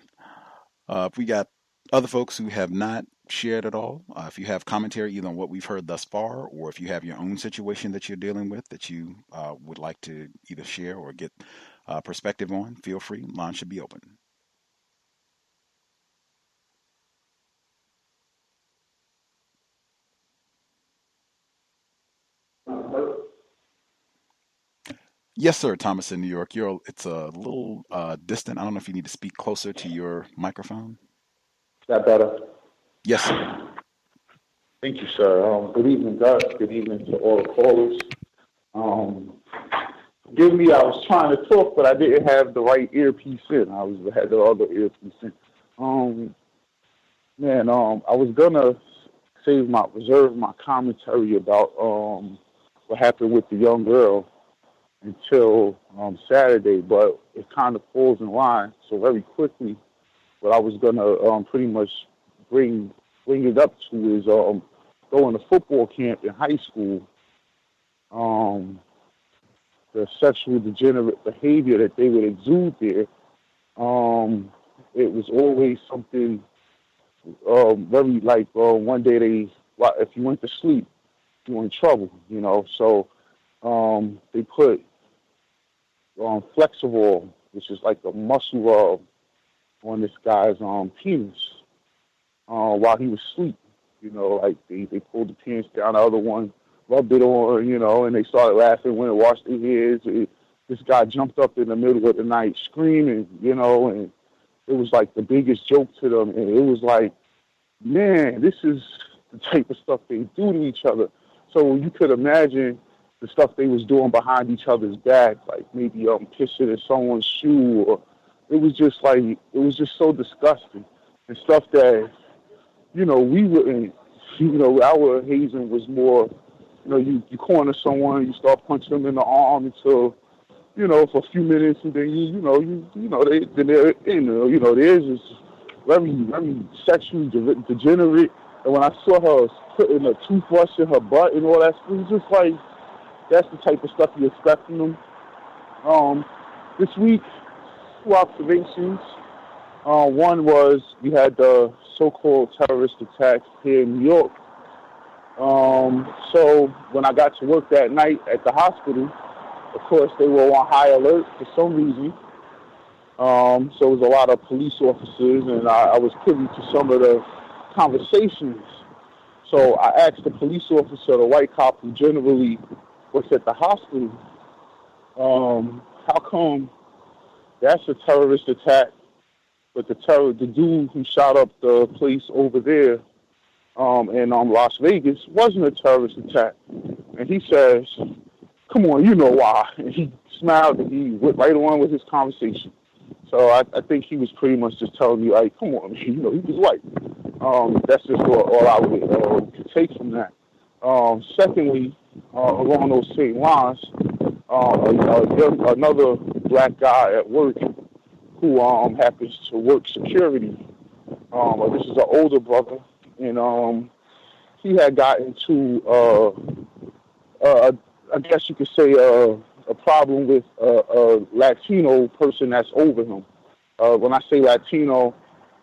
If we got other folks who have not shared at all, if you have commentary either on what we've heard thus far, or if you have your own situation that you're dealing with that you would like to either share or get perspective on, feel free. Line should be open. Yes, sir. Thomas in New York. It's a little distant. I don't know if you need to speak closer to your microphone. Is that better? Yes, sir. Thank you, sir. Good evening, Gus. Good evening to all the callers. Forgive me, I was trying to talk, but I didn't have the right earpiece in. I had the other earpiece in. I was gonna reserve my commentary about what happened with the young girl until Saturday, but it kind of falls in line. So very quickly, what I was gonna pretty much bring it up to is going to football camp in high school. the sexual degenerate behavior that they would exude there, it was always something very like one day if you went to sleep, you were in trouble, So they put Flexival, which is like a muscle rub, on this guy's penis while he was asleep. Like they pulled the penis down, the other one rubbed it on, and they started laughing when it washed their heads. This guy jumped up in the middle of the night screaming, and it was like the biggest joke to them. And it was like, man, this is the type of stuff they do to each other. So you could imagine the stuff they was doing behind each other's back, like maybe pissing in someone's shoe, or it was just so disgusting and stuff that, we wouldn't, our hazing was more, you corner someone, you start punching them in the arm until, for a few minutes, and then they're in. Theirs is very, very sexually degenerate. And when I saw her putting a toothbrush in her butt and all that, it was just like, that's the type of stuff you expect from them. This week, 2 observations. One was we had the so-called terrorist attacks here in New York. So when I got to work that night at the hospital, of course, they were on high alert for some reason. So it was a lot of police officers, and I was privy to some of the conversations. So I asked the police officer, the white cop who generally works at the hospital, how come that's a terrorist attack, but the dude who shot up the place over there in Las Vegas wasn't a terrorist attack? And he says, come on, you know why. And he smiled and he went right on with his conversation. So I think he was pretty much just telling me, like, come on, he was white. That's just all I would take from that. Secondly, along those same lines, another black guy at work who happens to work security. This is an older brother, and he had gotten to, I guess you could say, a problem with a Latino person that's over him. When I say Latino,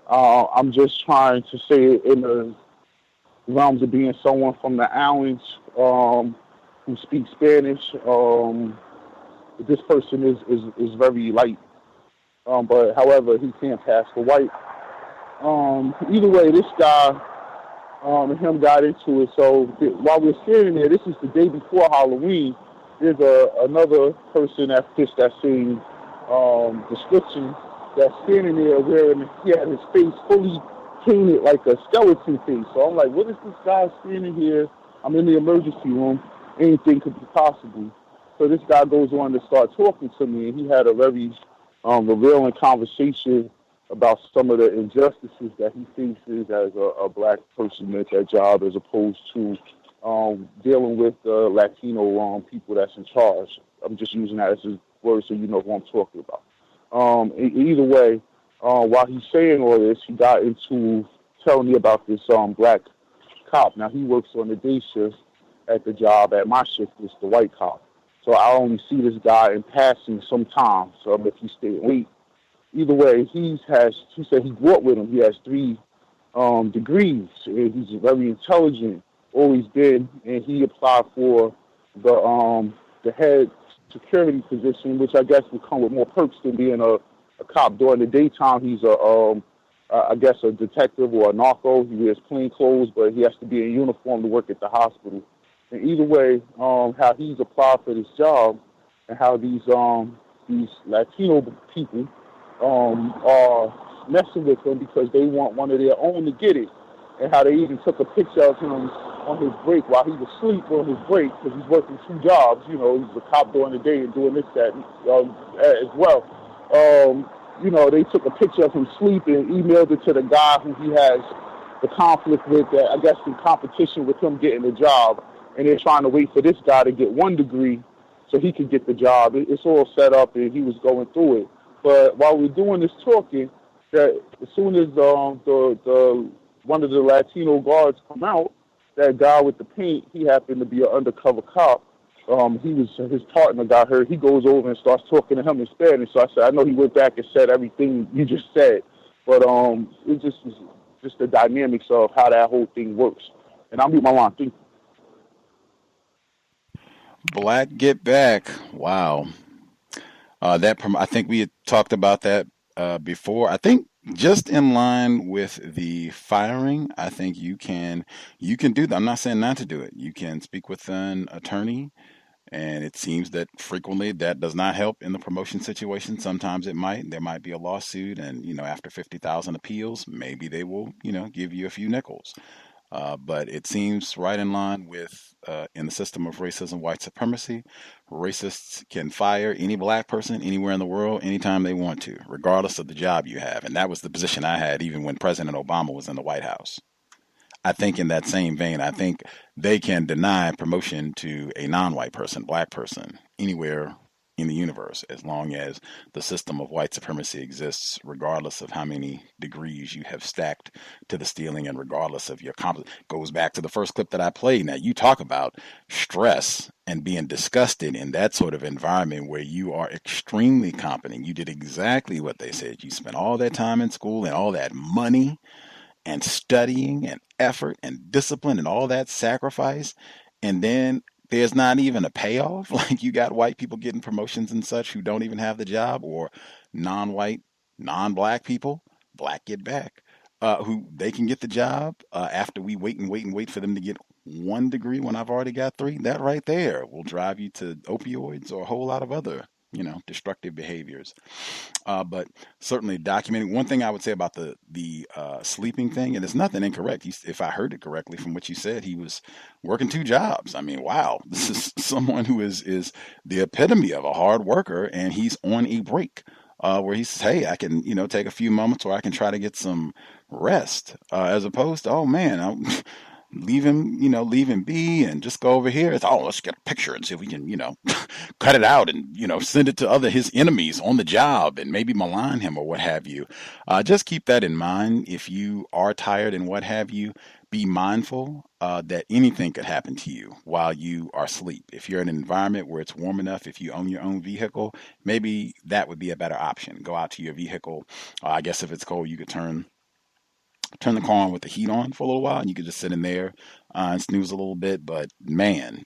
I'm just trying to say it in the realms of being someone from the islands who speaks Spanish. This person is very light, but however, he can't pass for white. Either way, this guy and him got into it. So while we're standing there, this is the day before Halloween. There's another person that fits that same description that's standing there he had his face fully painted like a skeleton face. So I'm like, what is this guy standing here? I'm in the emergency room. Anything could be possible. So this guy goes on to start talking to me, and he had a very revealing conversation about some of the injustices that he faces as a black person at that job, as opposed to dealing with Latino people that's in charge. I'm just using that as a word so you know who I'm talking about. Either way, while he's saying all this, he got into telling me about this black cop. Now, he works on the day shift at the job. At my shift, it's the white cop. So I only see this guy in passing sometimes, so if he stayed late. Either way, he said he grew up with him. He has 3 degrees. And he's very intelligent, always been, and he applied for the head security position, which I guess would come with more perks than being a cop. During the daytime, he's I guess a detective or a narco. He wears plain clothes, but he has to be in uniform to work at the hospital. And either way, how he's applied for this job and how these Latino people are messing with him because they want one of their own to get it, and how they even took a picture of him on his break while he was asleep on his break because he's working 2 jobs. He's a cop during the day and doing this, that, as well. They took a picture of him sleeping and emailed it to the guy who he has the conflict with, I guess in competition with him getting the job, and they're trying to wait for this guy to get 1 degree so he could get the job. It's all set up, and he was going through it. But while we're doing this talking, that as soon as the one of the Latino guards come out, that guy with the paint, he happened to be an undercover cop his partner got hurt. He goes over and starts talking to him in Spanish. So I said, I know he went back and said everything you just said, but it just the dynamics of how that whole thing works. And I'll mute my line. Thank you. Black Get Back. Wow. I think we had talked about that before. I think just in line with the firing, I think you can do that. I'm not saying not to do it. You can speak with an attorney, and it seems that frequently that does not help in the promotion situation. Sometimes it might. There might be a lawsuit, and after 50,000 appeals, maybe they will give you a few nickels. But it seems right in line with in the system of racism, white supremacy. Racists can fire any black person anywhere in the world anytime they want to, regardless of the job you have. And that was the position I had even when President Obama was in the White House. I think in that same vein, I think they can deny promotion to a non-white person, black person, anywhere in the universe, as long as the system of white supremacy exists, regardless of how many degrees you have stacked to the ceiling and regardless of your competence. Goes back to the first clip that I played. Now, you talk about stress and being disgusted in that sort of environment where you are extremely competent. You did exactly what they said. You spent all that time in school and all that money and studying and effort and discipline and all that sacrifice, and then there's not even a payoff. Like, you got white people getting promotions and such who don't even have the job, or non-white, non-black people, Black Get Back, who they can get the job after we wait and wait and wait for them to get 1 degree when I've already got 3. That right there will drive you to opioids or a whole lot of other destructive behaviors. But certainly documenting. One thing I would say about the sleeping thing, and there's nothing incorrect. If I heard it correctly from what you said, he was working 2 jobs. I mean, wow, this is someone who is the epitome of a hard worker, and he's on a break where he says, hey, I can, take a few moments, or I can try to get some rest, as opposed to, oh man, I'm leave him be and just go over here. It's, let's get a picture and see if we can, cut it out and, send it to his enemies on the job and maybe malign him or what have you. Just keep that in mind. If you are tired and what have you, be mindful that anything could happen to you while you are asleep. If you're in an environment where it's warm enough, if you own your own vehicle, maybe that would be a better option. Go out to your vehicle. I guess if it's cold, you could turn the car on with the heat on for a little while, and you could just sit in there and snooze a little bit. But man,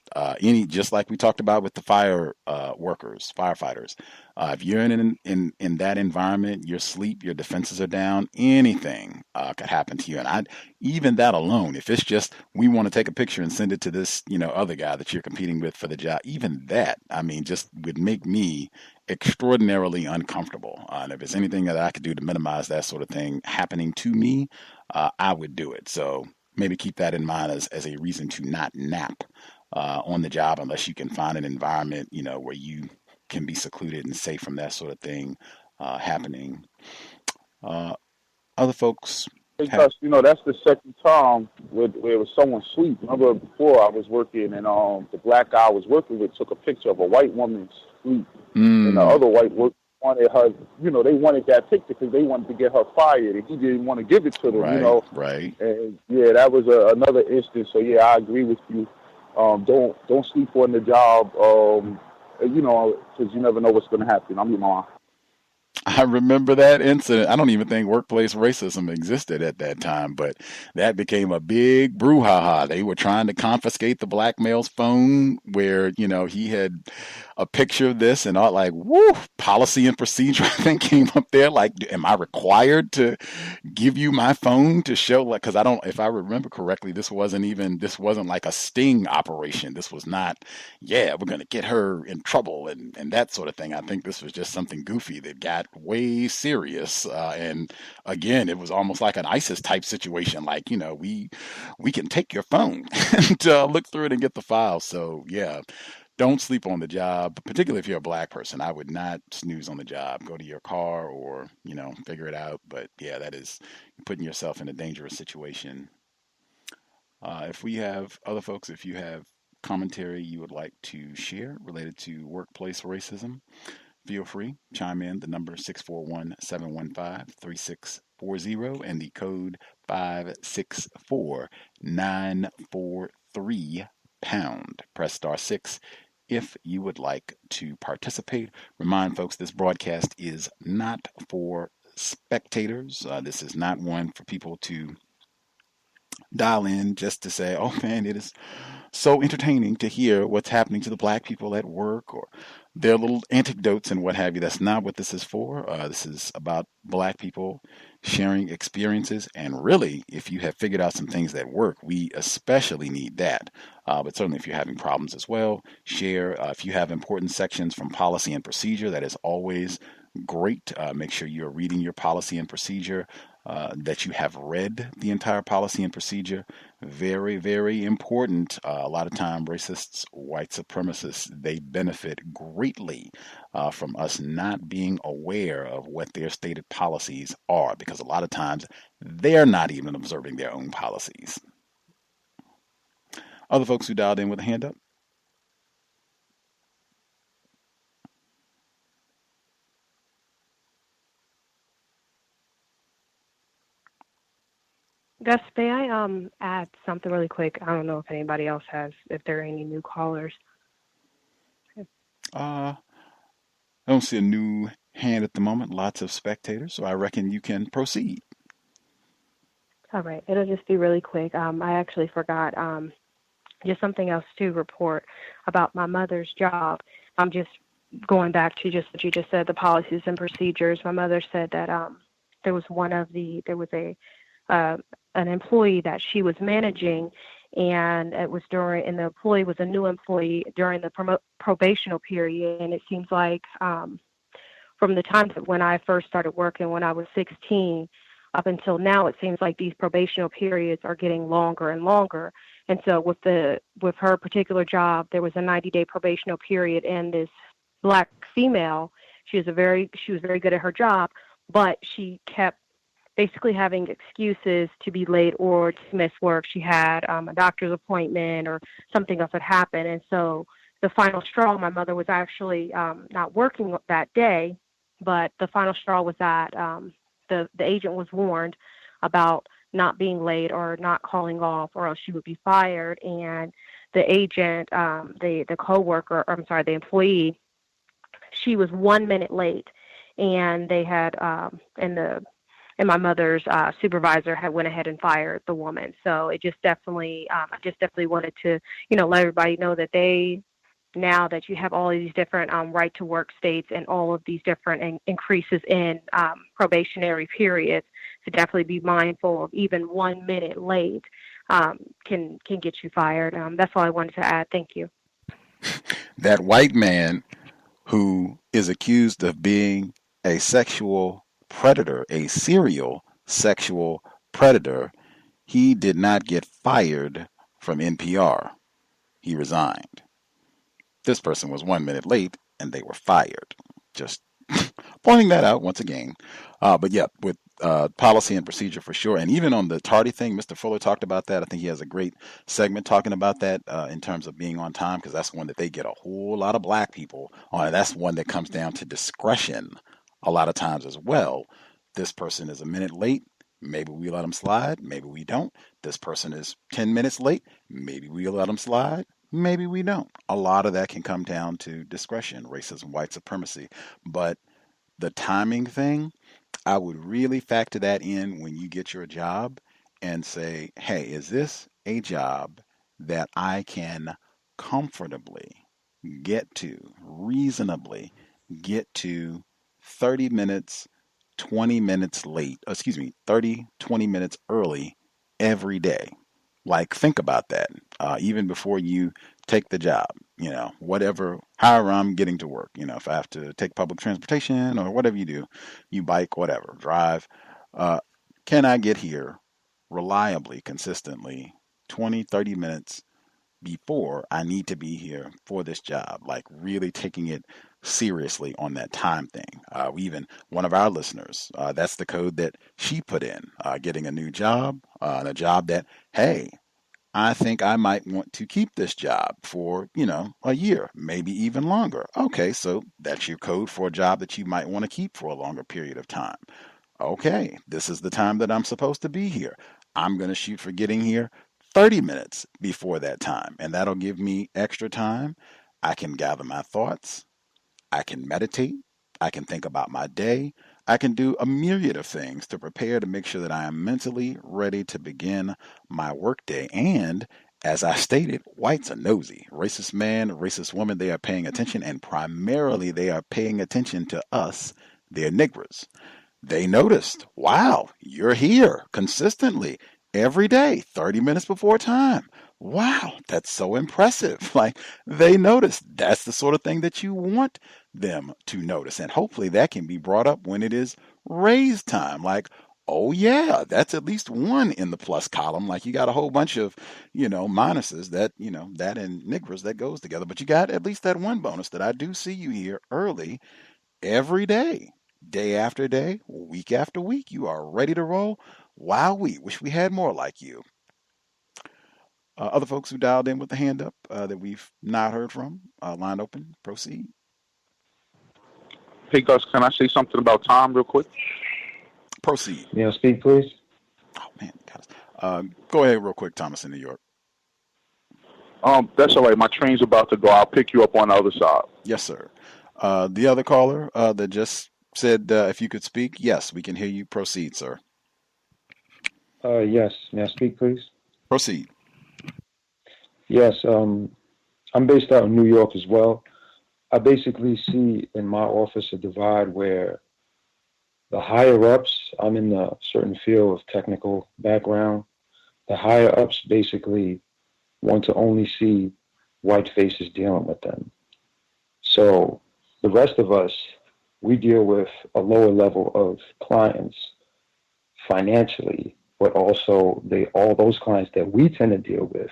just like we talked about with the firefighters, if you're in that environment, your sleep, your defenses are down, anything could happen to you. And even that alone, if it's just we want to take a picture and send it to this other guy that you're competing with for the job, even that, I mean, just would make me extraordinarily uncomfortable. And if there's anything that I could do to minimize that sort of thing happening to me, I would do it. So maybe keep that in mind as a reason to not nap on the job, unless you can find an environment, where you can be secluded and safe from that sort of thing happening. Other folks. Because, that's the second time where it was someone sleep. Remember before I was working, and the black guy I was working with took a picture of a white woman's sleep. And the other white worker wanted her, they wanted that picture because they wanted to get her fired, and he didn't want to give it to them, Right. And yeah, that was another instance. So yeah, I agree with you. Don't sleep on the job, because you never know what's going to happen. I'm your mom. I remember that incident. I don't even think workplace racism existed at that time, but that became a big brouhaha. They were trying to confiscate the black male's phone where, he had a picture of this, and all, like, woo, policy and procedure, I think, came up there. Like, am I required to give you my phone to show, like, because if I remember correctly, this wasn't like a sting operation. This was not, we're going to get her in trouble and that sort of thing. I think this was just something goofy that got way serious. And again, it was almost like an ISIS type situation. Like, we can take your phone and look through it and get the file. So yeah, don't sleep on the job, particularly if you're a black person. I would not snooze on the job. Go to your car or, figure it out. But yeah, that is putting yourself in a dangerous situation. If we have other folks, if you have commentary you would like to share related to workplace racism, feel free. Chime in. The number 641-715-3640 and the code 564-943 #. Press *6 if you would like to participate. Remind folks this broadcast is not for spectators. This is not one for people to dial in just to say, oh man, it is so entertaining to hear what's happening to the black people at work or their little anecdotes and what have you. That's not what this is for. This is about black people sharing experiences. And really, if you have figured out some things that work, we especially need that. But certainly if you're having problems as well, share. If you have important sections from policy and procedure, that is always great. Make sure you're reading your policy and procedure, that you have read the entire policy and procedure. Very, very important. A lot of time, racists, white supremacists, they benefit greatly from us not being aware of what their stated policies are, because a lot of times they're not even observing their own policies. Other folks who dialed in with a hand up? Gus, may I add something really quick? I don't know if anybody else has, if there are any new callers. I don't see a new hand at the moment. Lots of spectators, so I reckon you can proceed. All right. It'll just be really quick. I actually forgot just something else to report about my mother's job. I'm just going back to just what you just said, the policies and procedures. My mother said that there was an employee that she was managing, and the employee was a new employee during the probational period. And it seems like from the time that when I first started working when I was 16 up until now, it seems like these probational periods are getting longer and longer. And so with her particular job, there was a 90-day probational period, and this black female, she was very good at her job, but she kept basically having excuses to be late or to miss work. She had a doctor's appointment or something else had happened. And so the final straw, my mother was actually not working that day, but the final straw was that the agent was warned about not being late or not calling off, or else she would be fired. And the agent, the employee, she was 1 minute late, and they had and my mother's supervisor had went ahead and fired the woman. So it just definitely, I just definitely wanted to, let everybody know that now that you have all of these different right to work states and all of these different increases in probationary periods, to definitely be mindful of even 1 minute late can get you fired. That's all I wanted to add. Thank you. That white man who is accused of being a sexual predator, a serial sexual predator, he did not get fired from NPR. He resigned. This person was 1 minute late and they were fired. Just pointing that out once again. But yeah, with policy and procedure for sure. And even on the tardy thing, Mr. Fuller talked about that. I think he has a great segment talking about that in terms of being on time, because that's one that they get a whole lot of black people on. That's one that comes down to discretion a lot of times as well. This person is a minute late. Maybe we let them slide. Maybe we don't. This person is 10 minutes late. Maybe we let them slide. Maybe we don't. A lot of that can come down to discretion, racism, white supremacy. But the timing thing, I would really factor that in when you get your job and say, hey, is this a job that I can comfortably get to, reasonably get to 30 minutes, 20 minutes late, 30, 20 minutes early every day? Like, think about that. Even before you take the job, however I'm getting to work, if I have to take public transportation or whatever you do, you bike, whatever, drive, can I get here reliably, consistently, 20, 30 minutes before I need to be here for this job? Like, really taking it seriously on that time thing. Even one of our listeners, that's the code that she put in, getting a new job, a job that, hey, I think I might want to keep this job for, a year, maybe even longer. Okay, so that's your code for a job that you might want to keep for a longer period of time. Okay, this is the time that I'm supposed to be here. I'm going to shoot for getting here 30 minutes before that time, and that'll give me extra time. I can gather my thoughts. I can meditate. I can think about my day. I can do a myriad of things to prepare to make sure that I am mentally ready to begin my workday. And as I stated, whites are nosy. Racist man, racist woman, they are paying attention, and primarily they are paying attention to us, they're niggers. They noticed, wow, you're here consistently every day, 30 minutes before time. Wow, that's so impressive. Like, they noticed. That's the sort of thing that you want them to notice. And hopefully that can be brought up when it is raise time. Like, oh yeah, that's at least one in the plus column. Like, you got a whole bunch of, minuses that, that and niggers that goes together. But you got at least that one bonus that I do see you here early every day. Day after day, week after week, you are ready to roll. Wow, we wish we had more like you. Other folks who dialed in with the hand up that we've not heard from, line open, proceed. Hey, Gus, can I say something about Tom real quick? Proceed. May I speak, please? Oh, man. Go ahead real quick, Thomas in New York. That's all right. My train's about to go. I'll pick you up on the other side. Yes, sir. The other caller that just said if you could speak, yes, we can hear you. Proceed, sir. Yes. May I speak, please? Proceed. Yes. I'm based out in New York as well. I basically see in my office a divide where the higher ups, I'm in a certain field of technical background, the higher ups basically want to only see white faces dealing with them. So the rest of us, we deal with a lower level of clients financially, but also all those clients that we tend to deal with,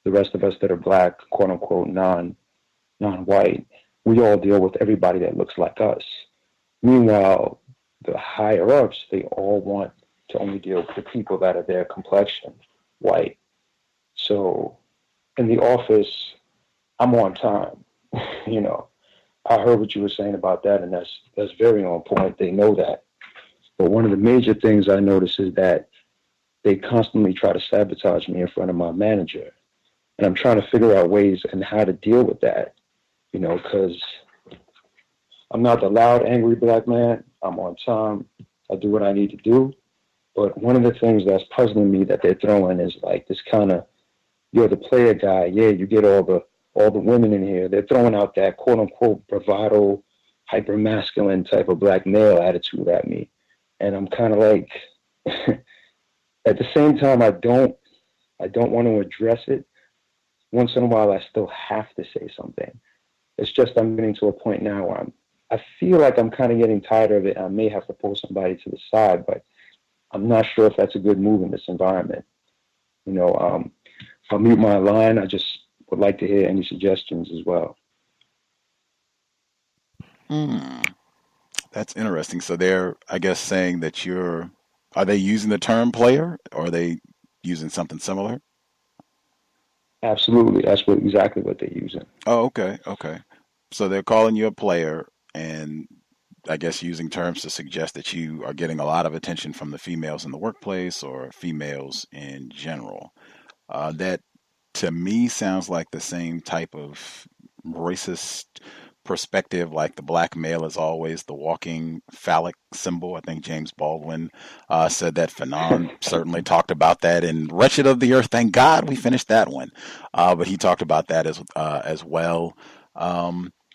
the rest of us that are black, quote unquote, non-white, we all deal with everybody that looks like us. Meanwhile, the higher ups, they all want to only deal with the people that are their complexion, white. So in the office, I'm on time. I heard what you were saying about that, and that's very on point. They know that. But one of the major things I notice is that they constantly try to sabotage me in front of my manager. And I'm trying to figure out ways and how to deal with that, because I'm not the loud, angry black man. I'm on time. I do what I need to do. But one of the things that's puzzling me that they're throwing is like this kind of, you're the player guy. Yeah, you get all the women in here. They're throwing out that quote unquote bravado, hyper masculine type of black male attitude at me. And I'm kind of like, at the same time, I don't want to address it. Once in a while, I still have to say something. It's just I'm getting to a point now where I feel like I'm kind of getting tired of it. I may have to pull somebody to the side, but I'm not sure if that's a good move in this environment. I'll mute my line. I just would like to hear any suggestions as well. That's interesting. So they're, I guess, saying that are they using the term player, or are they using something similar? Absolutely. That's exactly what they're using. Oh, okay. So they're calling you a player, and I guess using terms to suggest that you are getting a lot of attention from the females in the workplace or females in general. That, to me, sounds like the same type of racist perspective, like the black male is always the walking phallic symbol. I think James Baldwin said that. Fanon certainly talked about that in Wretched of the Earth. Thank God we finished that one. But he talked about that as well.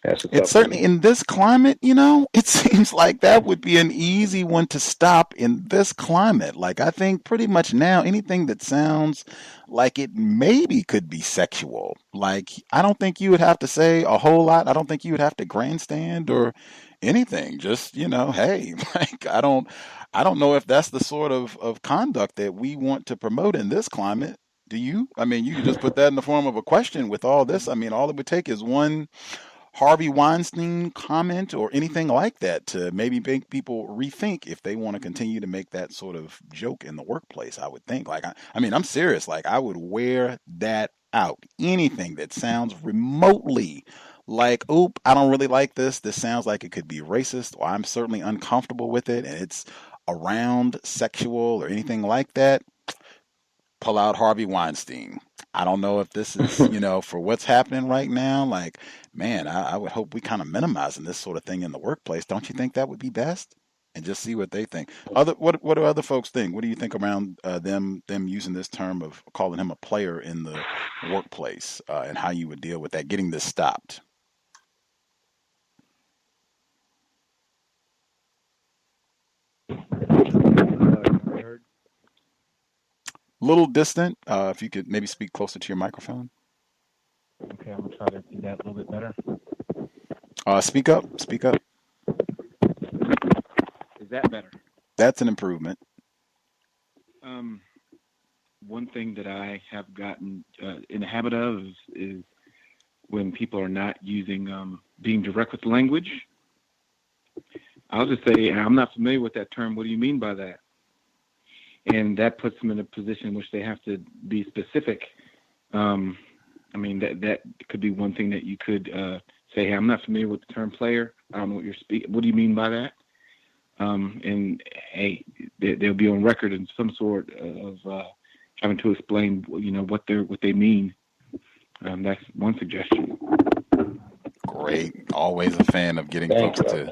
It's certainly in this climate, it seems like that would be an easy one to stop in this climate. Like, I think pretty much now anything that sounds like it maybe could be sexual, like, I don't think you would have to say a whole lot. I don't think you would have to grandstand or anything. Just, hey, like, I don't know if that's the sort of conduct that we want to promote in this climate. Do you? I mean, you can just put that in the form of a question with all this. I mean, all it would take is one Harvey Weinstein comment or anything like that to maybe make people rethink if they want to continue to make that sort of joke in the workplace, I would think. Like, I mean, I'm serious. Like, I would wear that out. Anything that sounds remotely like, oop, I don't really like this. This sounds like it could be racist, or I'm certainly uncomfortable with it, and it's around sexual or anything like that. pull out Harvey Weinstein. I don't know if this is, for what's happening right now. Like, man, I would hope we kind of minimizing this sort of thing in the workplace. Don't you think that would be best? And just see what they think. What do other folks think? What do you think around them using this term of calling him a player in the workplace, and how you would deal with that, getting this stopped? Little distant. If you could maybe speak closer to your microphone. Okay, I'm gonna try to do that a little bit better. Speak up. Speak up. Is that better? That's an improvement. One thing that I have gotten in the habit of is when people are not using being direct with language. I'll just say, I'm not familiar with that term. What do you mean by that? And that puts them in a position in which they have to be specific. That could be one thing that you could say, hey, I'm not familiar with the term player. I don't know what you're speaking. What do you mean by that? And hey, they'll be on record in some sort of having to explain, what they mean. That's one suggestion. Great. Always a fan of getting folks to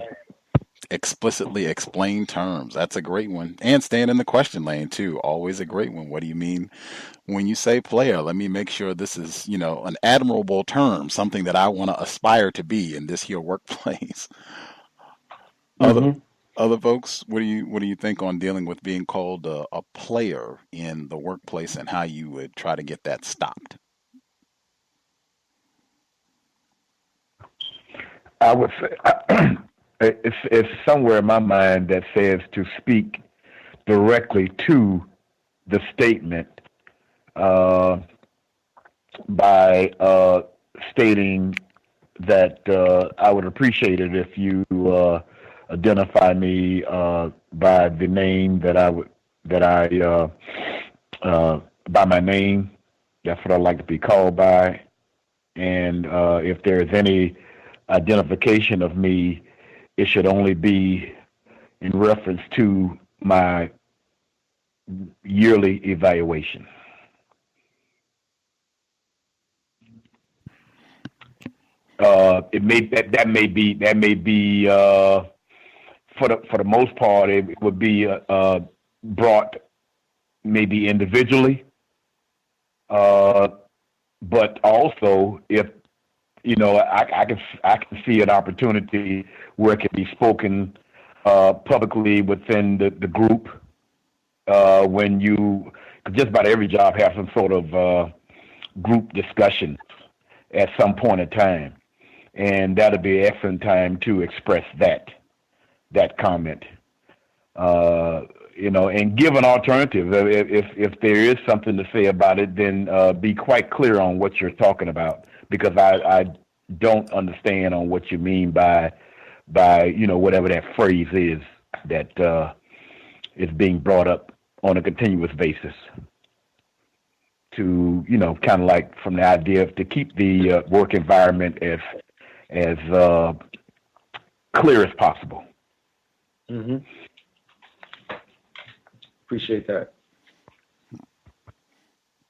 explicitly explain terms. That's a great one. And stand in the question lane too. Always a great one. What do you mean when you say player? Let me make sure this is, an admirable term, something that I want to aspire to be in this here workplace. Mm-hmm. Other folks, what do you think on dealing with being called a player in the workplace and how you would try to get that stopped? I would say it's somewhere in my mind that says to speak directly to the statement by stating that I would appreciate it if you identify me by the name by my name. That's what I like to be called by. And if there's any identification of me, it should only be in reference to my yearly evaluation. That may be for the most part it would be brought maybe individually, but also if I can see an opportunity where it can be spoken publicly within the group when just about every job has some sort of group discussion at some point in time, and that'll be an excellent time to express that comment. And give an alternative. If there is something to say about it, then be quite clear on what you're talking about, because I don't understand on what you mean by whatever that phrase is that is being brought up on a continuous basis. To kind of like from the idea of to keep the work environment as clear as possible. Mm-hmm. Appreciate that.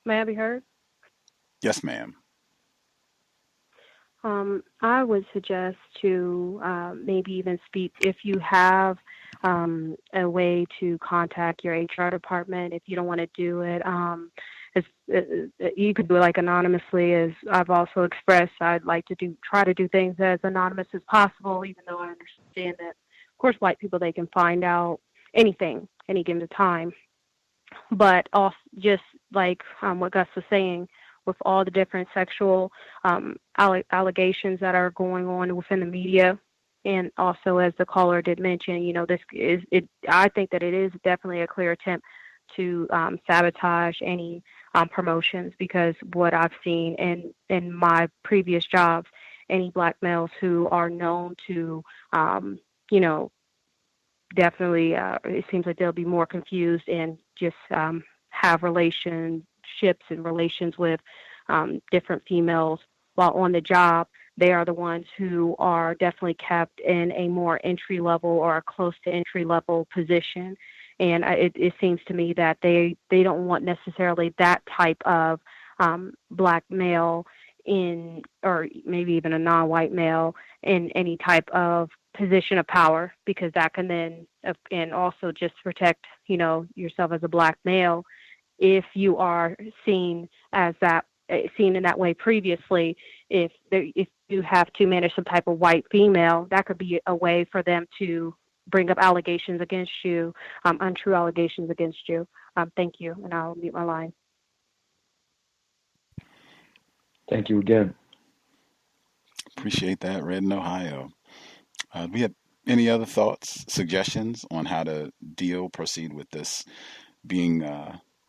May I be heard? Yes, ma'am. I would suggest to maybe even speak if you have a way to contact your HR department. If you don't want to do it, you could do it like anonymously. As I've also expressed, I'd like to try to do things as anonymous as possible, even though I understand that, of course, white people, they can find out anything any given time. But also, just like what Gus was saying, with all the different sexual allegations that are going on within the media, and also as the caller did mention, this is it. I think that it is definitely a clear attempt to sabotage any promotions, because what I've seen in my previous jobs, any black males who are known to, definitely it seems like they'll be more confused and just have relationships and relations with different females while on the job. They are the ones who are definitely kept in a more entry level or a close to entry level position. And it seems to me that they don't want necessarily that type of black male in, or maybe even a non-white male in any type of position of power, because that can then, and also just protect, yourself as a black male. If you are seen in that way previously, if you have to manage some type of white female, that could be a way for them to bring up allegations against you, untrue allegations against you. Thank you, and I'll mute my line. Thank you again. Appreciate that, Red in Ohio. Do we have any other thoughts, suggestions on how to proceed with this being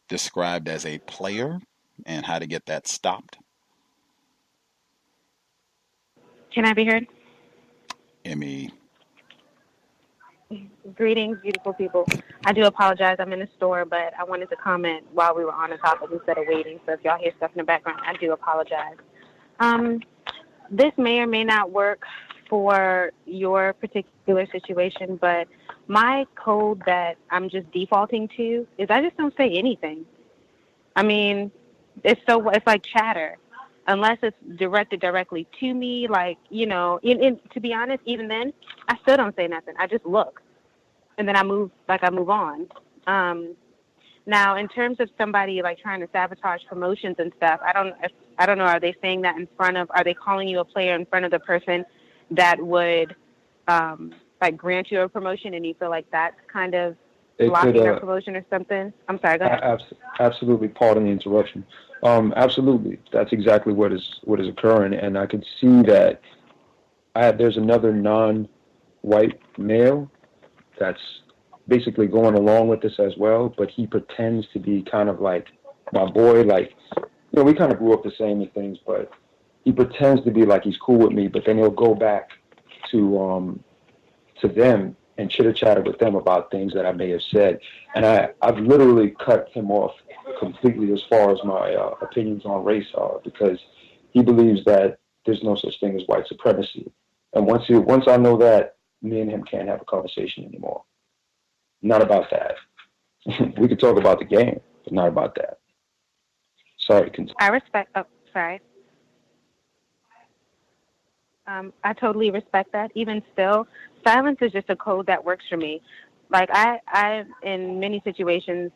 described as a player and how to get that stopped? Can I be heard? Emmy. Greetings, beautiful people. I do apologize. I'm in the store, but I wanted to comment while we were on the topic instead of waiting. So if y'all hear stuff in the background, I do apologize. This may or may not work for your particular situation, but my code that I'm just defaulting to is I just don't say anything. I mean, it's like chatter. Unless it's directed directly to me, like, to be honest, even then, I still don't say nothing. I just look, and then I move on. Now, in terms of somebody like trying to sabotage promotions and stuff, I don't know. Are they saying that are they calling you a player in front of the person that would grant you a promotion, and you feel like that's kind of blocking their promotion or something? I'm sorry, go ahead. Absolutely. Pardon the interruption. Absolutely. That's exactly what is occurring. And I could see that there's another non-white male that's basically going along with this as well, but he pretends to be kind of like my boy. Like, we kind of grew up the same and things, but he pretends to be like he's cool with me, but then he'll go back to them and chitter-chatter with them about things that I may have said. And I've literally cut him off completely as far as my opinions on race are, because he believes that there's no such thing as white supremacy. And once I know that, me and him can't have a conversation anymore. Not about that. We could talk about the game, but not about that. Sorry. I respect. Oh, sorry. I totally respect that. Even still, silence is just a code that works for me. Like I in many situations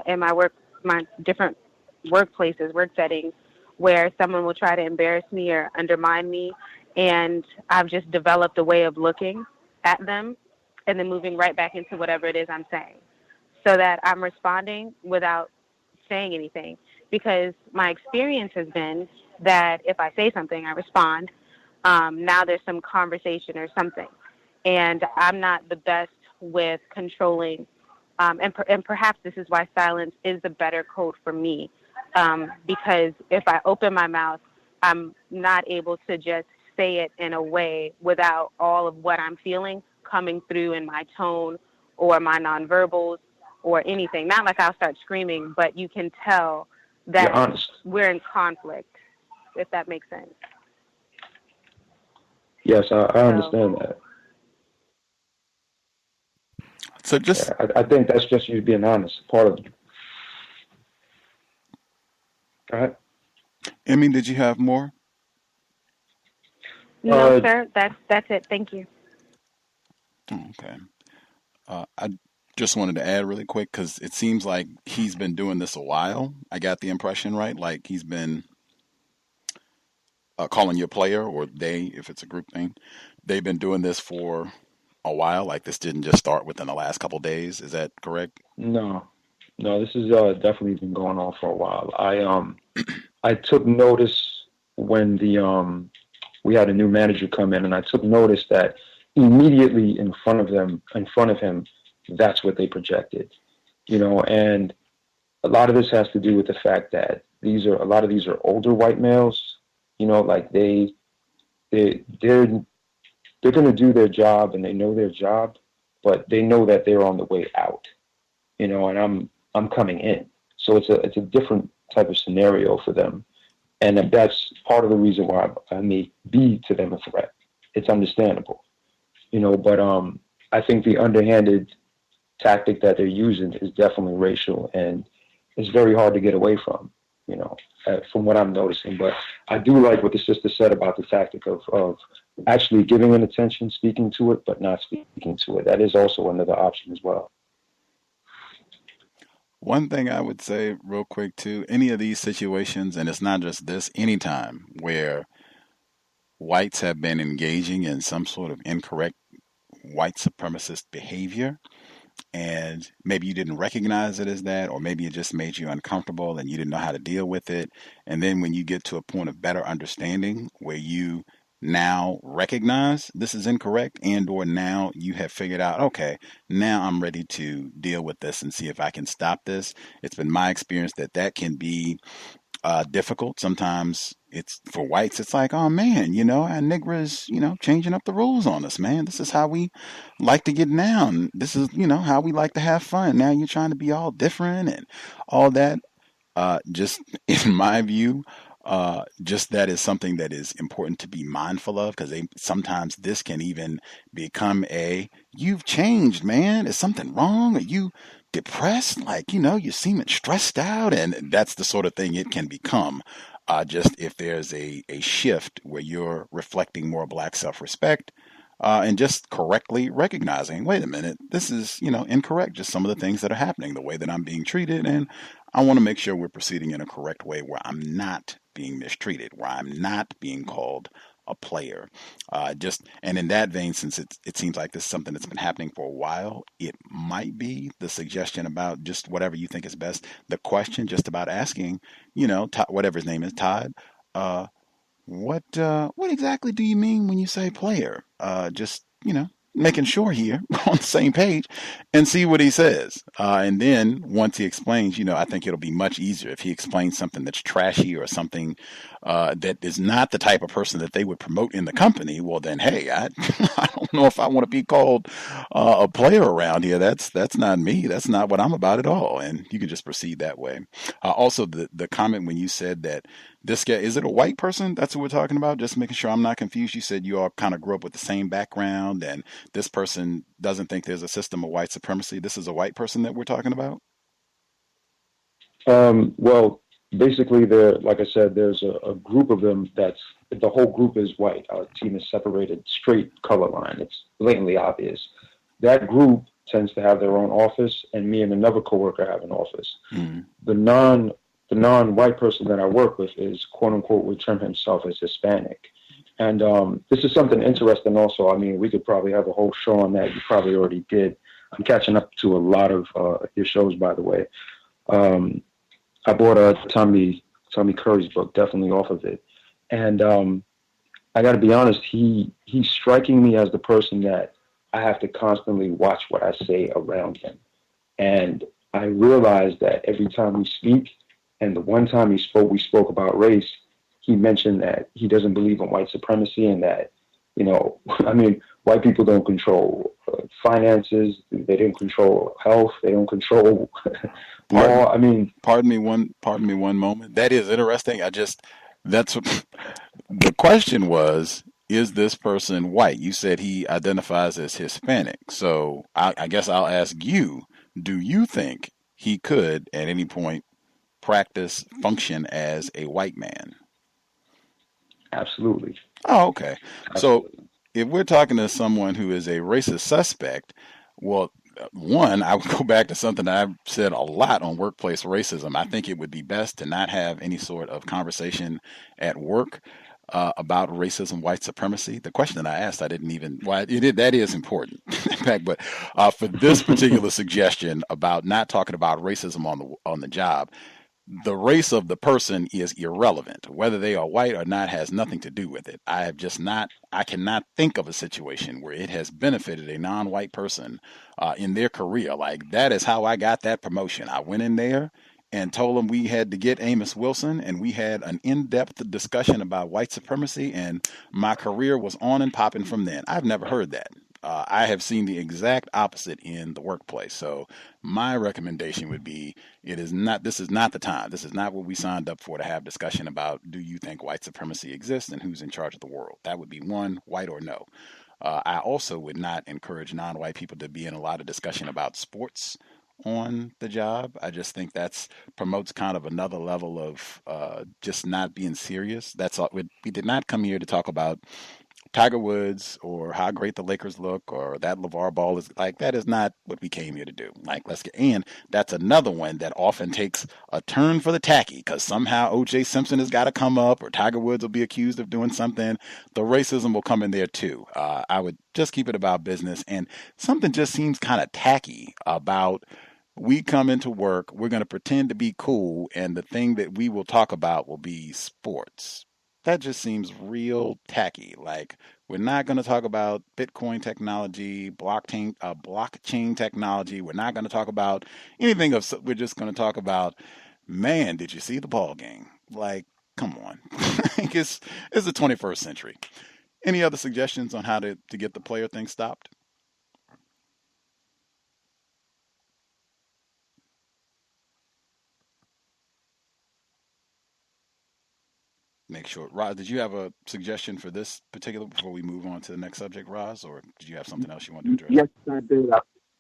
in my different workplaces, work settings, where someone will try to embarrass me or undermine me, and I've just developed a way of looking at them and then moving right back into whatever it is I'm saying, so that I'm responding without saying anything. Because my experience has been that if I say something, I respond. Now there's some conversation or something, and I'm not the best with controlling. And perhaps this is why silence is the better code for me, because if I open my mouth, I'm not able to just say it in a way without all of what I'm feeling coming through in my tone or my nonverbals or anything. Not like I'll start screaming, but you can tell that we're in conflict, if that makes sense. Yes, I understand that. So I think that's just you being honest, part of it. Go ahead. Emmy, did you have more? No, sir. That's it. Thank you. Okay. I just wanted to add really quick, because it seems like he's been doing this a while. I got the impression, right? Like he's been calling you a player, or they, if it's a group thing, they've been doing this for a while. Like this didn't just start within the last couple of days. Is that correct? No, this is definitely been going on for a while. I took notice when we had a new manager come in, and I took notice that immediately in front of him, that's what they projected, and a lot of this has to do with the fact that a lot of these are older white males, like they're going to do their job, and they know their job, but they know that they're on the way out, and I'm coming in. So it's a different type of scenario for them. And that's part of the reason why I may be to them a threat. It's understandable, but I think the underhanded tactic that they're using is definitely racial, and it's very hard to get away from, from what I'm noticing. But I do like what the sister said about the tactic of actually giving an attention, speaking to it, but not speaking to it. That is also another option as well. One thing I would say real quick too, any of these situations, and it's not just this, anytime where whites have been engaging in some sort of incorrect white supremacist behavior, and maybe you didn't recognize it as that, or maybe it just made you uncomfortable and you didn't know how to deal with it. And then when you get to a point of better understanding where you now recognize this is incorrect, and or now you have figured out, okay, now I'm ready to deal with this and see if I can stop this. It's been my experience that that can be difficult. Sometimes it's for whites, it's like, oh man, our niggers, changing up the rules on us, man. This is how we like to get down. This is, how we like to have fun. Now you're trying to be all different and all that. Just in my view, just that is something that is important to be mindful of, because sometimes this can even become you've changed, man. Is something wrong? Are you depressed? Like, you're seeming stressed out. And that's the sort of thing it can become. Just if there's a shift where you're reflecting more Black self-respect, and just correctly recognizing, wait a minute, this is, incorrect. Just some of the things that are happening, the way that I'm being treated. And I want to make sure we're proceeding in a correct way where I'm not being mistreated, where I'm not being called a player. And in that vein, since it seems like this is something that's been happening for a while, it might be the suggestion about just whatever you think is best. The question just about asking, whatever his name is, Todd, what exactly do you mean when you say player? Just, making sure here we're on the same page, and see what he says. And then once he explains, I think it'll be much easier if he explains something that's trashy or something that is not the type of person that they would promote in the company. Well, then, hey, I don't know if I want to be called a player around here. That's not me. That's not what I'm about at all. And you can just proceed that way. Also, the comment when you said that this guy, is it a white person? That's what we're talking about? Just making sure I'm not confused. You said you all kind of grew up with the same background, and this person doesn't think there's a system of white supremacy. This is a white person that we're talking about? Well, basically, like I said, there's a group of them the whole group is white. Our team is separated, straight color line. It's blatantly obvious. That group tends to have their own office, and me and another coworker have an office. Mm. The non-white person that I work with is, quote unquote, would term himself as Hispanic. And this is something interesting also. I mean, we could probably have a whole show on that. You probably already did. I'm catching up to a lot of your shows, by the way. I bought Tommy Curry's book, definitely off of it. And I got to be honest, he's striking me as the person that I have to constantly watch what I say around him. And I realized that every time we speak, and the one time we spoke about race, he mentioned that he doesn't believe in white supremacy, and that, white people don't control finances, they don't control health, they don't control law. Pardon me one moment. That is interesting. That's what the question was. Is this person white? You said he identifies as Hispanic. So I guess I'll ask you, do you think he could at any point function as a white man? Absolutely. Oh, okay. Absolutely. So if we're talking to someone who is a racist suspect, well, one, I would go back to something that I've said a lot on workplace racism. I think it would be best to not have any sort of conversation at work about racism, white supremacy. The question that I asked, I didn't even, that is important. In fact, but for this particular suggestion about not talking about racism on the job, the race of the person is irrelevant. Whether they are white or not has nothing to do with it. I cannot think of a situation where it has benefited a non-white person in their career. Like, that is how I got that promotion. I went in there and told them we had to get Amos Wilson, and we had an in-depth discussion about white supremacy, and my career was on and popping from then. I've never heard that. I have seen the exact opposite in the workplace. So my recommendation would be, this is not the time. This is not what we signed up for, to have discussion about, do you think white supremacy exists and who's in charge of the world? That would be one, white or no. I also would not encourage non-white people to be in a lot of discussion about sports on the job. I just think that's promotes kind of another level of just not being serious. That's all. We did not come here to talk about Tiger Woods or how great the Lakers look or that LeVar Ball is. Like, that is not what we came here to do. Like, let's get, and that's another one that often takes a turn for the tacky because somehow O.J. Simpson has got to come up or Tiger Woods will be accused of doing something. The racism will come in there too. I would just keep it about business, and something just seems kind of tacky about we come into work, we're going to pretend to be cool, and the thing that we will talk about will be sports. That just seems real tacky. Like, we're not going to talk about Bitcoin technology, blockchain technology. We're not going to talk about anything of. We're just going to talk about, man, did you see the ball game? Like, come on. it's the 21st century. Any other suggestions on how to get the player thing stopped? Make sure. Roz, did you have a suggestion for this particular before we move on to the next subject, Roz, or did you have something else you want to address? Yes, I did.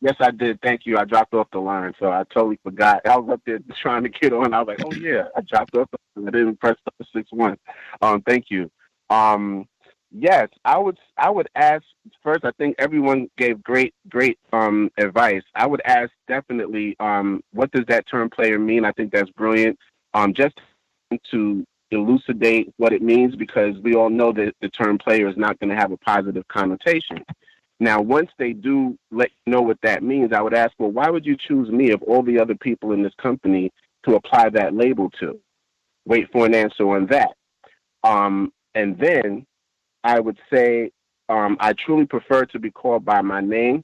Yes, I did. Thank you. I dropped off the line, so I totally forgot. I was up there trying to get on. I was like, oh, yeah, I dropped off the line. I didn't press the 6-1. Thank you. Yes, I would ask first. I think everyone gave great advice. I would ask definitely, what does that term player mean? I think that's brilliant. Just to elucidate what it means, because we all know that the term player is not going to have a positive connotation. Now, once they do let you know what that means, I would ask, well, why would you choose me of all the other people in this company to apply that label to? Wait for an answer on that. And then I would say, I truly prefer to be called by my name.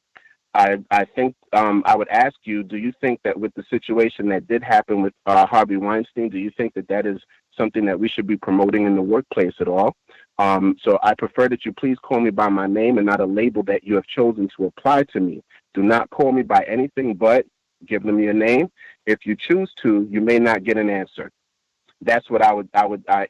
I think I would ask you, do you think that with the situation that did happen with Harvey Weinstein, do you think that that is something that we should be promoting in the workplace at all? So I prefer that you please call me by my name and not a label that you have chosen to apply to me. Do not call me by anything but give them your name. If you choose to, you may not get an answer. That's what I would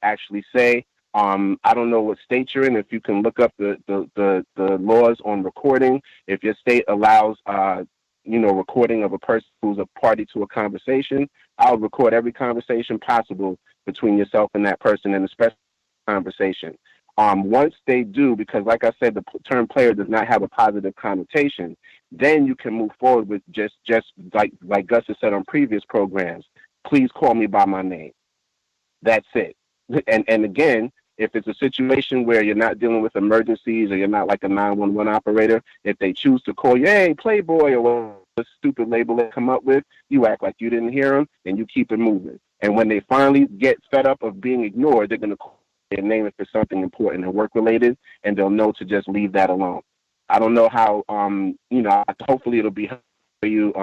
actually say. I don't know what state you're in. If you can look up the laws on recording, if your state allows, recording of a person who's a party to a conversation, I'll record every conversation possible between yourself and that person, and especially conversation. Once they do, because like I said, the term player does not have a positive connotation, then you can move forward with just like Gus has said on previous programs, please call me by my name. That's it. And again, if it's a situation where you're not dealing with emergencies or you're not like a 911 operator, if they choose to call you, hey, Playboy, or whatever stupid label they come up with, you act like you didn't hear them and you keep it moving. And when they finally get fed up of being ignored, they're going to call their name if it's something important and work related, and they'll know to just leave that alone. I don't know how, hopefully it'll be for you.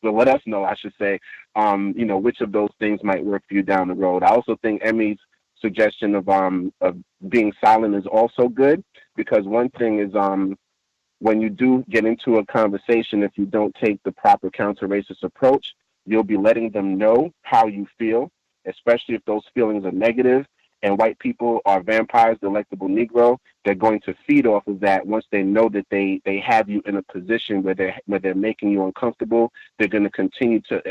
Let us know, I should say, which of those things might work for you down the road. I also think Emmy's suggestion of being silent is also good, because one thing is when you do get into a conversation, if you don't take the proper counter-racist approach, you'll be letting them know how you feel, especially if those feelings are negative. And white people are vampires, delectable Negro. They're going to feed off of that once they know that they have you in a position where they're making you uncomfortable. They're going to continue to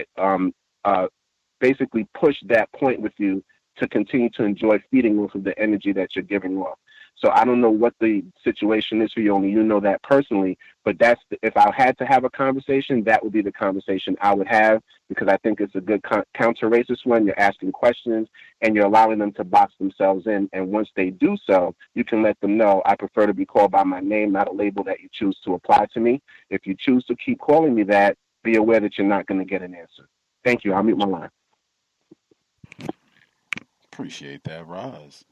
basically push that point with you to continue to enjoy feeding off of the energy that you're giving off. So I don't know what the situation is for you, only you know that personally, but if I had to have a conversation, that would be the conversation I would have, because I think it's a good counter-racist one. You're asking questions and you're allowing them to box themselves in. And once they do so, you can let them know, I prefer to be called by my name, not a label that you choose to apply to me. If you choose to keep calling me that, be aware that you're not going to get an answer. Thank you. I'll mute my line. Appreciate that, Roz.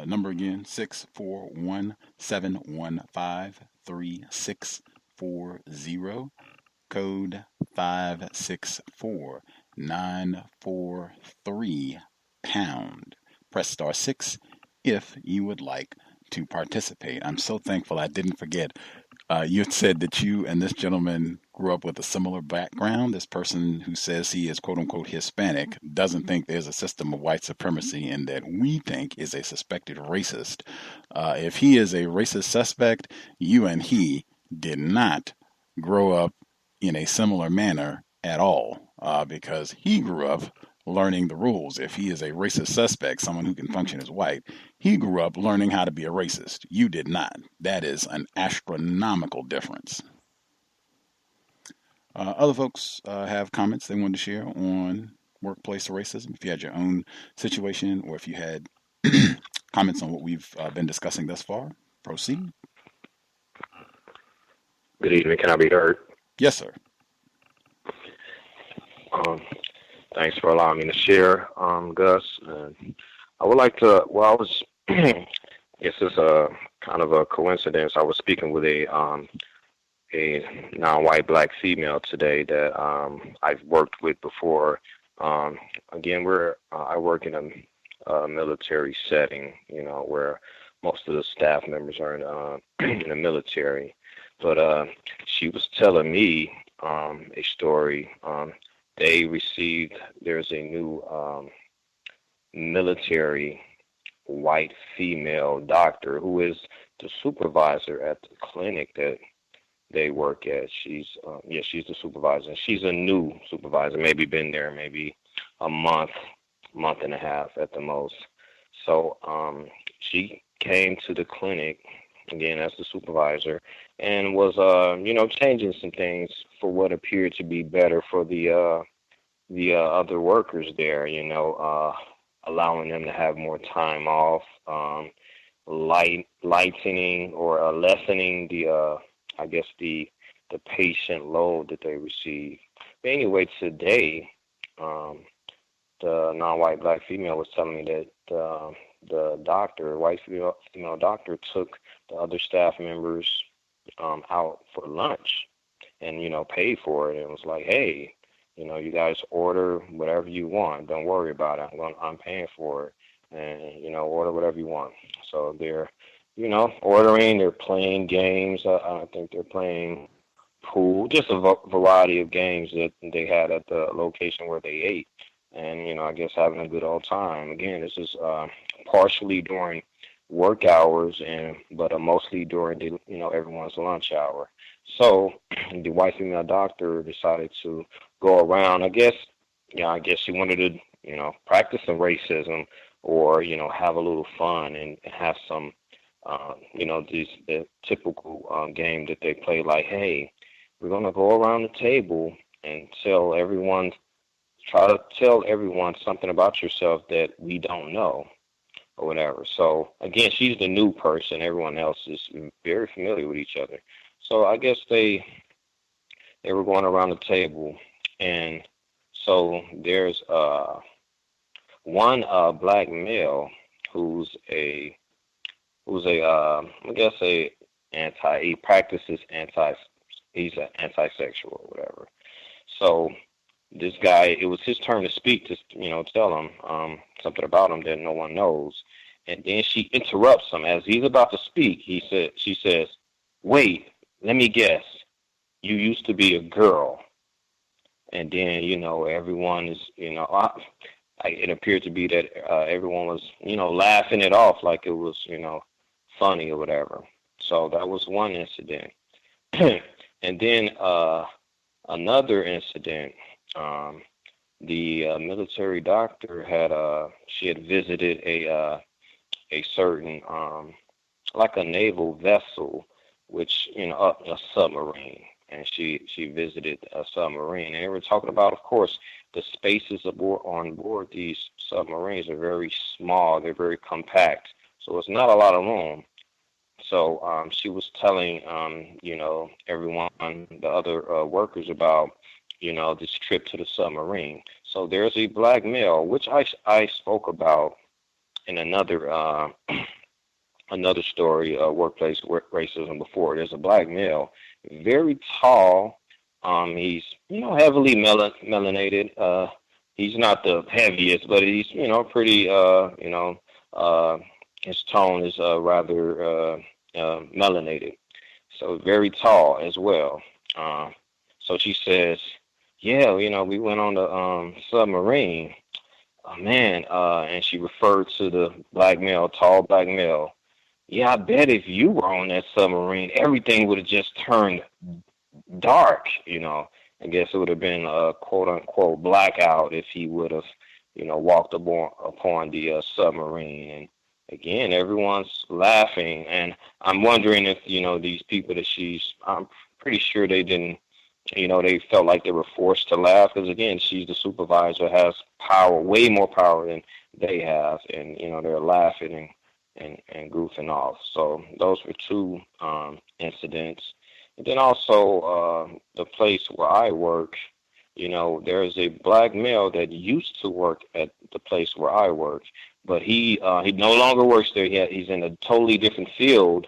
Number again, 641-715-3640. Code 564-943#. Press *6 if you would like to participate. I'm so thankful I didn't forget You had said that you and this gentleman grew up with a similar background. This person who says he is quote unquote Hispanic doesn't think there's a system of white supremacy and that we think is a suspected racist. If he is a racist suspect, you and he did not grow up in a similar manner at all, because he grew up learning the rules. If he is a racist suspect, someone who can function as white, he grew up learning how to be a racist. You did not. That is an astronomical difference. Other folks have comments they wanted to share on workplace racism. If you had your own situation or if you had comments on what we've been discussing thus far, proceed. Good evening. Can I be heard? Yes, sir. Thanks for allowing me to share, Gus. I would like to, I was, I guess it's a kind of a coincidence. I was speaking with a non-white black female today that I've worked with before. Again, I work in a military setting, where most of the staff members are in the military. But she was telling me a story. There's a new military white female doctor who is the supervisor at the clinic that they work at. She's the supervisor. She's a new supervisor, maybe been there maybe a month and a half at the most. So she came to the clinic again as the supervisor and was changing some things for what appeared to be better for the other workers there, allowing them to have more time off, lightening or lessening the patient load that they receive. But anyway, today, the non-white black female was telling me that the doctor, white female doctor, took the other staff members out for lunch and, paid for it. And was like, hey, you guys order whatever you want. Don't worry about it. I'm paying for it. And, order whatever you want. So they're, ordering, they're playing games. I think they're playing pool, just a variety of games that they had at the location where they ate. And, I guess having a good old time. Again, this is partially during work hours, but mostly during the, everyone's lunch hour. So the white female doctor decided to go around. I guess she wanted to, practice some racism or, have a little fun and have some, the typical game that they play. Like, hey, we're gonna go around the table and try to tell everyone something about yourself that we don't know or whatever. So again, she's the new person. Everyone else is very familiar with each other. So I guess they were going around the table, and so there's one black male who's he practices he's an anti-sexual or whatever. So this guy, it was his turn to speak, to tell him something about him that no one knows. And then she interrupts him as he's about to speak. She says, "Wait, let me guess. You used to be a girl." And then, everyone is, it appeared to be that everyone was, laughing it off like it was, funny or whatever. So that was one incident. And then another incident, the military doctor had visited a certain, like a naval vessel, which, a submarine. And she visited a submarine, and they were talking about, of course, the spaces on board these submarines are very small. They're very compact, so it's not a lot of room. So she was telling, everyone, the other workers about, this trip to the submarine. So there's a black male, which I spoke about in another story, workplace racism before. There's a black male, very tall. He's, heavily melanated. He's not the heaviest, but he's, pretty, his tone is rather melanated. so very tall as well. So she says, yeah, we went on the submarine. Oh, man, and she referred to the black male, tall black male. Yeah, I bet if you were on that submarine, everything would have just turned dark, I guess it would have been a quote-unquote blackout if he would have, walked upon the submarine. And again, everyone's laughing. And I'm wondering if, these people that I'm pretty sure they didn't, they felt like they were forced to laugh because, again, she's the supervisor, has power, way more power than they have. And, they're laughing and goofing off. So those were two incidents. And then also the place where I work, there's a black male that used to work at the place where I work, but he no longer works there. He's in a totally different field,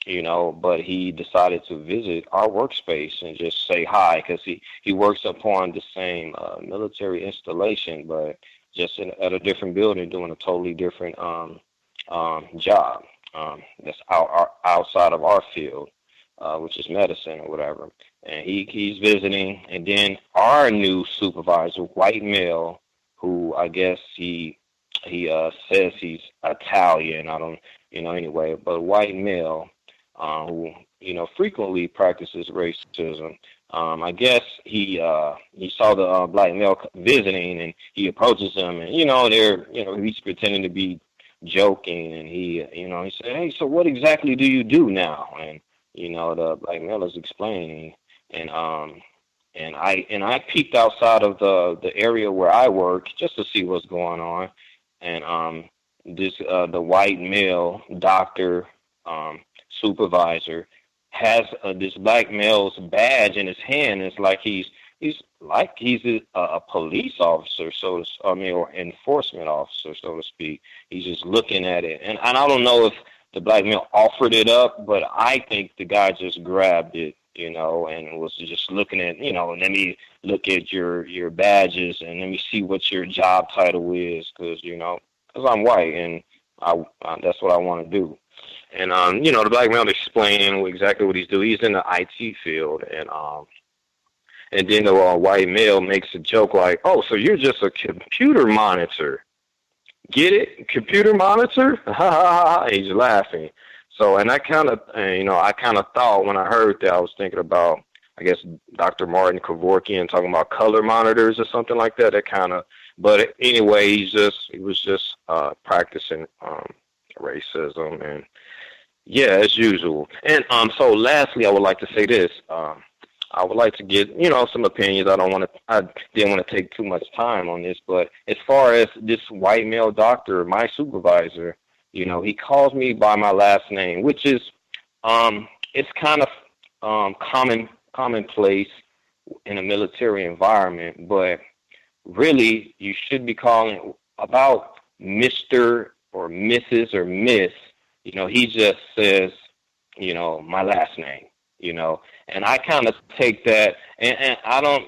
but he decided to visit our workspace and just say hi because he works upon the same military installation, but just at a different building doing a totally different job that's outside of our field. Which is medicine or whatever. And he's visiting. And then our new supervisor, white male, who I guess he says he's Italian. I don't, anyway, but white male who, frequently practices racism. I guess he saw the black male visiting and he approaches him and, he's pretending to be joking. And he said, hey, so what exactly do you do now? And the black male is explaining, and I peeked outside of the area where I work just to see what's going on, and the white male doctor supervisor has this black male's badge in his hand. It's like he's a police officer, or enforcement officer, so to speak. He's just looking at it, and I don't know if the black male offered it up, but I think the guy just grabbed it, and was just looking at, let me look at your badges and let me see what your job title is, because I'm white and that's what I want to do. And, the black male explaining exactly what he's doing. He's in the IT field, and then the white male makes a joke like, oh, so you're just a computer monitor. Get it? Computer monitor? Ha ha ha! He's laughing. So, and I kind of thought when I heard that, I was thinking about, I guess, Dr. Martin Kevorkian talking about color monitors or something like that. But anyway, he was just practicing racism, and yeah, as usual. And so lastly, I would like to say this. I would like to get, some opinions. I didn't want to take too much time on this, but as far as this white male doctor, my supervisor, he calls me by my last name, which is, it's kind of commonplace in a military environment, but really you should be calling about Mr. or Mrs. or Miss. He just says, my last name. And I kind of take that, and I don't,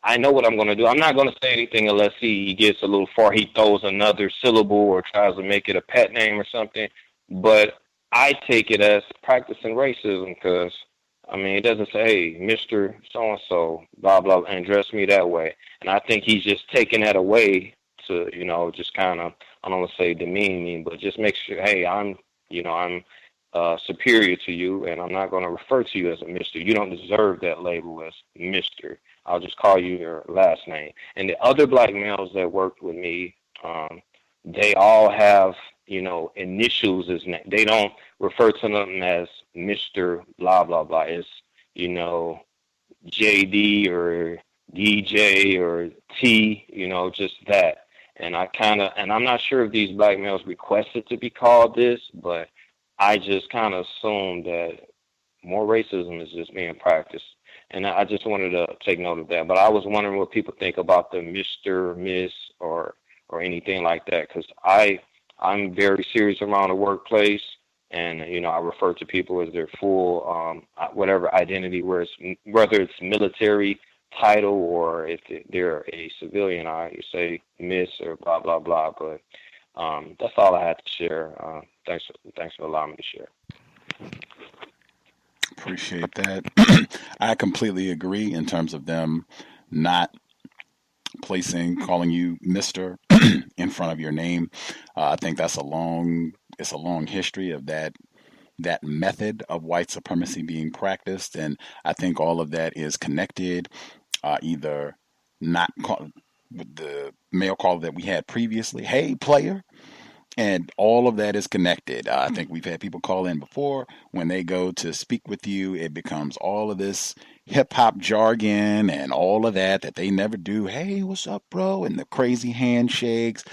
I know what I'm going to do. I'm not going to say anything unless he gets a little far. He throws another syllable or tries to make it a pet name or something. But I take it as practicing racism because, it doesn't say, hey, Mr. So-and-so, blah, blah, and address me that way. And I think he's just taking that away to, just kind of, I don't want to say demean me, but just make sure, hey, I'm superior to you, and I'm not going to refer to you as a Mr. You don't deserve that label as Mr. I'll just call you your last name. And the other black males that worked with me, they all have, initials as name. They don't refer to them as Mr. blah, blah, blah. It's, JD or DJ or T, just that. And I'm not sure if these black males requested to be called this, but I just kind of assumed that more racism is just being practiced. And I just wanted to take note of that. But I was wondering what people think about the Mr., Miss, or anything like that, because I'm very serious around the workplace, and, I refer to people as their full, whatever identity, whether it's military title or if they're a civilian, I say Miss or blah, blah, blah. But that's all I had to share. Thanks for allowing me to share. Appreciate that. I completely agree in terms of them not calling you Mr. in front of your name. I think it's a long history of that method of white supremacy being practiced, and I think all of that is connected. Either not with the male call that we had previously, "Hey, player." And all of that is connected. I think we've had people call in before. When they go to speak with you, it becomes all of this hip hop jargon and all of that they never do. "Hey, what's up, bro?" And the crazy handshakes.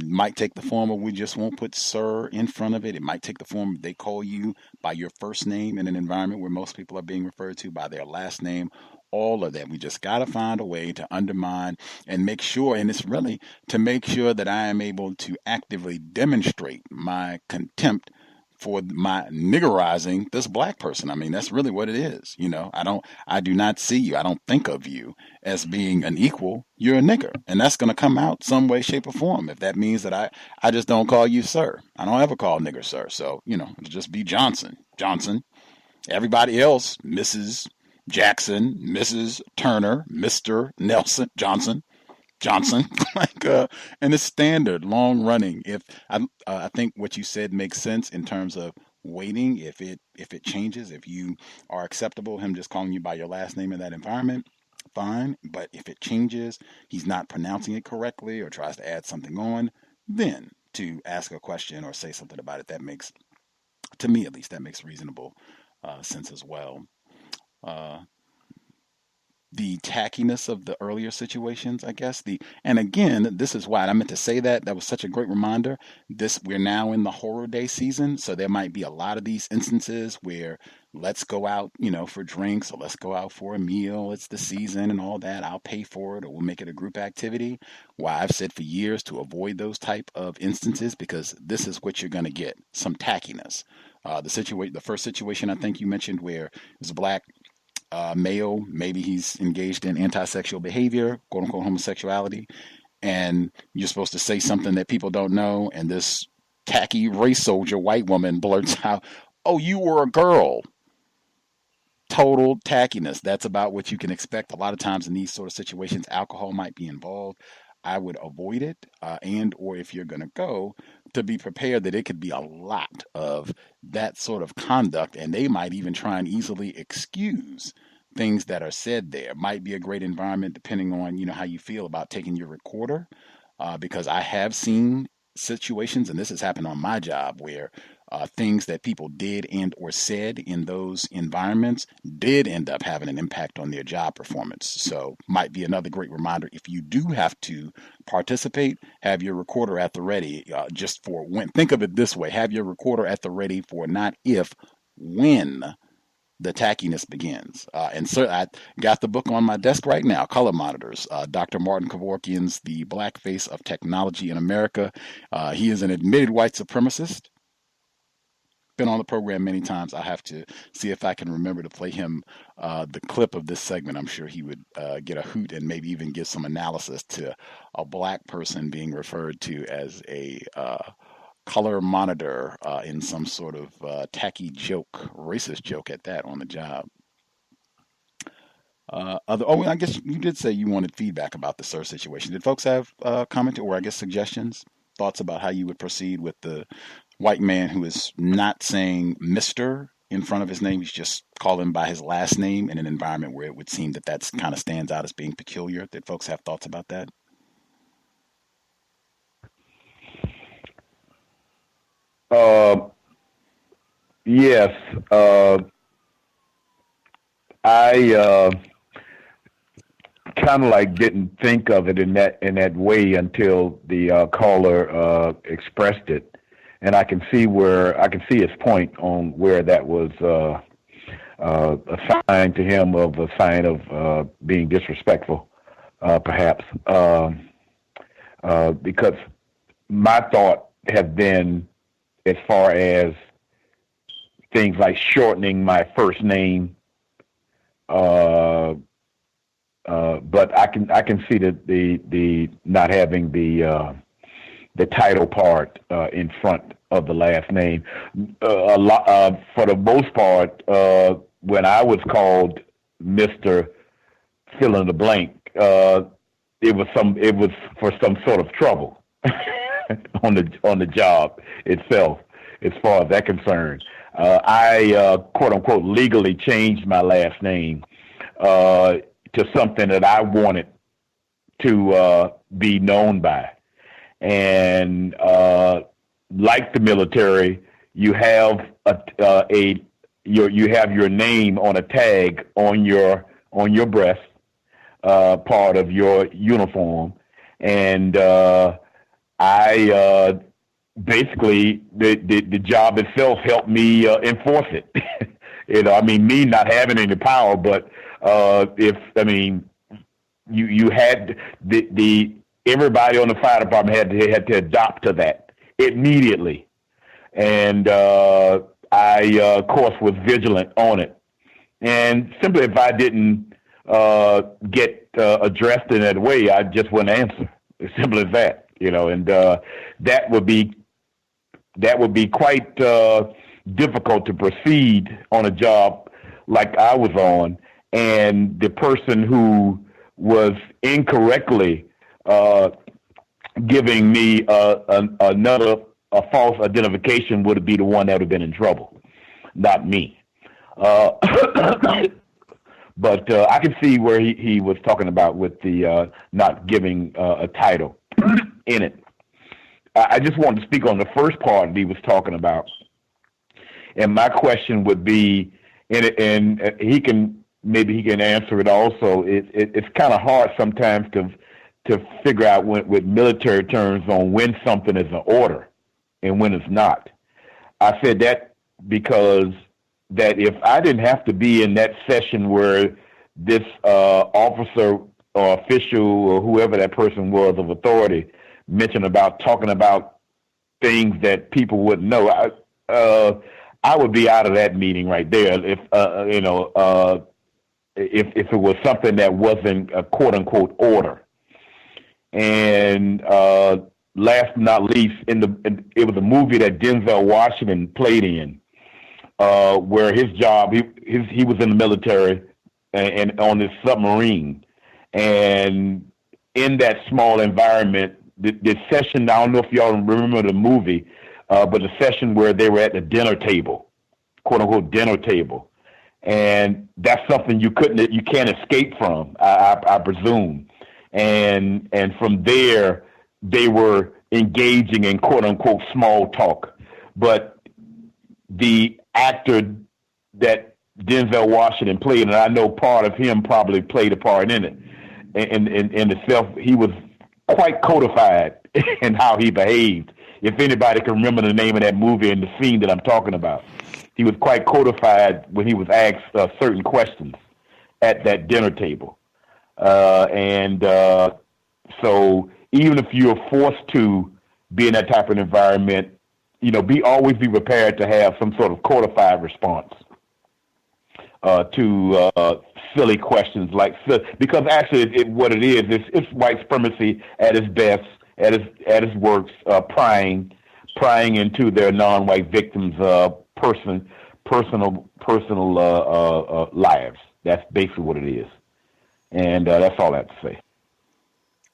Might take the form of, we just won't put "sir" in front of it. It might take the form of they call you by your first name in an environment where most people are being referred to by their last name. All of that. We just got to find a way to undermine and make sure, and it's really to make sure that I am able to actively demonstrate my contempt for my niggerizing this black person. I mean, that's really what it is. I do not see you. I don't think of you as being an equal. You're a nigger. And that's going to come out some way, shape, or form. If that means that I just don't call you sir. I don't ever call nigger sir. So, it'll just be Johnson. Everybody else, Mrs. Jackson, Mrs. Turner, Mr. Nelson, Johnson, and it's standard, long running. If I think what you said makes sense in terms of waiting. If it changes, if you are acceptable, him just calling you by your last name in that environment, fine. But if it changes, he's not pronouncing it correctly or tries to add something on, then to ask a question or say something about it, that makes, to me at least, that makes reasonable sense as well. The tackiness of the earlier situations, I guess. And again, this is why I meant to say that. That was such a great reminder. We're now in the horror day season, so there might be a lot of these instances where let's go out, for drinks, or let's go out for a meal. It's the season and all that. I'll pay for it, or we'll make it a group activity. Why I've said for years to avoid those type of instances, because this is what you're going to get: some tackiness. The first situation I think you mentioned, where there's a black male, maybe he's engaged in anti-sexual behavior, quote unquote homosexuality, and you're supposed to say something that people don't know, and this tacky race soldier white woman blurts out, "Oh, you were a girl." Total tackiness. That's about what you can expect. A lot of times in these sort of situations, alcohol might be involved. I would avoid it, or if you're going to go, to be prepared that it could be a lot of that sort of conduct, and they might even try and easily excuse things that are said there. Might be a great environment depending on how you feel about taking your recorder, because I have seen situations, and this has happened on my job, where things that people did and or said in those environments did end up having an impact on their job performance. So might be another great reminder, if you do have to participate, have your recorder at the ready, just for when. Think of it this way: have your recorder at the ready for not if, when the tackiness begins. And so I got the book on my desk right now, Color Monitors, Dr. Martin Kevorkian's The Blackface of Technology in America. He is an admitted white supremacist. Been on the program many times. I have to see if I can remember to play him the clip of this segment. I'm sure he would get a hoot and maybe even give some analysis to a black person being referred to as a color monitor in some sort of tacky joke, racist joke at that, on the job. I guess you did say you wanted feedback about the SIR situation. Did folks have commented, or I guess suggestions, thoughts about how you would proceed with the white man who is not saying Mr. in front of his name? He's just calling him by his last name in an environment where it would seem that that's kind of stands out as being peculiar. Did folks have thoughts about that? Yes. I kind of like didn't think of it in that way until the caller expressed it. And I can see his point on where that was a sign to him of a sign of being disrespectful, perhaps, because my thought have been as far as things like shortening my first name, but I can see the not having the title part in front of the last name. A lot, for the most part, when I was called Mr. Fill in the blank, it was for some sort of trouble on the job itself. As far as that concerned, I quote unquote legally changed my last name to something that I wanted to be known by, and like the military, you have you have your name on a tag on your breast, part of your uniform, and I basically the job itself helped me enforce it. I mean, me not having any power, but you had the everybody on the fire department had to adopt to that immediately, and I of course was vigilant on it. And simply, if I didn't get addressed in that way, I just wouldn't answer. As simple as that, and that would be quite difficult to proceed on a job like I was on, and the person who was incorrectly giving me a false identification would be the one that would have been in trouble, not me. But I can see where he was talking about with the not giving a title in it. I just wanted to speak on the first part that he was talking about. And my question would be, and he can answer it also. It's kind of hard sometimes to figure out with military terms on when something is an order and when it's not. I said that because that if I didn't have to be in that session where this officer or official or whoever that person was of authority mentioned about talking about things that people wouldn't know, I would be out of that meeting right there if it was something that wasn't a quote unquote order. And last but not least, it was a movie that Denzel Washington played in, where his job, he was in the military and on this submarine, and in that small environment, the session, I don't know if y'all remember the movie, but the session where they were at the dinner table, quote unquote dinner table, and that's something you can't escape from, I presume, and from there they were engaging in quote unquote small talk, but the actor that Denzel Washington played, and I know part of him probably played a part in it, in itself, he was quite codified in how he behaved. If anybody can remember the name of that movie and the scene that I'm talking about, he was quite codified when he was asked certain questions at that dinner table. So even if you're forced to be in that type of environment, always be prepared to have some sort of codified response to silly questions because actually what it is, it's white supremacy at its best, at its works, prying into their non-white victims' personal lives. That's basically what it is, and that's all I have to say.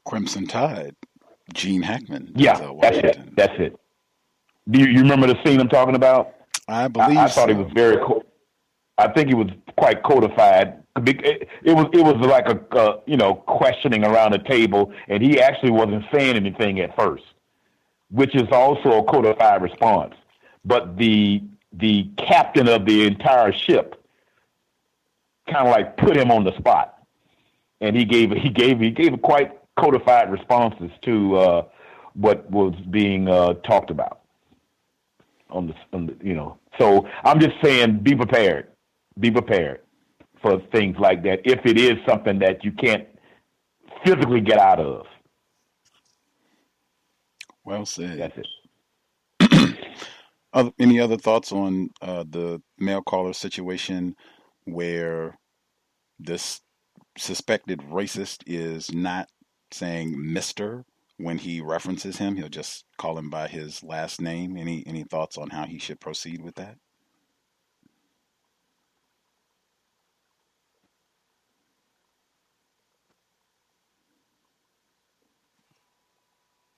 Crimson Tide, Gene Hackman. Yeah, that's it. Do you remember the scene I'm talking about? I believe I thought it was very cool. I think it was quite codified. It was like a questioning around the table, and he actually wasn't saying anything at first, which is also a codified response. But the captain of the entire ship kind of like put him on the spot, and he gave quite codified responses to what was being talked about. So I'm just saying, be prepared for things like that if it is something that you can't physically get out of. Well said. That's it. Any other thoughts on the mail caller situation where this suspected racist is not saying Mr. when he references him? He'll just call him by his last name. Any thoughts on how he should proceed with that?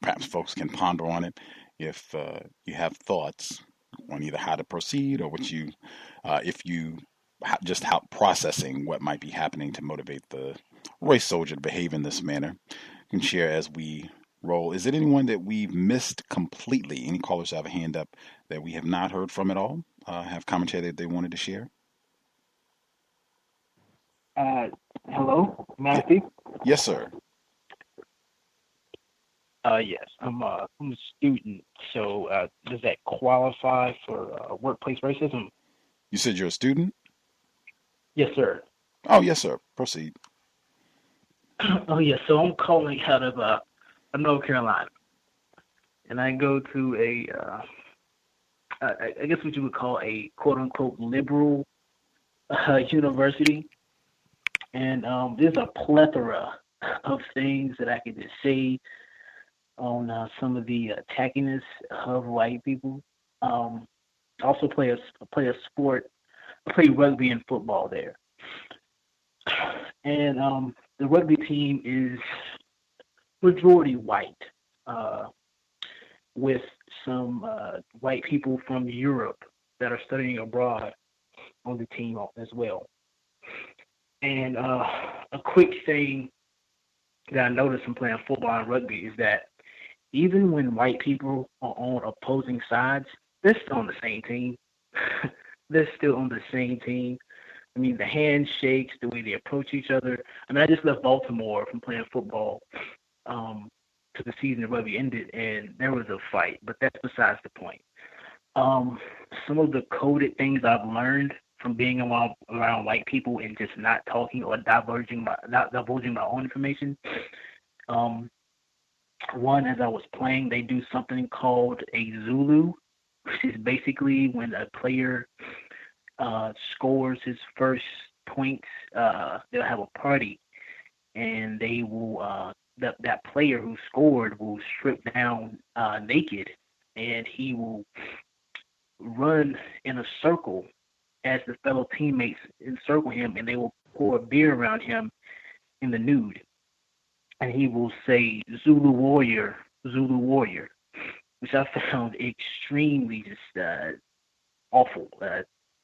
perhaps folks can ponder on it. If you have thoughts on either how to proceed or what you, if you just how processing what might be happening to motivate the race soldier to behave in this manner, you can share as we roll. Is it anyone that we've missed completely? Any callers have a hand up that we have not heard from at all? Have commentary that they wanted to share? Hello, Matthew. Yes, sir. Yes, I'm a student. So does that qualify for workplace racism? You said you're a student? Yes, sir. Oh, yes, sir. Proceed. Oh, yes. So I'm calling out of North Carolina, and I go to I guess what you would call a quote unquote liberal university, and there's a plethora of things that I could just say on some of the attackiness of white people. Also play a sport. I play rugby and football there, and the rugby team is majority white, with some white people from Europe that are studying abroad on the team as well. And a quick thing that I noticed from playing football and rugby is that even when white people are on opposing sides, they're still on the same team. They're still on the same team. I mean, the handshakes, the way they approach each other. I mean, I just left Baltimore from playing football to the season of rugby ended, and there was a fight, but that's besides the point. Some of the coded things I've learned from being around white people and just not talking or not divulging my own information. One, as I was playing, they do something called a Zulu, which is basically when a player scores his first points, they'll have a party, and they will that player who scored will strip down naked, and he will run in a circle as the fellow teammates encircle him, and they will pour beer around him in the nude, and he will say Zulu warrior, which I found extremely just awful,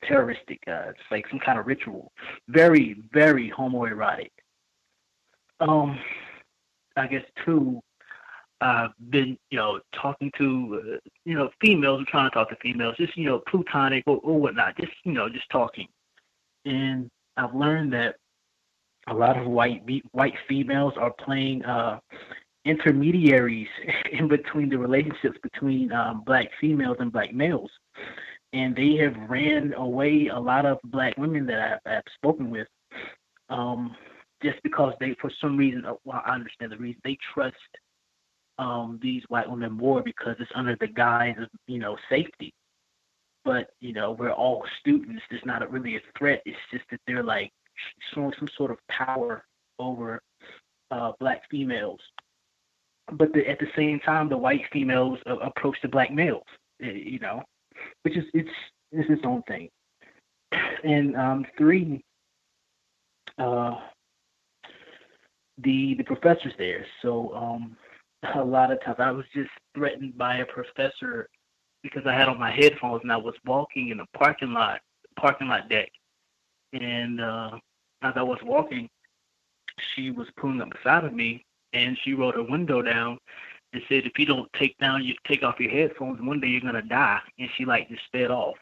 terroristic. It's like some kind of ritual. Very, very homoerotic. I guess two, I've been, talking to, females. I'm trying to talk to females, just, plutonic or whatnot, just talking. And I've learned that a lot of white females are playing intermediaries in between the relationships between black females and black males. And they have ran away a lot of black women that I've spoken with, just because they, for some reason, well, I understand the reason, they trust these white women more because it's under the guise of, safety. But, we're all students. It's not really a threat. It's just that they're like showing some sort of power over black females. But at the same time, the white females approach the black males, which is it's its own thing. And three, the professors there. So a lot of times I was just threatened by a professor because I had on my headphones and I was walking in a parking lot deck. And as I was walking, she was pulling up beside of me, and she rolled her window down and said, "If you don't take off your headphones, one day you're gonna die." And she just sped off.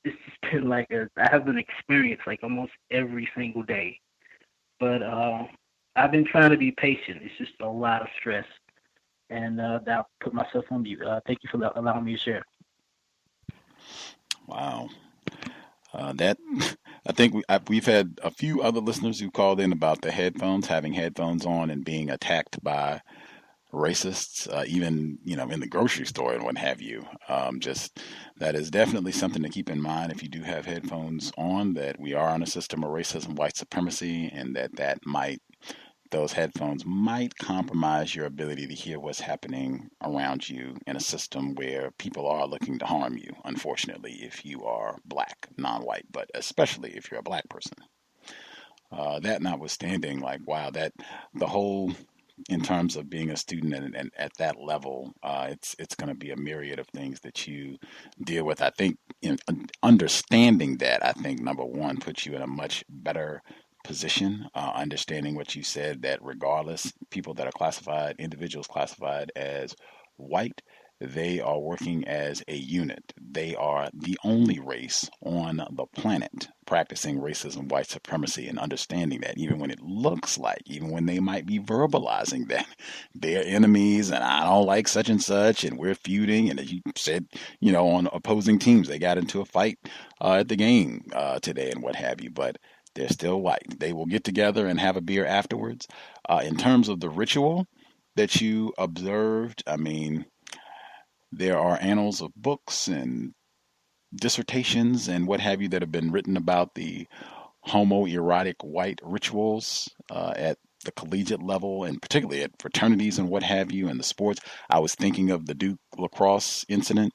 It's just been I have an experience almost every single day. But I've been trying to be patient. It's just a lot of stress. And I'll put myself on mute. Thank you for allowing me to share. Wow. I think we've had a few other listeners who called in about the having headphones on and being attacked by racists, even, in the grocery store and what have you. Just that is definitely something to keep in mind if you do have headphones on, that we are on a system of racism, white supremacy, and those headphones might compromise your ability to hear what's happening around you in a system where people are looking to harm you, unfortunately, if you are black, non-white, but especially if you're a black person. That notwithstanding, wow, that the whole in terms of being a student and at that level, it's going to be a myriad of things that you deal with. I think understanding that, I think number one puts you in a much better position. Understanding what you said, that regardless, people that are classified, individuals classified as white, they are working as a unit. They are the only race on the planet practicing racism, white supremacy, and understanding that even when it looks like, even when they might be verbalizing that they're enemies and I don't like such and we're feuding. And as you said, on opposing teams, they got into a fight at the game today and what have you, but they're still white. They will get together and have a beer afterwards. In terms of the ritual that you observed, I mean, there are annals of books and dissertations and what have you that have been written about the homoerotic white rituals at the collegiate level, and particularly at fraternities and what have you, and the sports. I was thinking of the Duke lacrosse incident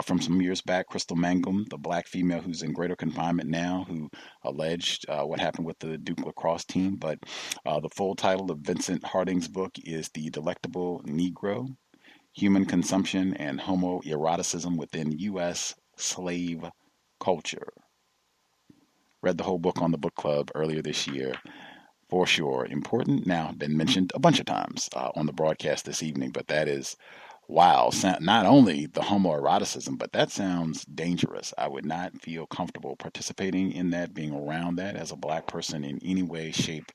from some years back. Crystal Mangum, the black female who's in greater confinement now, who alleged what happened with the Duke lacrosse team. But the full title of Vincent Harding's book is The Delectable Negro: Human Consumption and Homoeroticism Within U.S. Slave Culture. Read the whole book on the book club earlier this year. For sure. Important. Now, been mentioned a bunch of times on the broadcast this evening, but that is, wow, not only the homoeroticism, but that sounds dangerous. I would not feel comfortable participating in that, being around that as a black person in any way, shape,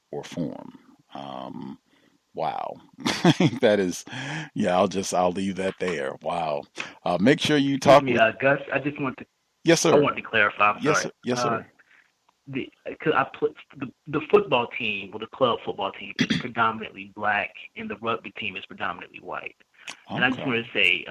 or form. Wow. That is, yeah, I'll leave that there. Wow. Make sure you talk. Excuse me, Gus, I just want to. Yes, sir. I want to clarify. I'm sorry. Yes, sir. Because the football team, or the club football team, is predominantly black, and the rugby team is predominantly white. Okay. And I just want to say,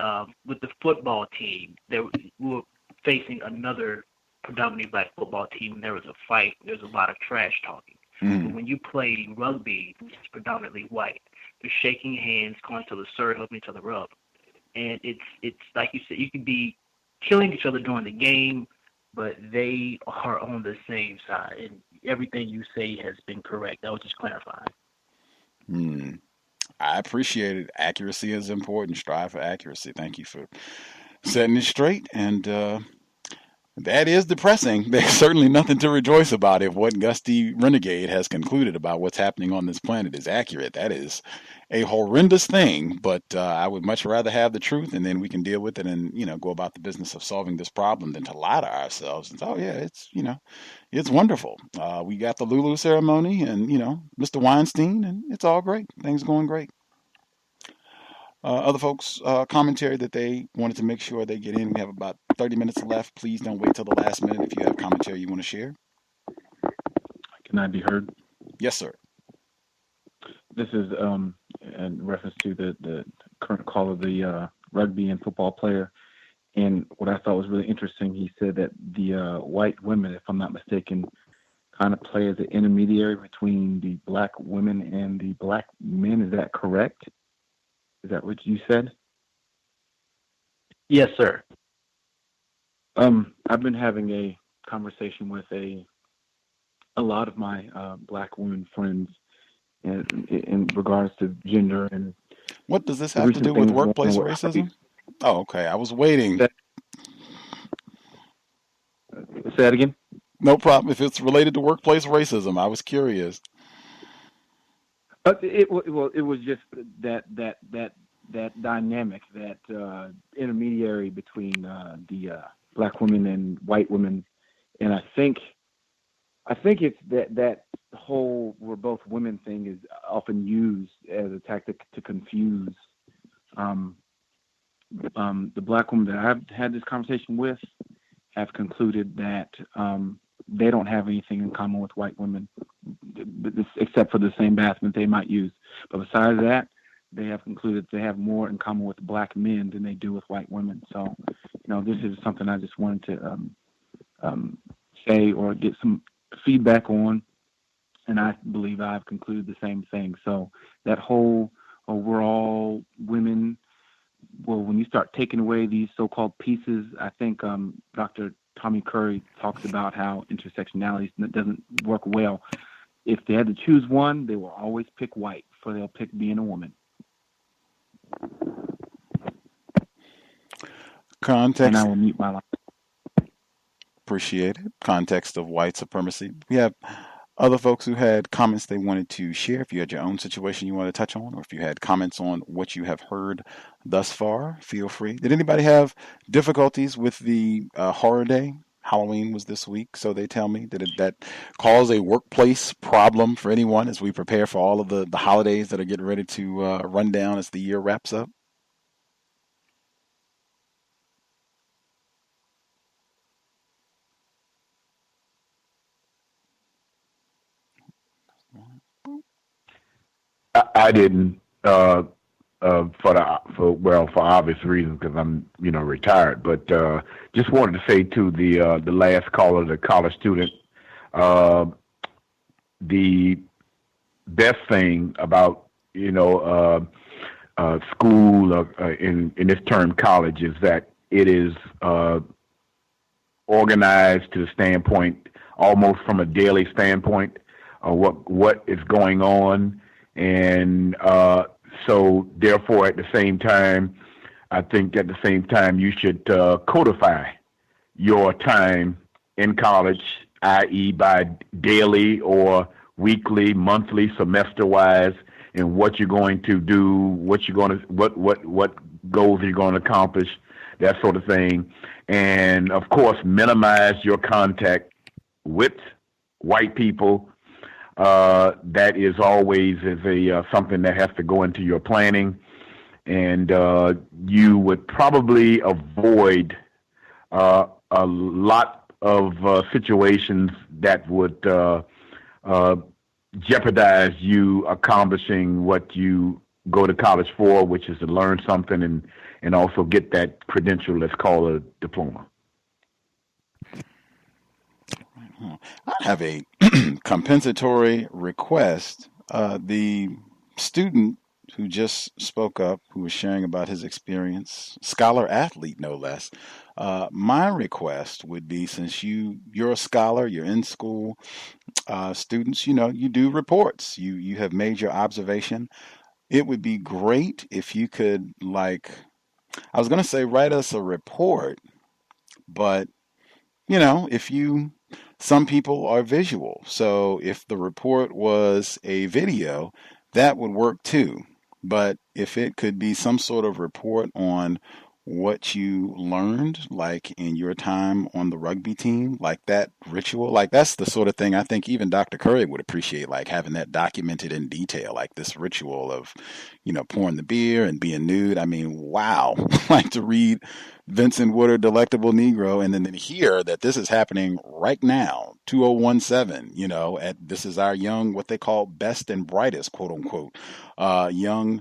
with the football team, we were facing another predominantly black football team, and there was a fight. There was a lot of trash talking. But when you play rugby, which is predominantly white, you're shaking hands, calling each other sir, helping each other up. And it's like you said, you can be killing each other during the game, but they are on the same side. And everything you say has been correct. I was just clarifying. I appreciate it. Accuracy is important. Strive for accuracy. Thank you for setting it straight. And that is depressing. There's certainly nothing to rejoice about if what Gusty Renegade has concluded about what's happening on this planet is accurate. That is a horrendous thing, but I would much rather have the truth, and then we can deal with it and, go about the business of solving this problem than to lie to ourselves and say, oh, yeah, it's wonderful. We got the Lulu ceremony and, Mr. Weinstein, and it's all great. Things going great. Other folks' commentary that they wanted to make sure they get in. We have about 30 minutes left. Please don't wait till the last minute if you have commentary you want to share. Can I be heard? Yes, sir. This is in reference to the current call of the rugby and football player. And what I thought was really interesting, he said that the white women, if I'm not mistaken, kind of play as an intermediary between the black women and the black men. Is that correct? Is that what you said? Yes, sir. I've been having a conversation with a lot of my black women friends in regards to gender and. What does this have to do with workplace racism? Oh, okay. I was waiting. Say that again? No problem. If it's related to workplace racism, I was curious. It was just that dynamic, that intermediary between the black women and white women, and I think it's that whole "we're both women" thing is often used as a tactic to confuse. The black women that I've had this conversation with have concluded that they don't have anything in common with white women, except for the same bathroom they might use. But besides that, they have concluded they have more in common with black men than they do with white women. So, this is something I just wanted to say or get some feedback on, and I believe I've concluded the same thing. So that whole, we're all women, well, when you start taking away these so-called pieces, I think Dr. Tommy Curry talks about how intersectionality doesn't work well. If they had to choose one, they will always pick white for their pick being a woman. Context. And I will mute my line. Appreciate it. Context of white supremacy. We have other folks who had comments they wanted to share. If you had your own situation you want to touch on, or if you had comments on what you have heard thus far, feel free. Did anybody have difficulties with the horror day? Halloween was this week, so they tell me. Did that cause a workplace problem for anyone as we prepare for all of the holidays that are getting ready to run down as the year wraps up? I didn't for obvious reasons because I'm retired. But just wanted to say to the last caller, the college student, the best thing about school in this term college is that it is organized to the standpoint, almost from a daily standpoint, of what is going on. And so therefore, at the same time, I think at the same time you should codify your time in college, i.e. by daily or weekly, monthly, semester-wise, and what you're going to do, what goals you're going to accomplish, that sort of thing. And, of course, minimize your contact with white people. That is always something that has to go into your planning, and you would probably avoid a lot of situations that would jeopardize you accomplishing what you go to college for, which is to learn something and also get that credential that's called a diploma. I have a compensatory request. The student who just spoke up, who was sharing about his experience, scholar athlete no less, my request would be, since you're a scholar, you're in school, students, you do reports, you have made your observation. It would be great if you could, I was going to say write us a report, but some people are visual. So if the report was a video, that would work too. But if it could be some sort of report on what you learned, like in your time on the rugby team, like that ritual, like that's the sort of thing I think even Dr. Curry would appreciate, like having that documented in detail, like this ritual of, pouring the beer and being nude. I mean, wow. Like to read Vincent Woodard, Delectable Negro, and then hear that this is happening right now, 2017, this is our young, what they call best and brightest, quote unquote, young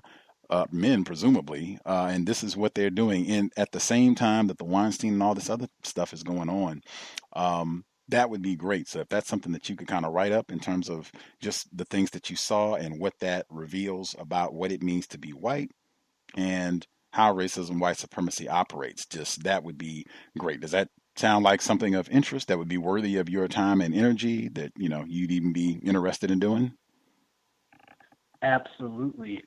men, presumably, and this is what they're doing at the same time that the Weinstein and all this other stuff is going on. That would be great. So if that's something that you could kind of write up in terms of just the things that you saw and what that reveals about what it means to be white and how racism, white supremacy operates, just that would be great. Does that sound like something of interest that would be worthy of your time and energy that, you'd even be interested in doing? Absolutely.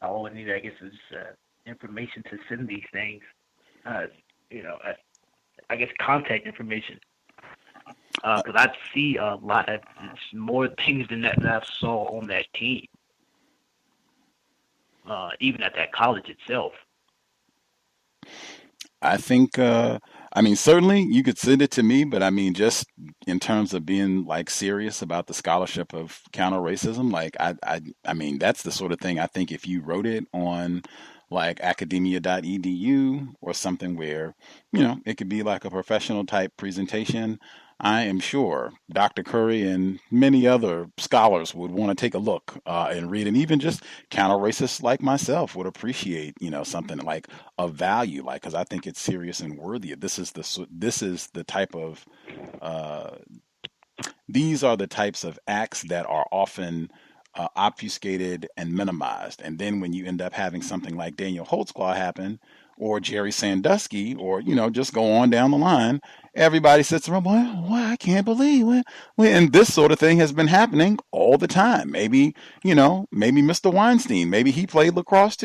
All I need, I guess, is information to send these things. I guess contact information. Because I see a lot of more things than that I saw on that team, even at that college itself. I think, certainly you could send it to me, but just in terms of being serious about the scholarship of counter racism, that's the sort of thing I think if you wrote it on academia.edu or something where, it could be like a professional type presentation, I am sure Dr. Curry and many other scholars would want to take a look and read, and even just counter racists like myself would appreciate, something like of value, because I think it's serious and worthy. This is the type of these are the types of acts that are often obfuscated and minimized. And then when you end up having something like Daniel Holtzclaw happen, or Jerry Sandusky, or, just go on down the line, everybody sits around, well, I can't believe it. And this sort of thing has been happening all the time. Maybe, maybe Mr. Weinstein, maybe he played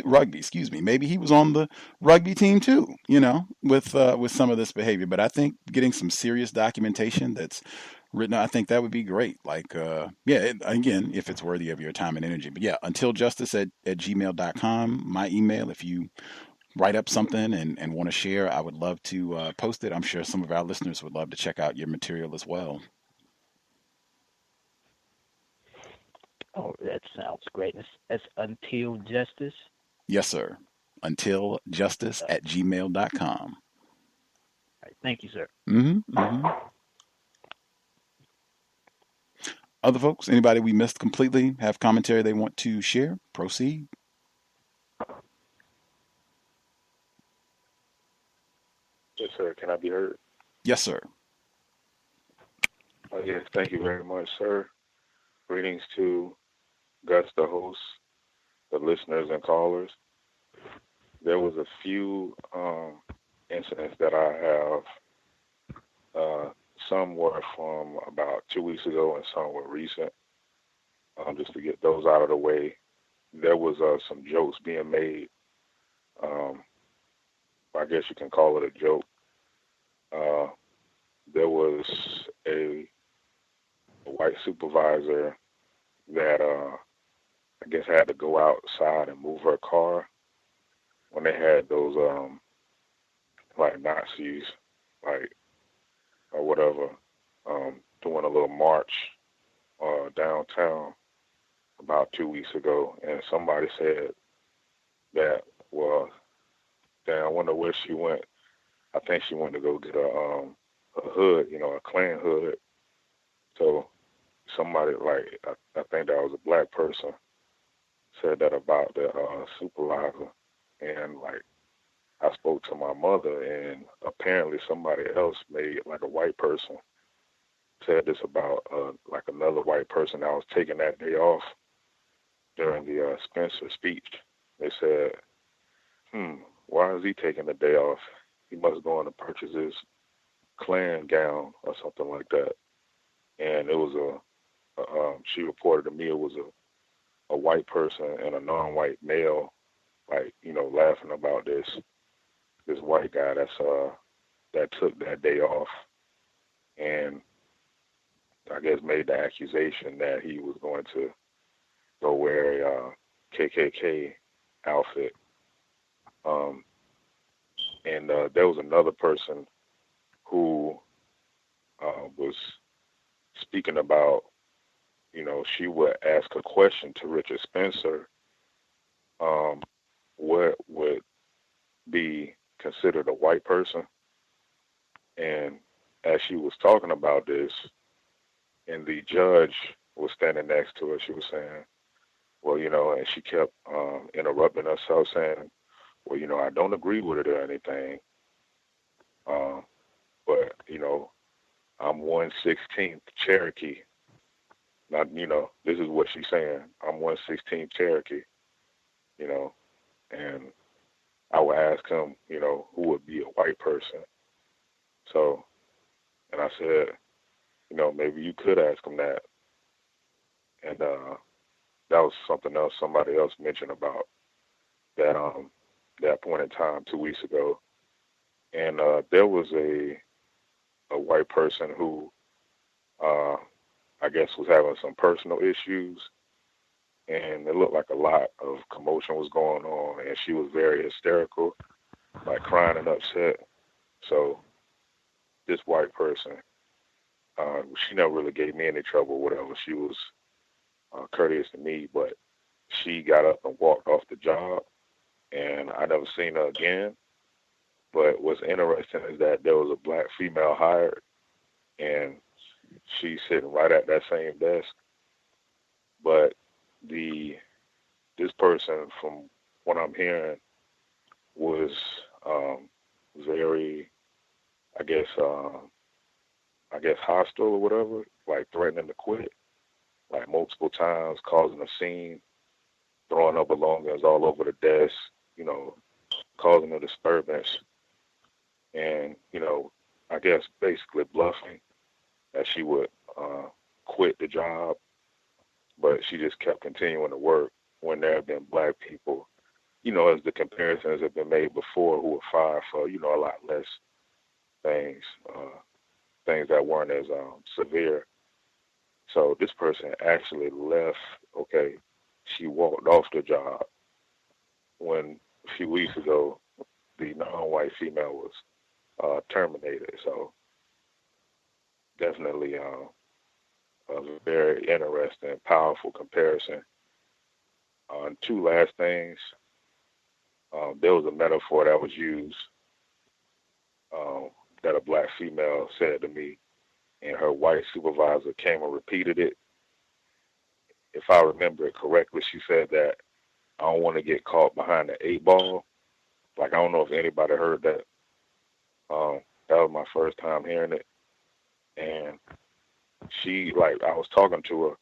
rugby, excuse me. Maybe he was on the rugby team too, with some of this behavior. But I think getting some serious documentation that's written, I think that would be great. Like, again, if it's worthy of your time and energy. But yeah, untiljustice@gmail.com, my email. If you write up something and want to share, I would love to post it. I'm sure some of our listeners would love to check out your material as well. Oh, that sounds great. That's Until Justice? Yes, sir. Untiljustice@gmail.com. All right, thank you, sir. Other folks, anybody we missed completely have commentary they want to share? Proceed. Yes, sir. Can I be heard? Yes, sir. Yes, thank you very much, sir. Greetings to Gus, the host, the listeners and callers. There was a few incidents that I have. Some were from about 2 weeks ago and some were recent. Just to get those out of the way, there was some jokes being made. I guess you can call it a joke. There was a white supervisor that I guess had to go outside and move her car when they had those like Nazis, like or whatever, doing a little march downtown about 2 weeks ago, and somebody said that, well, damn, I wonder where she went. I think she went to go get a hood, a Klan hood. So somebody, like, I think that was a black person, said that about the supervisor. And, like, I spoke to my mother, and apparently somebody else made, like, a white person said this about, like, another white person that was taking that day off during the Spencer speech. They said, why is he taking the day off? He must go on to purchase his Klan gown or something like that. And it was she reported to me it was a white person and a non-white male, like, laughing about this white guy that took that day off and I guess made the accusation that he was going to go wear a KKK outfit. And there was another person who was speaking about, she would ask a question to Richard Spencer, what would be considered a white person. And as she was talking about this, and the judge was standing next to her, she was saying, well, and she kept interrupting herself saying, well, I don't agree with it or anything, but, I'm 1/16th Cherokee. Now, this is what she's saying. I'm 1/16th Cherokee, and I would ask him, who would be a white person. So, and I said, maybe you could ask him that. And that was something else somebody else mentioned about that point in time 2 weeks ago. And there was a white person who I guess was having some personal issues, and it looked like a lot of commotion was going on, and she was very hysterical, like crying and upset. So this white person, she never really gave me any trouble or whatever. She was courteous to me, but she got up and walked off the job, and I never seen her again. But what's interesting is that there was a black female hired, and she's sitting right at that same desk. But this person, from what I'm hearing, was very, I guess hostile or whatever, like threatening to quit, like multiple times, causing a scene, throwing up belongings all over the desk, causing a disturbance, and I guess basically bluffing that she would quit the job, but she just kept continuing to work when there have been black people, as the comparisons have been made before, who were fired for, a lot less things, things that weren't as severe. So this person actually left, okay, she walked off the job when a few weeks ago the non-white female was terminated. So definitely a very interesting, powerful comparison. Two last things. There was a metaphor that was used that a black female said to me, and her white supervisor came and repeated it. If I remember it correctly, she said that I don't want to get caught behind the 8 ball. Like, I don't know if anybody heard that. That was my first time hearing it. And she, I was talking to her,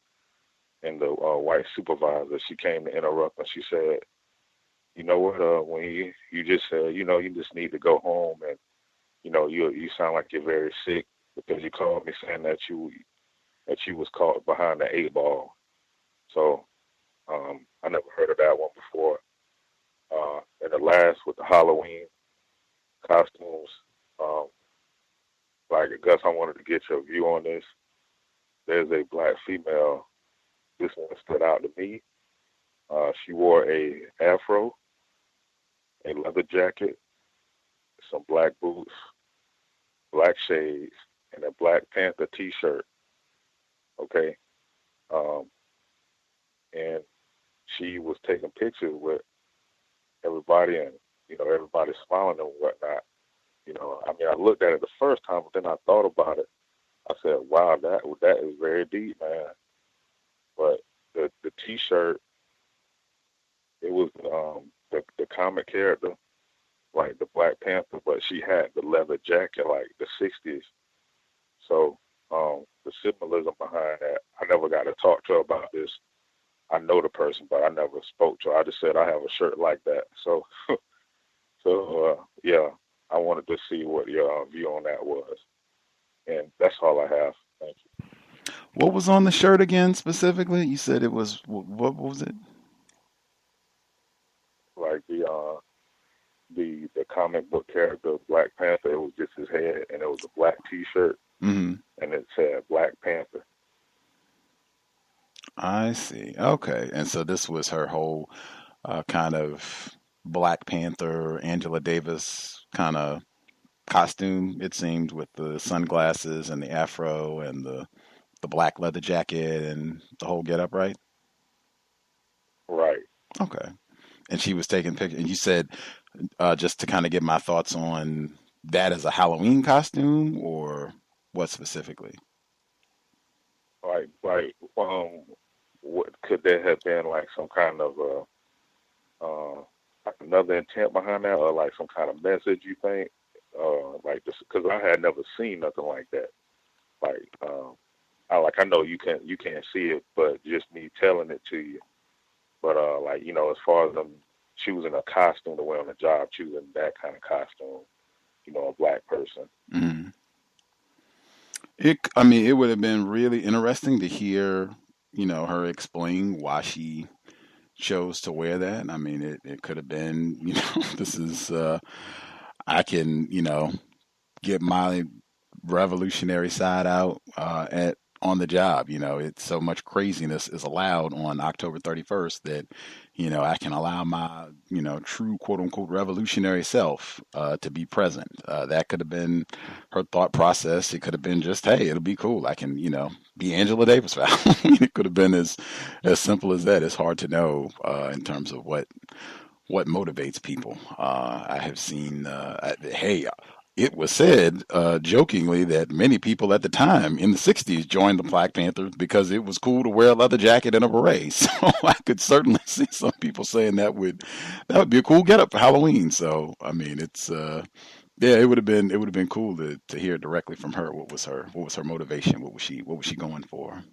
and the white supervisor, she came to interrupt, and she said, you know what, when you just said, you just need to go home, and, you sound like you're very sick, because you called me saying that you was caught behind the 8 ball. So I never heard of that one before. And the last with the Halloween costumes, Gus, I wanted to get your view on this. There's a black female. This one stood out to me. She wore a afro, a leather jacket, some black boots, black shades, and a Black Panther T-shirt. Okay, and she was taking pictures with everybody, and everybody smiling and whatnot. I looked at it the first time, but then I thought about it. I said, "Wow, that is very deep, man." But the T-shirt, it was the comic character, like the Black Panther, but she had the leather jacket, like the '60s. So the symbolism behind that, I never got to talk to her about this. I know the person, but I never spoke to her. I just said I have a shirt like that. So, yeah, I wanted to see what your view on that was, and that's all I have. Thank you. What was on the shirt again specifically? You said it was, what was it? Like the comic book character Black Panther. It was just his head, and it was a black T-shirt, and it said Black Panther. I see. Okay, and so this was her whole kind of Black Panther, Angela Davis kind of costume, it seemed, with the sunglasses and the afro and the black leather jacket and the whole getup, right? Right. Okay. And she was taking pictures. And you said, just to kind of get my thoughts on that as a Halloween costume, or what specifically? What could there have been, like some kind of like another intent behind that, or like some kind of message, you think? Like this, because I had never seen nothing like that. I know you can't see it, but just me telling it to you. But as far as them choosing a costume to wear on the job, choosing that kind of costume, a black person. Mm-hmm. It would have been really interesting to hear, her explain why she chose to wear that. I mean, it could have been, this is, I can, get my revolutionary side out on the job. It's so much craziness is allowed on October 31st that, I can allow my, true quote unquote revolutionary self to be present. That could have been her thought process. It could have been just, hey, it'll be cool. I can, be Angela Davis for Halloween. It could have been as simple as that. It's hard to know in terms of what motivates people. I have seen, it was said jokingly that many people at the time in the 60s joined the Black Panthers because it was cool to wear a leather jacket and a beret. So I could certainly see some people saying that would be a cool getup for Halloween. So I mean, it's it would have been cool to hear directly from her. What was her motivation? What was she going for?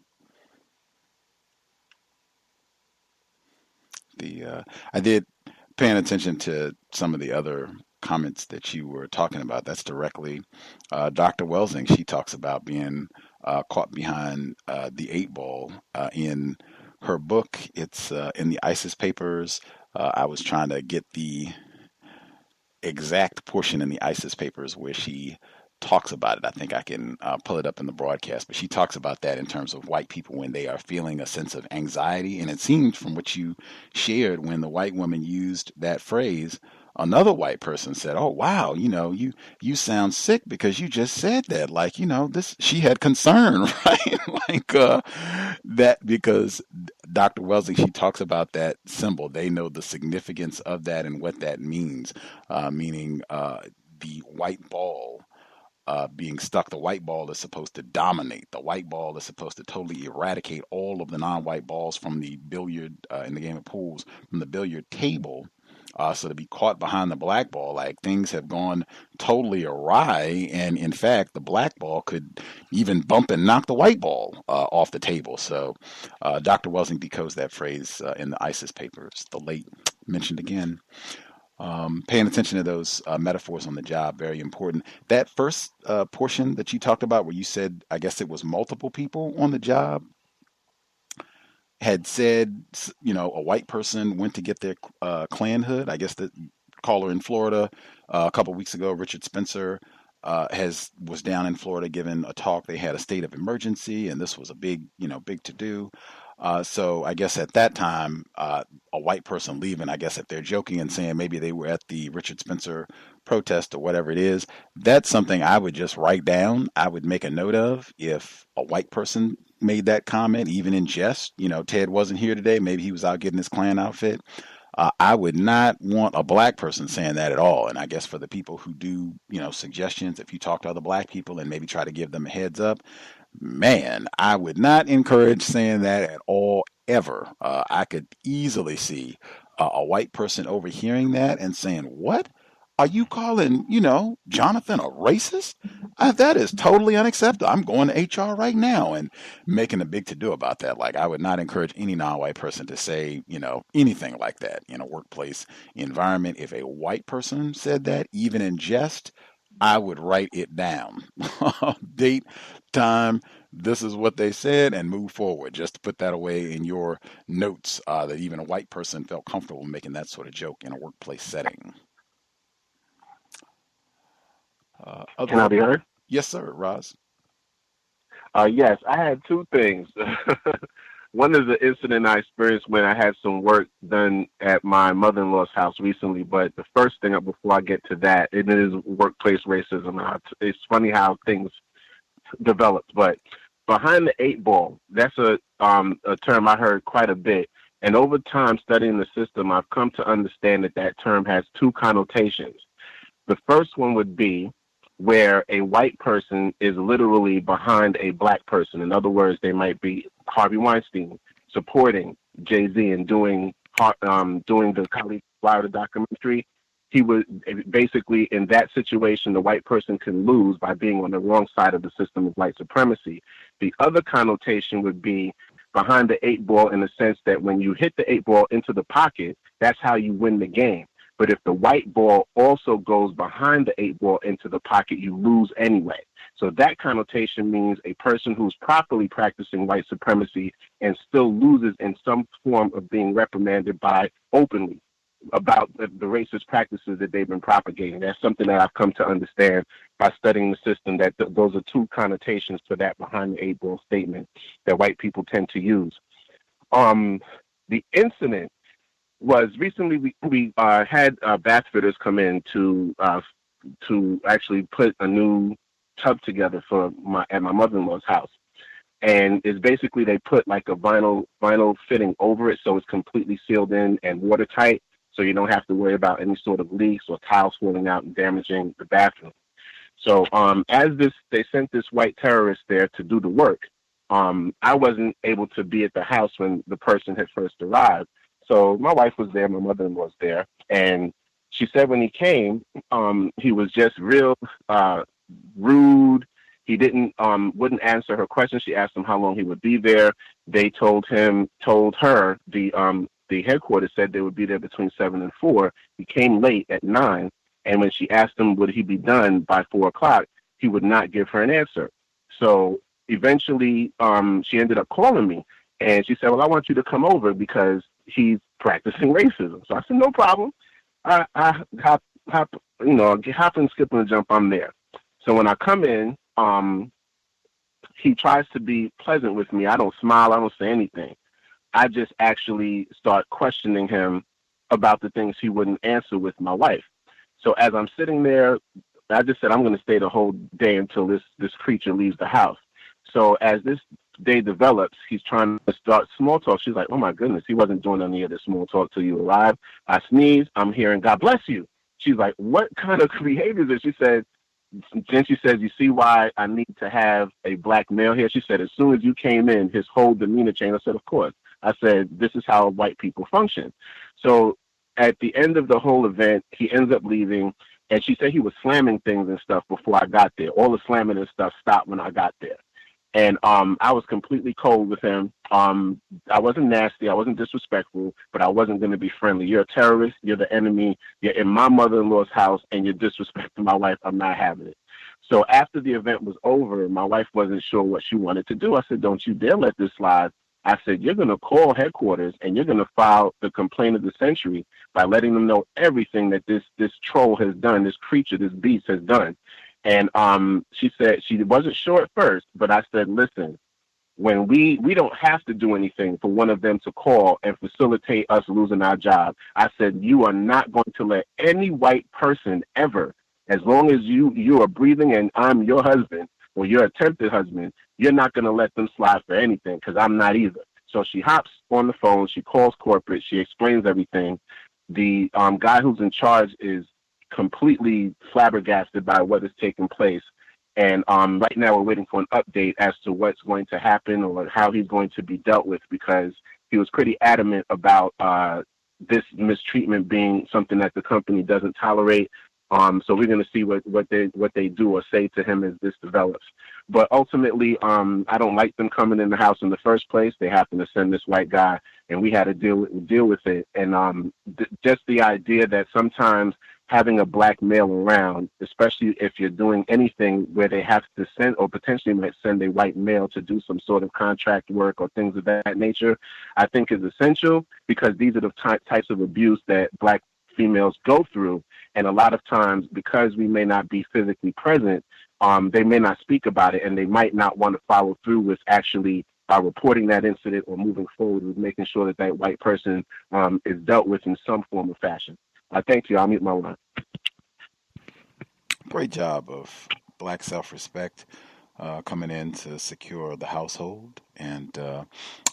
I did paying attention to some of the other comments that you were talking about, that's directly Dr. Welsing. She talks about being caught behind the eight ball in her book. It's in the ISIS papers. I was trying to get the exact portion in the ISIS papers where she talks about it. I think I can pull it up in the broadcast, but she talks about that in terms of white people when they are feeling a sense of anxiety. And it seems from what you shared, when the white woman used that phrase, another white person said, "Oh, wow, you sound sick because you just said that." Like, this, she had concern, right? Like that, because Dr. Welsing, she talks about that symbol. They know the significance of that and what that means, meaning the white ball being stuck. The white ball is supposed to dominate. The white ball is supposed to totally eradicate all of the non-white balls from the billiard, in the game of pools, from the billiard table. So to be caught behind the black ball, like, things have gone totally awry. And in fact, the black ball could even bump and knock the white ball off the table. So Dr. Welsing decodes that phrase in the ISIS papers, the late mentioned again. Paying attention to those metaphors on the job, very important. That first portion that you talked about, where you said, I guess it was multiple people on the job, had said, a white person went to get their Klan hood. I guess the caller in Florida a couple of weeks ago, Richard Spencer, was down in Florida giving a talk. They had a state of emergency, and this was a big to do. So I guess at that time, a white person leaving, I guess if they're joking and saying maybe they were at the Richard Spencer protest or whatever it is, that's something I would just write down. I would make a note of if a white person made that comment, even in jest. Ted wasn't here today. Maybe he was out getting his Klan outfit. I would not want a black person saying that at all. And I guess for the people who do, suggestions, if you talk to other black people and maybe try to give them a heads up, man, I would not encourage saying that at all, ever. I could easily see a white person overhearing that and saying, "What? Are you calling, Jonathan a racist? That is totally unacceptable. I'm going to HR right now," and making a big to-do about that. Like, I would not encourage any non-white person to say, anything like that in a workplace environment. If a white person said that, even in jest, I would write it down. Date, time, this is what they said, and move forward. Just to put that away in your notes, that even a white person felt comfortable making that sort of joke in a workplace setting. Can I be heard? Yes, sir, Roz. Yes, I had two things. One is an incident I experienced when I had some work done at my mother-in-law's house recently. But the first thing, before I get to that, it is workplace racism. It's funny how things developed. But behind the eight ball, that's a term I heard quite a bit. And over time, studying the system, I've come to understand that term has two connotations. The first one would be where a white person is literally behind a black person. In other words, they might be Harvey Weinstein supporting Jay-Z and doing the Cauliflower documentary. He was basically, in that situation, the white person can lose by being on the wrong side of the system of white supremacy. The other connotation would be behind the eight ball, in the sense that when you hit the eight ball into the pocket, that's how you win the game. But if the white ball also goes behind the eight ball into the pocket, you lose anyway. So that connotation means a person who's properly practicing white supremacy and still loses in some form of being reprimanded by openly about the racist practices that they've been propagating. That's something that I've come to understand by studying the system, that those are two connotations for that behind the eight ball statement that white people tend to use. The incident was recently we had bath fitters come in to actually put a new tub together at my mother-in-law's house, and it's basically they put like a vinyl fitting over it, so it's completely sealed in and watertight, so you don't have to worry about any sort of leaks or tiles falling out and damaging the bathroom. So they sent this white terrorist there to do the work. I wasn't able to be at the house when the person had first arrived. So my wife was there, my mother-in-law was there, and she said when he came, he was just real rude. He wouldn't answer her questions. She asked him how long he would be there. They told her the the headquarters said they would be there between 7 and 4. He came late at 9, and when she asked him would he be done by 4 o'clock, he would not give her an answer. So eventually, she ended up calling me, and she said, well, I want you to come over because he's practicing racism. So I said, no problem. I hop and skip and jump, I'm there. So when I come in, he tries to be pleasant with me. I don't smile. I don't say anything. I just actually start questioning him about the things he wouldn't answer with my wife. So as I'm sitting there, I just said, I'm going to stay the whole day until this creature leaves the house. So as this day develops, he's trying to start small talk. She's like, oh, my goodness, he wasn't doing any of this small talk till you arrived. I sneeze. I'm hearing, God bless you. She's like, what kind of behavior is this? She said, then she says, you see why I need to have a black male here? She said, as soon as you came in, his whole demeanor changed. I said, of course. I said, this is how white people function. So at the end of the whole event, he ends up leaving. And she said he was slamming things and stuff before I got there. All the slamming and stuff stopped when I got there. And I was completely cold with him. I wasn't nasty. I wasn't disrespectful, but I wasn't going to be friendly. You're a terrorist. You're the enemy. You're in my mother-in-law's house, and you're disrespecting my wife. I'm not having it. So after the event was over, my wife wasn't sure what she wanted to do. I said, don't you dare let this slide. I said, you're going to call headquarters, and you're going to file the complaint of the century by letting them know everything that this troll has done, this creature, this beast has done. And she said she wasn't sure at first, but I said, listen, when we don't have to do anything for one of them to call and facilitate us losing our job. I said, you are not going to let any white person ever, as long as you are breathing and I'm your husband or your attempted husband, you're not going to let them slide for anything because I'm not either. So she hops on the phone. She calls corporate. She explains everything. The guy who's in charge is completely flabbergasted by what is taking place. And right now we're waiting for an update as to what's going to happen or how he's going to be dealt with, because he was pretty adamant about this mistreatment being something that the company doesn't tolerate. So we're going to see what they do or say to him as this develops. But ultimately, I don't like them coming in the house in the first place. They happen to send this white guy, and we had to deal with it. And just the idea that sometimes having a black male around, especially if you're doing anything where they have to send or potentially might send a white male to do some sort of contract work or things of that nature, I think is essential, because these are the types of abuse that black females go through. And a lot of times, because we may not be physically present, they may not speak about it, and they might not want to follow through with actually reporting that incident or moving forward with making sure that that white person is dealt with in some form or fashion. Thank you. I'll mute my line. Great job of black self-respect coming in to secure the household, and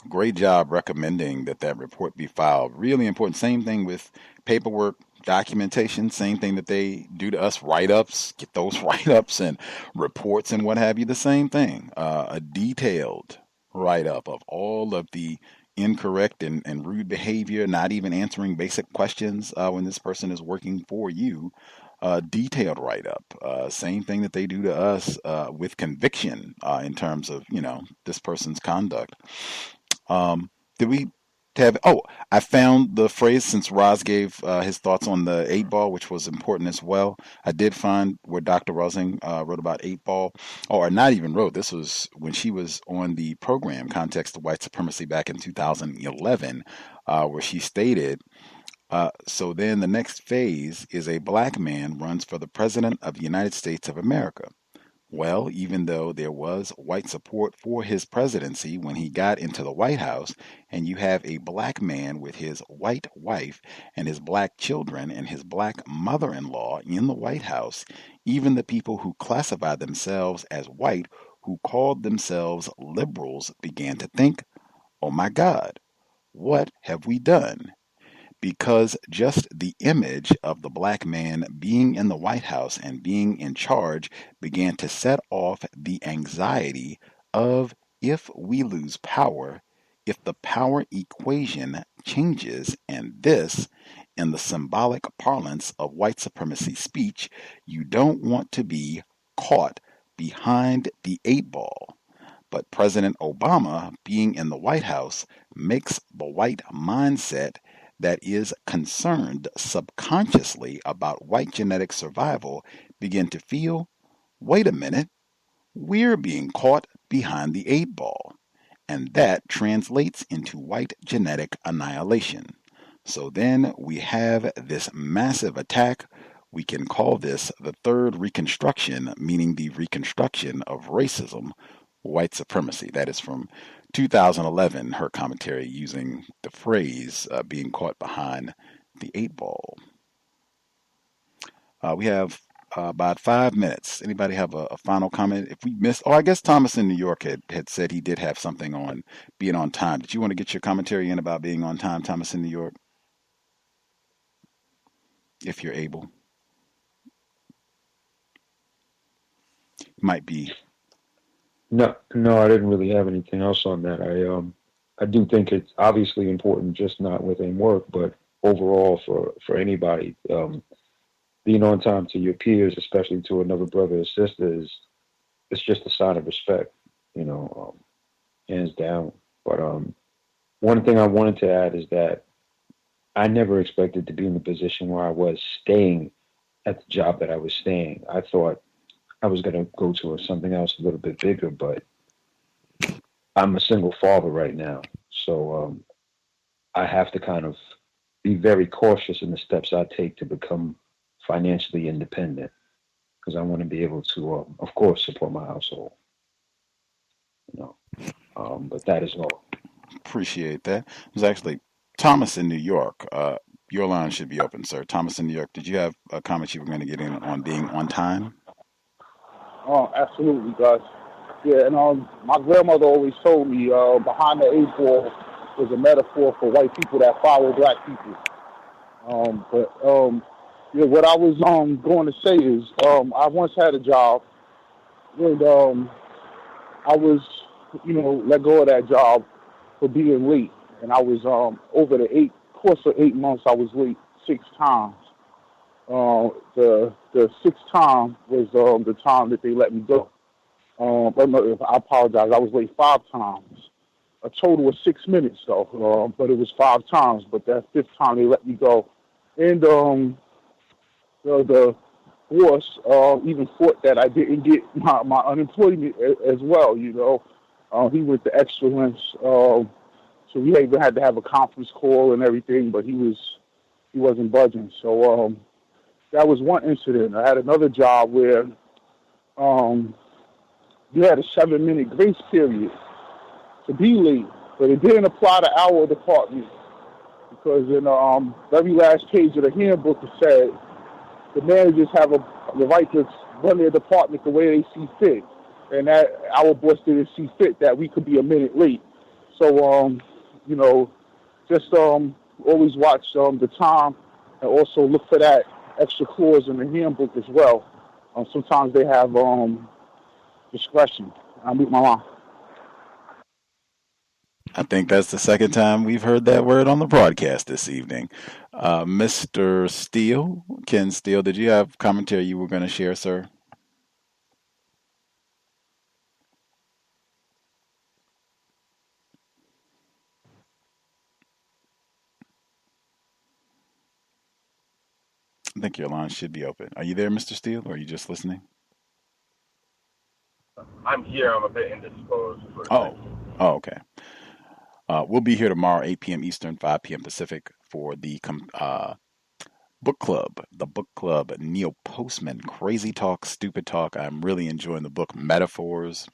great job recommending that report be filed. Really important. Same thing with paperwork, documentation, same thing that they do to us, write-ups, get those write-ups and reports and what have you, the same thing. A detailed write-up of all of the incorrect and rude behavior, not even answering basic questions when this person is working for you. Detailed write-up. Same thing that they do to us with conviction in terms of, this person's conduct. Did we have, I found the phrase, since Roz gave his thoughts on the 8-ball, which was important as well. I did find where Dr. Rosing wrote about 8-ball, or not even wrote. This was when she was on the program, Context of White Supremacy, back in 2011, where she stated, so then the next phase is a black man runs for the president of the United States of America. Well, even though there was white support for his presidency when he got into the White House, and you have a black man with his white wife and his black children and his black mother-in-law in the White House, even the people who classify themselves as white, who called themselves liberals, began to think, oh my God, what have we done? Because just the image of the black man being in the White House and being in charge began to set off the anxiety of, if we lose power, if the power equation changes, and this, in the symbolic parlance of white supremacy speech, you don't want to be caught behind the 8-ball. But President Obama, being in the White House, makes the white mindset that is concerned subconsciously about white genetic survival begin to feel, wait a minute, we're being caught behind the 8 ball. And that translates into white genetic annihilation. So then we have this massive attack. We can call this the third reconstruction, meaning the reconstruction of racism, white supremacy. That is from 2011, her commentary using the phrase being caught behind the 8 ball. We have about 5 minutes. Anybody have a final comment? If we missed, I guess Thomas in New York had said he did have something on being on time. Did you want to get your commentary in about being on time, Thomas in New York? If you're able. Might be. No, I didn't really have anything else on that. I do think it's obviously important, just not within work, but overall for anybody. Being on time to your peers, especially to another brother or sister, it's just a sign of respect, hands down. But one thing I wanted to add is that I never expected to be in the position where I was staying at the job that I was staying. I thought I was going to go to something else a little bit bigger, but I'm a single father right now. So I have to kind of be very cautious in the steps I take to become financially independent, because I want to be able to, of course, support my household. But that is all. Appreciate that. It was actually Thomas in New York. Your line should be open, sir. Thomas in New York, did you have a comment you were going to get in on being on time? Oh, absolutely, guys. Yeah, and my grandmother always told me behind the 8 ball was a metaphor for white people that follow black people. Yeah, what I was going to say is I once had a job and I was, let go of that job for being late, and I was over the course of 8 months I was late 6 times. The 6th time was the time that they let me go. But no, I apologize. I was late 5 times. A total of 6 minutes though, but it was 5 times. But that 5th time they let me go, and the boss even thought that I didn't get my unemployment as well. He went the extra lengths. So we even had to have a conference call and everything, but he wasn't budging. So that was one incident. I had another job where you had a 7-minute grace period to be late, but it didn't apply to our department, because in the very last page of the handbook it said the managers have the right to run their department the way they see fit, and that our boss didn't see fit that we could be a minute late. So just always watch the time, and also look for that extra clause in the handbook as well. Sometimes they have discretion. I'll mute my line. I think that's the second time we've heard that word on the broadcast this evening. Mr. Steele, Ken Steele, did you have commentary you were going to share, sir? I think your line should be open. Are you there, Mr. Steele, or are you just listening? I'm here. I'm a bit indisposed. Oh, okay. We'll be here tomorrow, 8 p.m. Eastern, 5 p.m. Pacific, for the book club. The book club, Neil Postman, Crazy Talk, Stupid Talk. I'm really enjoying the book, Metaphors.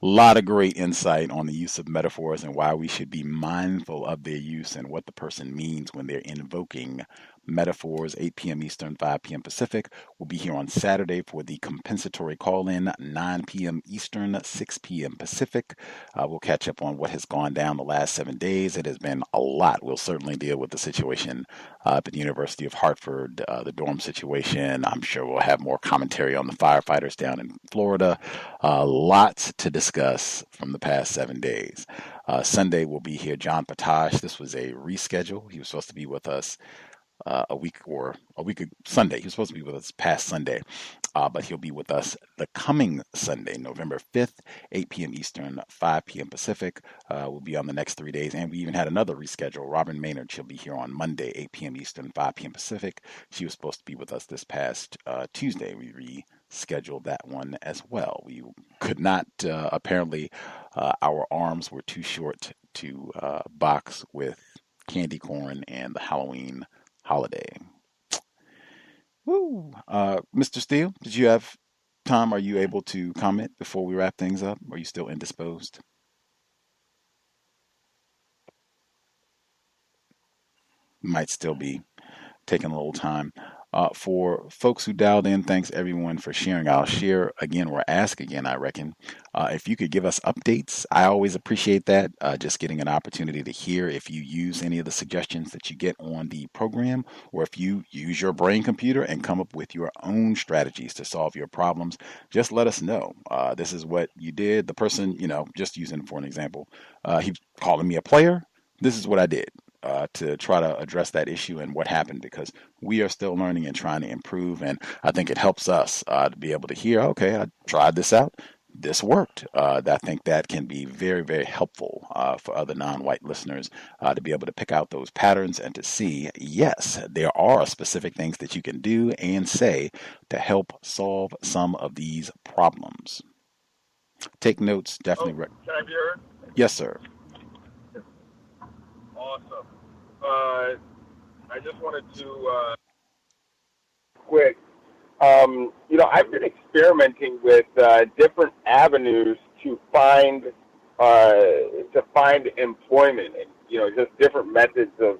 A lot of great insight on the use of metaphors and why we should be mindful of their use and what the person means when they're invoking metaphors. 8 p.m. Eastern, 5 p.m. Pacific. We'll be here on Saturday for the compensatory call-in, 9 p.m. Eastern, 6 p.m. Pacific. We'll catch up on what has gone down the last 7 days. It has been a lot. We'll certainly deal with the situation at the University of Hartford, the dorm situation. I'm sure we'll have more commentary on the firefighters down in Florida. Lots to discuss from the past 7 days. Sunday we'll be here, John Patash. This was a reschedule. He was supposed to be with us a week Sunday. He was supposed to be with us past Sunday, but he'll be with us the coming Sunday, November 5th, 8 p.m. Eastern, 5 p.m. Pacific. We'll be on the next 3 days, and we even had another reschedule. Robin Maynard, she'll be here on Monday, 8 p.m. Eastern, 5 p.m. Pacific. She was supposed to be with us this past Tuesday. We rescheduled that one as well. We could not, apparently, our arms were too short to box with candy corn and the Halloween holiday. Woo! Mr. Steele, did you have time? Are you able to comment before we wrap things up? Or are you still indisposed? Might still be taking a little time. For folks who dialed in, thanks everyone for sharing. I'll share again or ask again, I reckon. If you could give us updates, I always appreciate that. Just getting an opportunity to hear if you use any of the suggestions that you get on the program, or if you use your brain computer and come up with your own strategies to solve your problems, just let us know. This is what you did. The person, just using for an example, he calling me a player. This is what I did. To try to address that issue and what happened, because we are still learning and trying to improve. And I think it helps us to be able to hear, okay, I tried this out. This worked. I think that can be very, very helpful for other non-white listeners to be able to pick out those patterns and to see, yes, there are specific things that you can do and say to help solve some of these problems. Take notes, definitely. Can I be heard? Yes, sir. Awesome. I just wanted to quick. I've been experimenting with different avenues to find employment, and just different methods of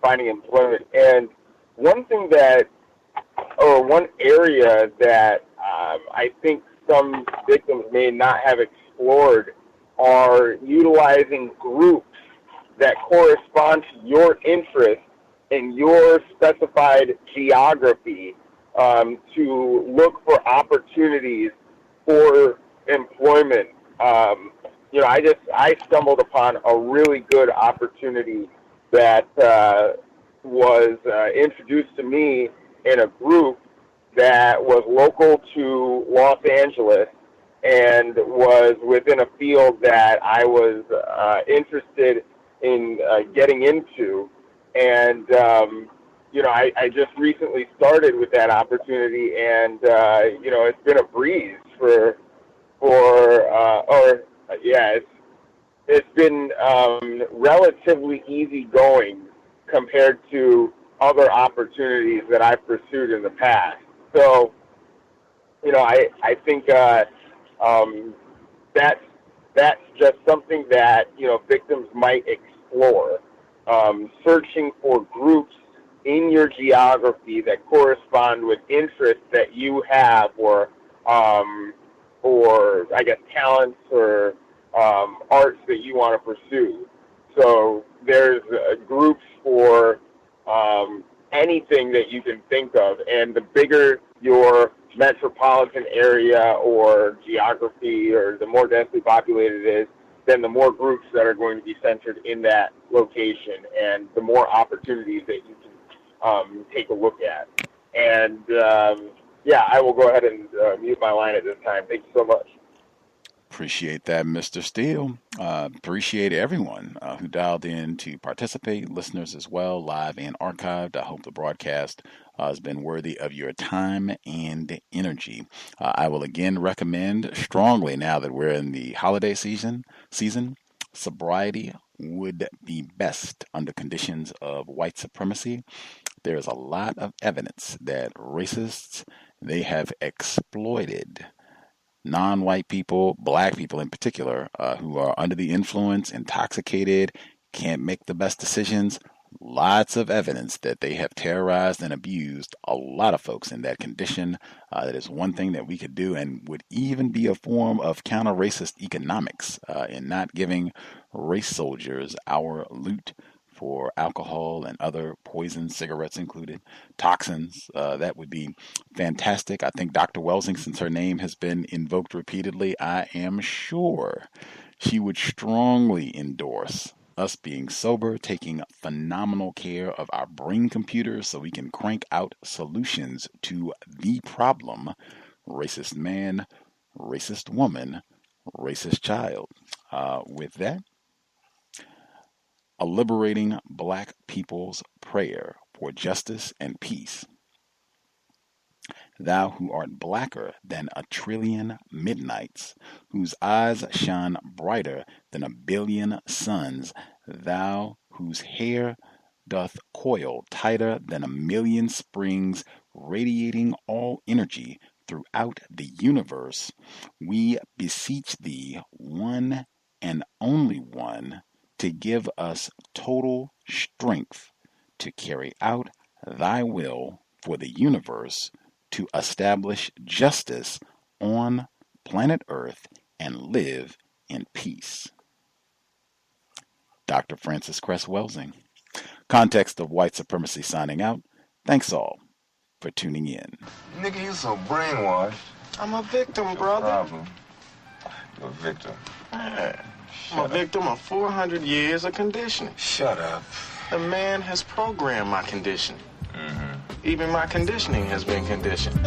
finding employment. And one area that I think some victims may not have explored are utilizing groups that correspond to your interests and your specified geography to look for opportunities for employment. I stumbled upon a really good opportunity that was introduced to me in a group that was local to Los Angeles and was within a field that I was interested in getting into. And, I just recently started with that opportunity, and, it's been a breeze it's been relatively easy compared to other opportunities that I've pursued in the past. So, I think that's just something that, victims might explore. Searching for groups in your geography that correspond with interests that you have, or I guess talents or arts that you want to pursue. So there's groups for anything that you can think of, and the bigger your metropolitan area or geography, or the more densely populated it is, then the more groups that are going to be centered in that location, and the more opportunities that you can take a look at. And I will go ahead and mute my line at this time. Thank you so much. Appreciate that, Mr. Steele. Appreciate everyone who dialed in to participate, listeners as well, live and archived. I hope the broadcast has been worthy of your time and energy. I will again recommend strongly, now that we're in the holiday season, sobriety would be best under conditions of white supremacy. There's a lot of evidence that racists, they have exploited non-white people, black people in particular, who are under the influence, intoxicated, can't make the best decisions. Lots of evidence that they have terrorized and abused a lot of folks in that condition. That is one thing that we could do, and would even be a form of counter-racist economics in not giving race soldiers our loot for alcohol and other poisons, cigarettes included, toxins. That would be fantastic. I think Dr. Welsing, since her name has been invoked repeatedly, I am sure she would strongly endorse us being sober, taking phenomenal care of our brain computers so we can crank out solutions to the problem: racist man, racist woman, racist child. With that, a liberating black people's prayer for justice and peace. Thou who art blacker than a trillion midnights, whose eyes shine brighter than a billion suns, thou whose hair doth coil tighter than a million springs, radiating all energy throughout the universe, we beseech thee, one and only one, to give us total strength to carry out thy will for the universe, to establish justice on planet Earth and live in peace. Dr. Francis Cress Welsing, Context of White Supremacy, signing out. Thanks all for tuning in. Nigga, you so brainwashed. I'm a victim, brother. Problem. You're a victim. I'm a victim of 400 years of conditioning. Shut up. The man has programmed my conditioning. Even my conditioning has been conditioned.